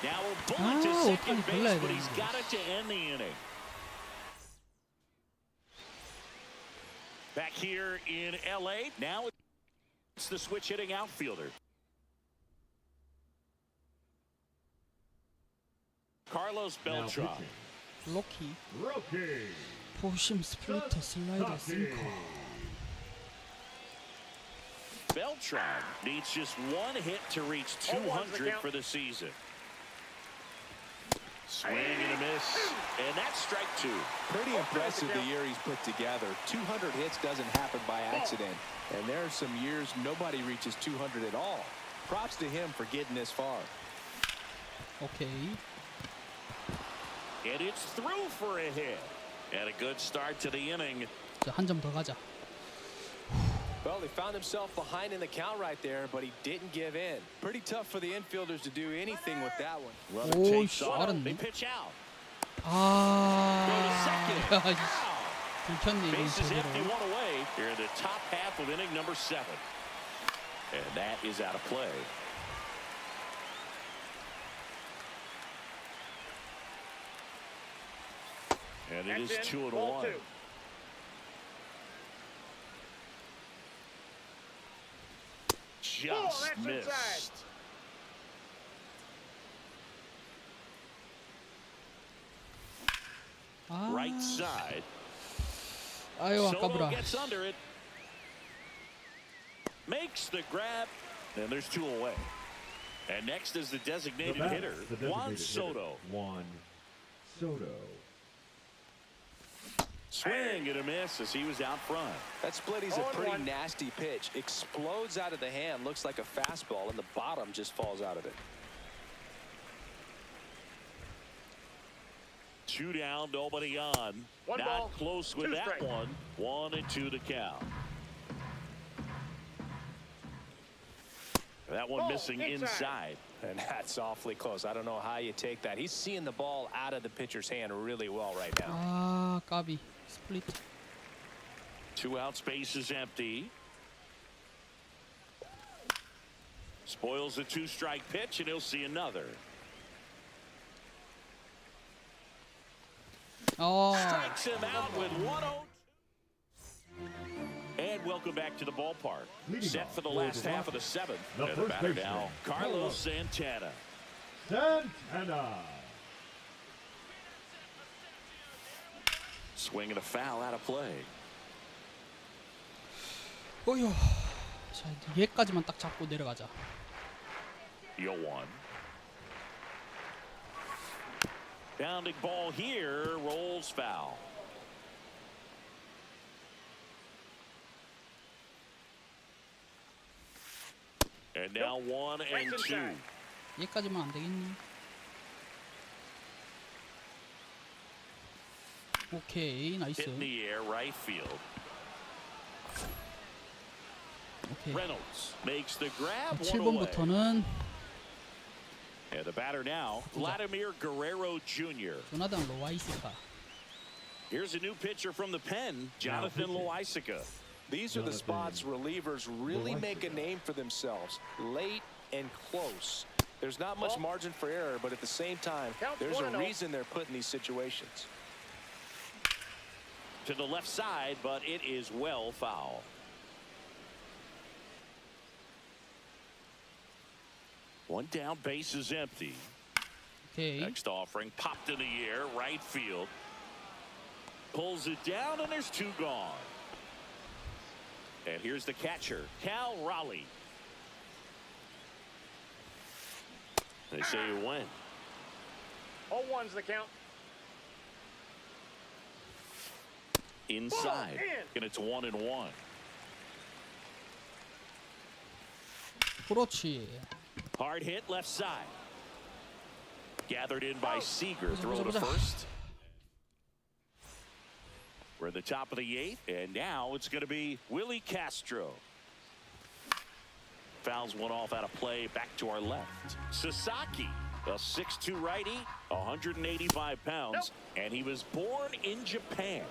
Now a bullet to Ah, second 오탄이 base, 걸려야 but he's 되는데. got it to end the inning. Back here in LA. Now it's the switch hitting outfielder. Carlos Now Beltran. pitching, 로키. Rocky. 포심 스플리터 슬라이더 싱커. Beltran needs just one hit to reach 200 for the season. Swing and a miss, and that's strike 2. Pretty impressive the year he's put together. 200 hits doesn't happen by accident. And there are some years nobody reaches 200 at all. Props to him for getting this far. 오케이. And it's through for a hit. And a good start to the inning. 한 점 더 가자. Well, they found themselves behind in the count right there, but he didn't give in. Pretty tough for the infielders to do anything with that one. Runner 오, takes 씨, off. 알았네. They pitch out. Go to 아, second. 야, 이씨. Foul. 들켰네 이건 Base is empty, 제대로. 1 away. Here in the top half of inning number 7. And that is out of play. And it is That's in. 2-1. Ball 2. Just that's missed. inside. 아, Right side. 아유 Soto 아까브라. gets under it. Makes the grab. And there's 2 away. And next is the The designated bat, hitter, the designated Juan hitter, Soto. Juan Soto. Swing and a miss as he was out front. That split, he's a pretty 0-1. nasty pitch. Explodes out of the hand, looks like a fastball, and the bottom just falls out of it. 2 down, nobody on. One Not ball, close with 2 that strikes. one. 1-2 to count. That one Ball, missing inside. And that's awfully close. I don't know how you take that. He's seeing the ball out of the pitcher's hand really well right now. 아 까비. 스플릿. 2 out, space is empty. Spoils the 2-strike pitch, and he'll see another. 어. Strikes him out with 1-0. And welcome back to the ballpark. Leading Set off for the for last the half of the Rockies, 7th. the And the first batter baseman, now, Carlos Santana. Santana. Swinging a foul out of play. 어휴. 자 얘까지만 딱 잡고 내려가자. 0-1. Bounding ball here, rolls foul. And now 1-2. 얘까지만 안 되겠니? 오케이 나이스. Hit in the air, right field. 오케이. Reynolds makes the grab, one away. 7번부터는 And the batter now, Vladimir Guerrero Jr. 조나단 로와이스카. Here's a new pitcher from the pen, Jonathan Loaisiga. These are the spots relievers really make a name for themselves. Late and close. There's not much margin for error, but at the same time, there's a reason they're put in these situations. To the left side, but it is well foul. One down, base is empty. 오케이. Next offering, popped in the air, right field. Pulls it down, and there's 2 gone. And here's the catcher, Cal Raleigh. They say you win. 0-1's the count. Inside, Ball in. and it's 1-1. 그렇지. Hard hit left side. Gathered in by Seager. Throw to 보자. first. We're at the top of the 8th, and now it's going to be Willie Castro. Fouls one off out of play, back to our left. Sasaki, a 6'2 righty, 185 pounds, and he was born in Japan.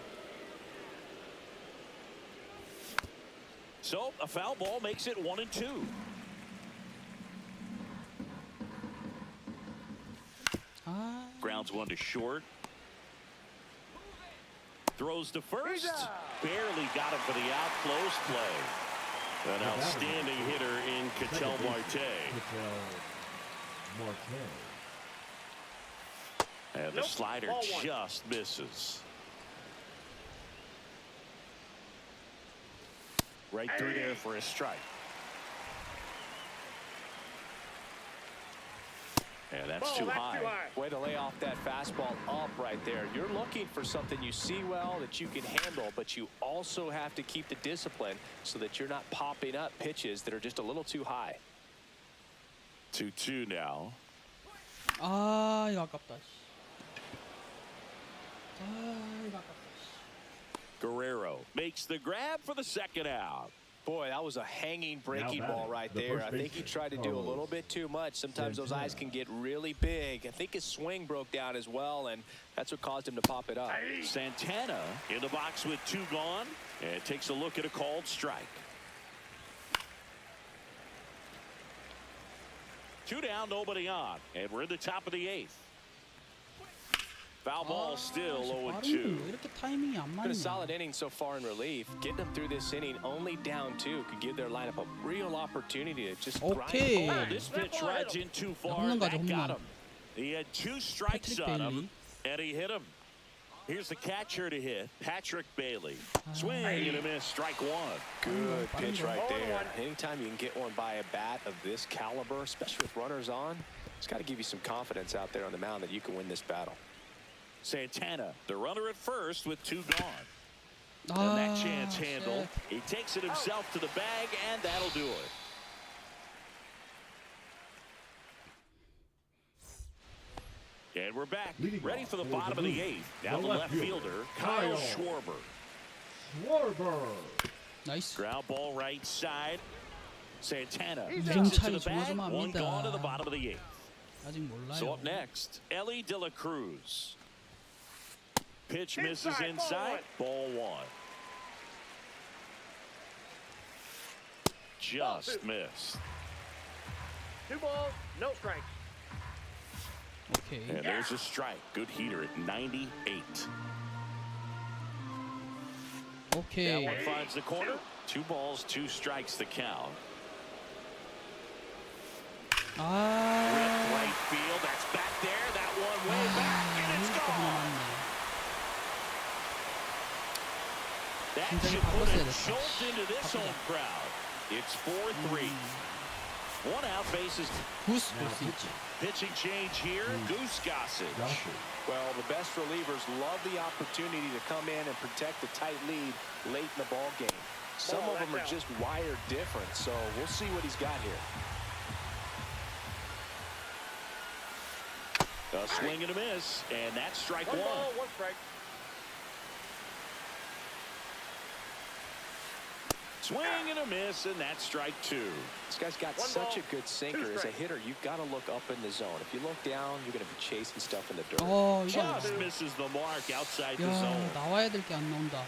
So a foul ball makes it 1-2. 아. Grounds one to short. Throws to first. Barely got him for the out. Close play. An outstanding hitter in Ketel Marte. And the slider Ball 1. just misses. Right through there for a strike. And that's too high. Way to lay off that fastball up right there. You're looking for something you see well that you can handle, but you also have to keep the discipline so that you're not popping up pitches that are just a little too high. 2-2 now. 아 이거 아깝다. 아 이거 아깝다. Guerrero makes the grab for the second out. Boy, that was a hanging breaking ball right there. I think he tried to do a little bit too much. Sometimes those eyes can get really big. I think his swing broke down as well, and that's what caused him to pop it up. Santana in the box with 2 gone, and takes a look at a called strike. 2 down, nobody on, and we're in the top of the 8th. Foul ball still 빠른 0-2. 왜 이렇게 타이밍이 안 Been a 맞냐? solid inning so far in relief. Getting them through this inning only down 2 could give their lineup a real opportunity to just grind. 오케이. Oh, this pitch rides in too far. 홈런 가자, That got 홈런. him. He had 2 strikes 패트릭 on 베일리. him, and he hit him. Here's the catcher to hit, Patrick Bailey. Swing and a miss, strike 1. Good pitch right Hold there. on. Anytime you can get one by a bat of this caliber, especially with runners on, it's got to give you some confidence out there on the mound that you can win this battle. Santana, the runner at first with 2 gone. And 아, that chance handled. 쉣. He takes it himself to the bag, and that'll do it. And we're back, Leading ready off for the for bottom the of the Blues, 8th. Now the left fielder, Kyle Kyle Schwarber. Schwarber. 나이스. Ground ball right side. Santana He's takes out. it to 차이 the bag. 좀 1 합니다. gone to the bottom of the 8th. 아직 몰라요. So up next, Ellie De La Cruz. Pitch misses Inside, inside. Ball 1. Just missed. 2 balls, no strikes. 오케이. And there's a strike. Good heater at 98. That 오케이. one finds the corner. 2 balls, 2 strikes the count. 아. Right field. That's back there. That one way back, and it's 이렇게 gone. 하나 맞네. That 진작에 should put 바꿨어야 a 됐다. jolt into this home crowd. It's 4-3. 1 out, bases. 구스 볼 수 있지. Pitching change here. Goose Gossage. Well, the best relievers love the opportunity to come in and protect a tight lead late in the ball game. Some of them are just wired different, so we'll see what he's got here. A swing and a miss, and that's strike 1 1. ball, 1 strike. Swing and a miss, and that's strike 2. This guy's got 1 such ball, a good sinker. 2 As a strikes. hitter, you've got to look up in the zone. If you look down, you're going to be chasing stuff in the dirt. 어, 이거 Just misses the mark outside the 야, zone. 나와야 될 게 안 나온다.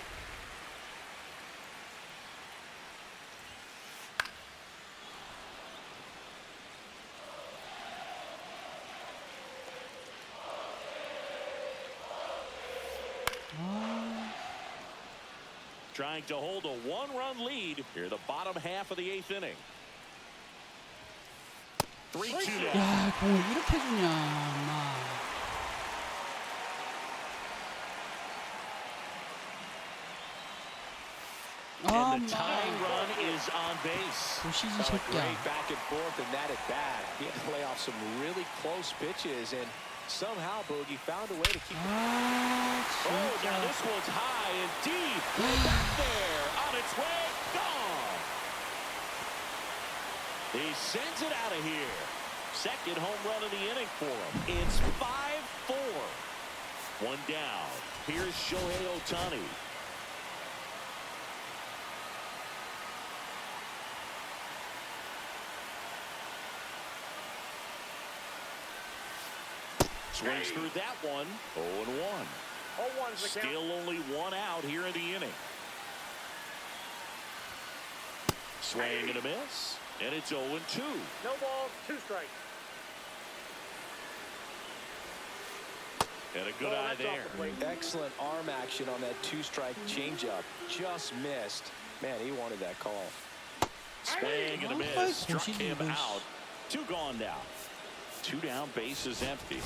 아, Trying to hold a 1-run lead here, the bottom half of the 8th inning. 3-2 now. 야, 공을 이렇게 주냐, 나. 아, And the tying 마. run is on base. 보시지 A 새끼야. great back and forth in that at bat. He had to play off some really close pitches, and somehow Boogie found a way to keep. 아, Oh, now 진짜. this one's high and deep. Back there, on its way, gone. He sends it out of here. Second home run of the inning for him. It's 5-4. 1 down. Here's Shohei Ohtani. Swings through that one. 0-1. 0-1's the count. Still only 1 out here in the inning. Swing and a miss. And it's 0-2. No balls, 2 strikes. And a good Oh, eye that's off there. the plate. Excellent arm action on that 2-strike changeup. Just missed. Man, he wanted that call. Swing and a Oh, miss. Struck him gosh. out. 2 gone now. 2 down, bases empty.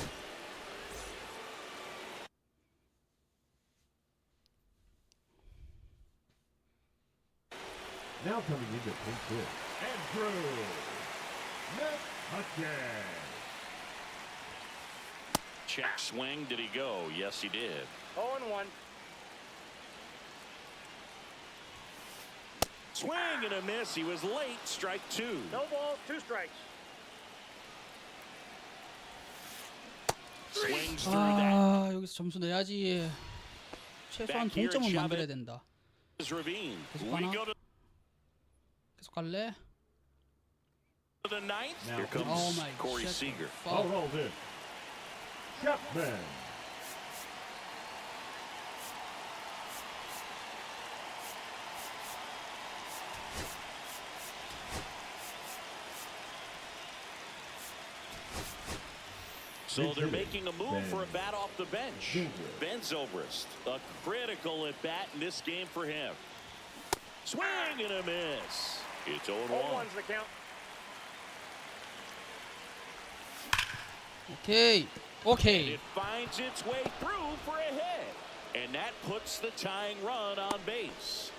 Now coming into pinch hit, Andrew McCutcheon. Check swing. Did he go? Yes, he did. 0-1. Swing and a miss. He was late. Strike 2. No balls, 2 strikes. Swings through that. 아, 여기서 점수 내야지. 최소한 Back here 동점은 in 만들어야 Chavez. 된다. Ravine. 계속 We 가나? go to 계속 갈래? the 9th. Now, Here comes Oh my Corey shit. Seager. I'll roll this. Chapman. So they're making a move for a bat off the bench. Ben Zobrist, a critical at bat in this game for him. Swing and a miss. It's 0-1. 0-1's the count. 오케이. 오케이. It finds its way through for a hit. And that puts the tying run on base.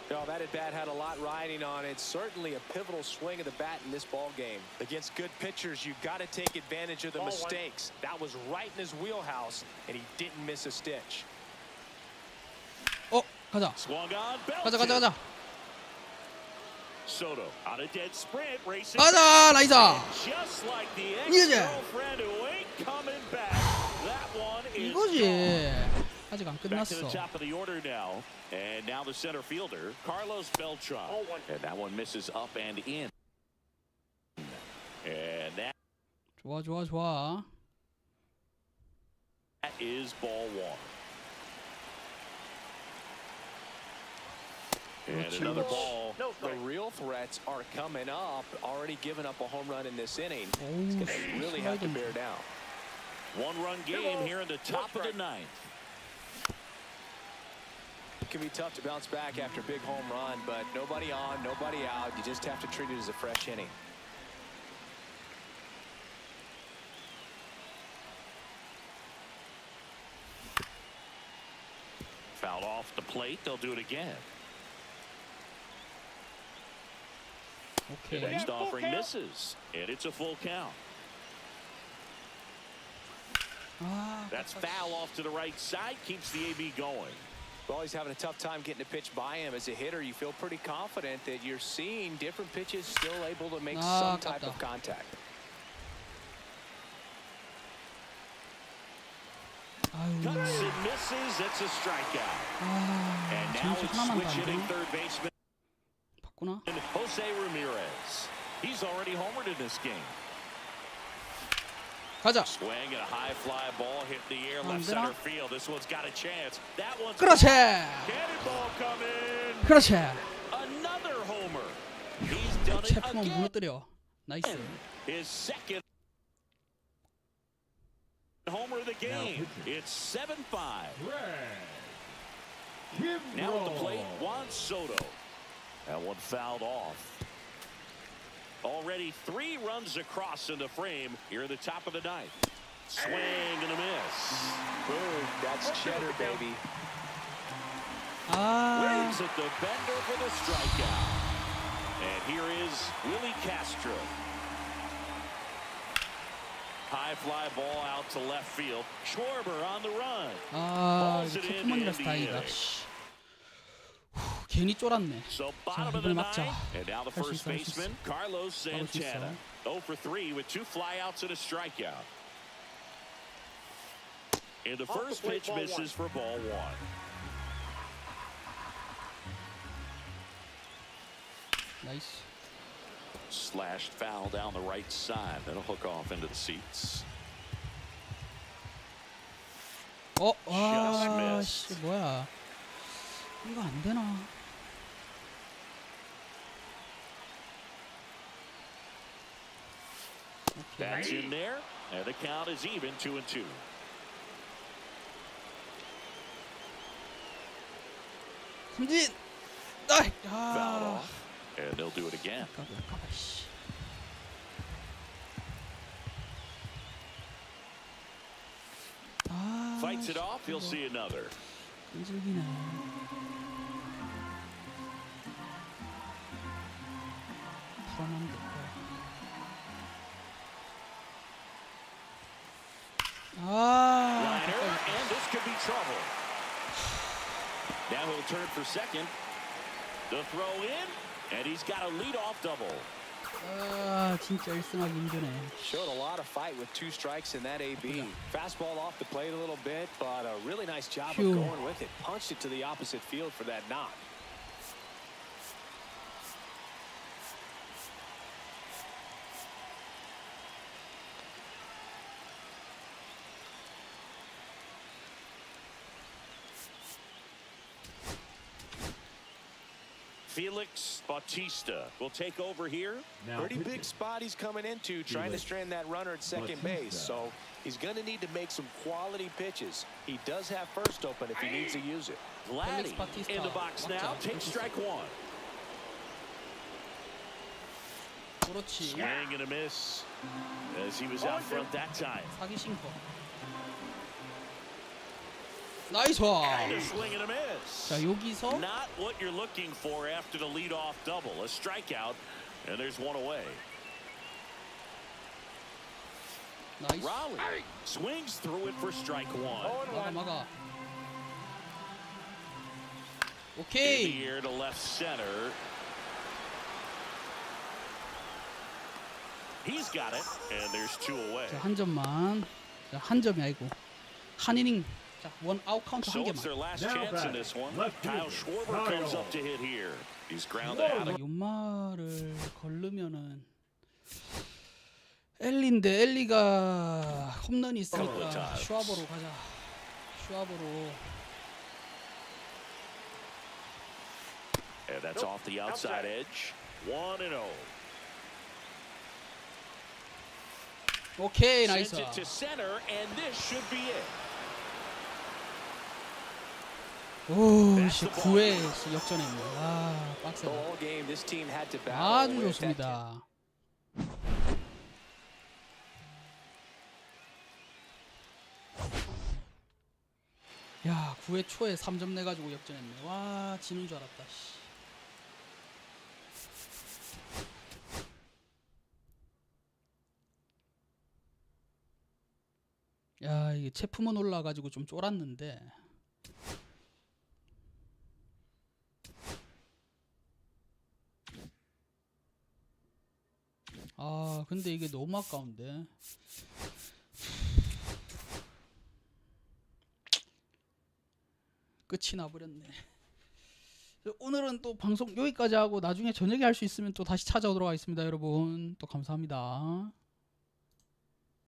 No, that at bat had a lot riding on it. Certainly a pivotal swing of the bat in this ball game. Against good pitchers, you've got to take advantage of the mistakes. That was right in his wheelhouse, and he didn't miss a stitch. 가자. Swung on, 가자, 가자, 가자. Soto on a dead sprint, racing. 가자, 나이스. Just like the 이거지. ex-girlfriend who ain't coming back. That one is 이거지. 아직 안 back to the 끝났어. top of the order now. And now the center fielder, Carlos Beltran. 0-1. And that one misses up and in. And that 좋아, 좋아, 좋아. is ball one. And another ball. No The strike. real threats are coming up. Already given up a home run in this inning. 오우, It's going to really have to 슬라이딩. bear down. One-run game here in the top of the ninth. It can be tough to bounce back after a big home run, but nobody on, nobody out. You just have to treat it as a fresh inning. Foul off the plate. They'll do it again. The 오케이. next full offering count. misses. And it's a full count. 아, That's foul off to the right side. Keeps the AB going. Well, he's having a tough time getting a pitch by him. As a hitter, you feel pretty confident that you're seeing different pitches still able to make some type of contact. 아유. Cuts and misses. It's a strikeout. 아, And now 점수 it's 하나만 switch 더 hitting 안 돼. third baseman 바꾸나? Jose Ramirez. He's already homered in this game. 가자. Swing and a high fly ball hit the air 안 left 되나? center field. This one's got a chance. That one's 그렇지. cannonball coming. 그렇지. Another homer. He's done it 체프만 again. 무너뜨려. 나이스. His second homer of the game. It's 7-5. Now at the plate, Juan Soto. That one fouled off. Already 3 runs across in the frame here in the top of the ninth. Swing and a miss. Boom, that's cheddar, baby. 아, Waits at the bender for the strikeout. And here is Willie Castro. High fly ball out to left field. Schwarber on the run. 아, Balls it in 체프만이라서 the 다행이다. inning. 씨. 후, 괜히 쫄았네. So 자, bottom of the 이번에 막자. ninth. And now the 할 수 first 있어, 할 수 있어. baseman, Carlos 막을 수 있어. Santana. 0 for 3 with 2 flyouts and a strikeout. And the Off the first plate, pitch ball misses for ball one. 나이스. Slashed foul down the right side. That'll hook off into the seats. 와, missed. 씨, 뭐야. 이거 안 되나? That's 오케이. in there. And the count is even 2-2. 삼진. Fouled 아, off. And they'll do it again. 아까봐, 씨. 아, Fights it off. He'll see another. 끈질기네. 불안한데. 아, Liner, and this could be trouble. Now he'll turn for second. The throw in, and he's got a leadoff double. 아, 진짜 1승하기 힘드네. Showed a lot of fight with 2 strikes in that AB. Fastball off the plate a little bit, but a really nice job Phew. of going with it. Punched it to the opposite field for that knock. Felix Bautista will take over here. Now Pretty big pitching. spot he's coming into, trying to strand that runner at second base. So he's going to need to make some quality pitches. He does have first open if he needs to use it. Vladdy Bautista. in the box now. 맞자. Takes strike one. 그렇지. Swing and a miss as he was out front that time. 사기 싱커. 나이스. And a swing and a miss. 자, 여기서 Not what you're looking for after the leadoff double. A strikeout, and there's one away. 나이스. Raleigh swings through it for strike one. 막아 막아. In 오케이. the air to left center. He's got it, and there's two away. 자, 한 점만. 자, 한 점이 아니고 한 이닝. 자, 원 아웃 카운트 한 So it's 개만. their last Now chance in batting, this one. left Kyle fielder, Schwarber comes Kyle. up to hit here. He's grounded out. 연마를 걸르면은 엘리인데 엘리가 홈런이 있으니까 슈아버로 가자. 슈아버로. And that's off the outside edge. 1-0. 오케이 Sends 나이스. it to center, and this should be it. 오, 씨 9회 역전했네. 아, 빡세다. All game, this team had to battle 아주 with that 좋습니다. 야, 9회 초에 3점 내 가지고 역전했네. 와, 지는 줄 알았다. 씨. 야, 이게 체프먼 올라 가지고 좀 쫄았는데. 아, 근데 이게 너무 아까운데. 끝이 나버렸네. 오늘은 또 방송 여기까지 하고 나중에 저녁에 할 수 있으면 또 다시 찾아오도록 하겠습니다. 여러분 또 감사합니다.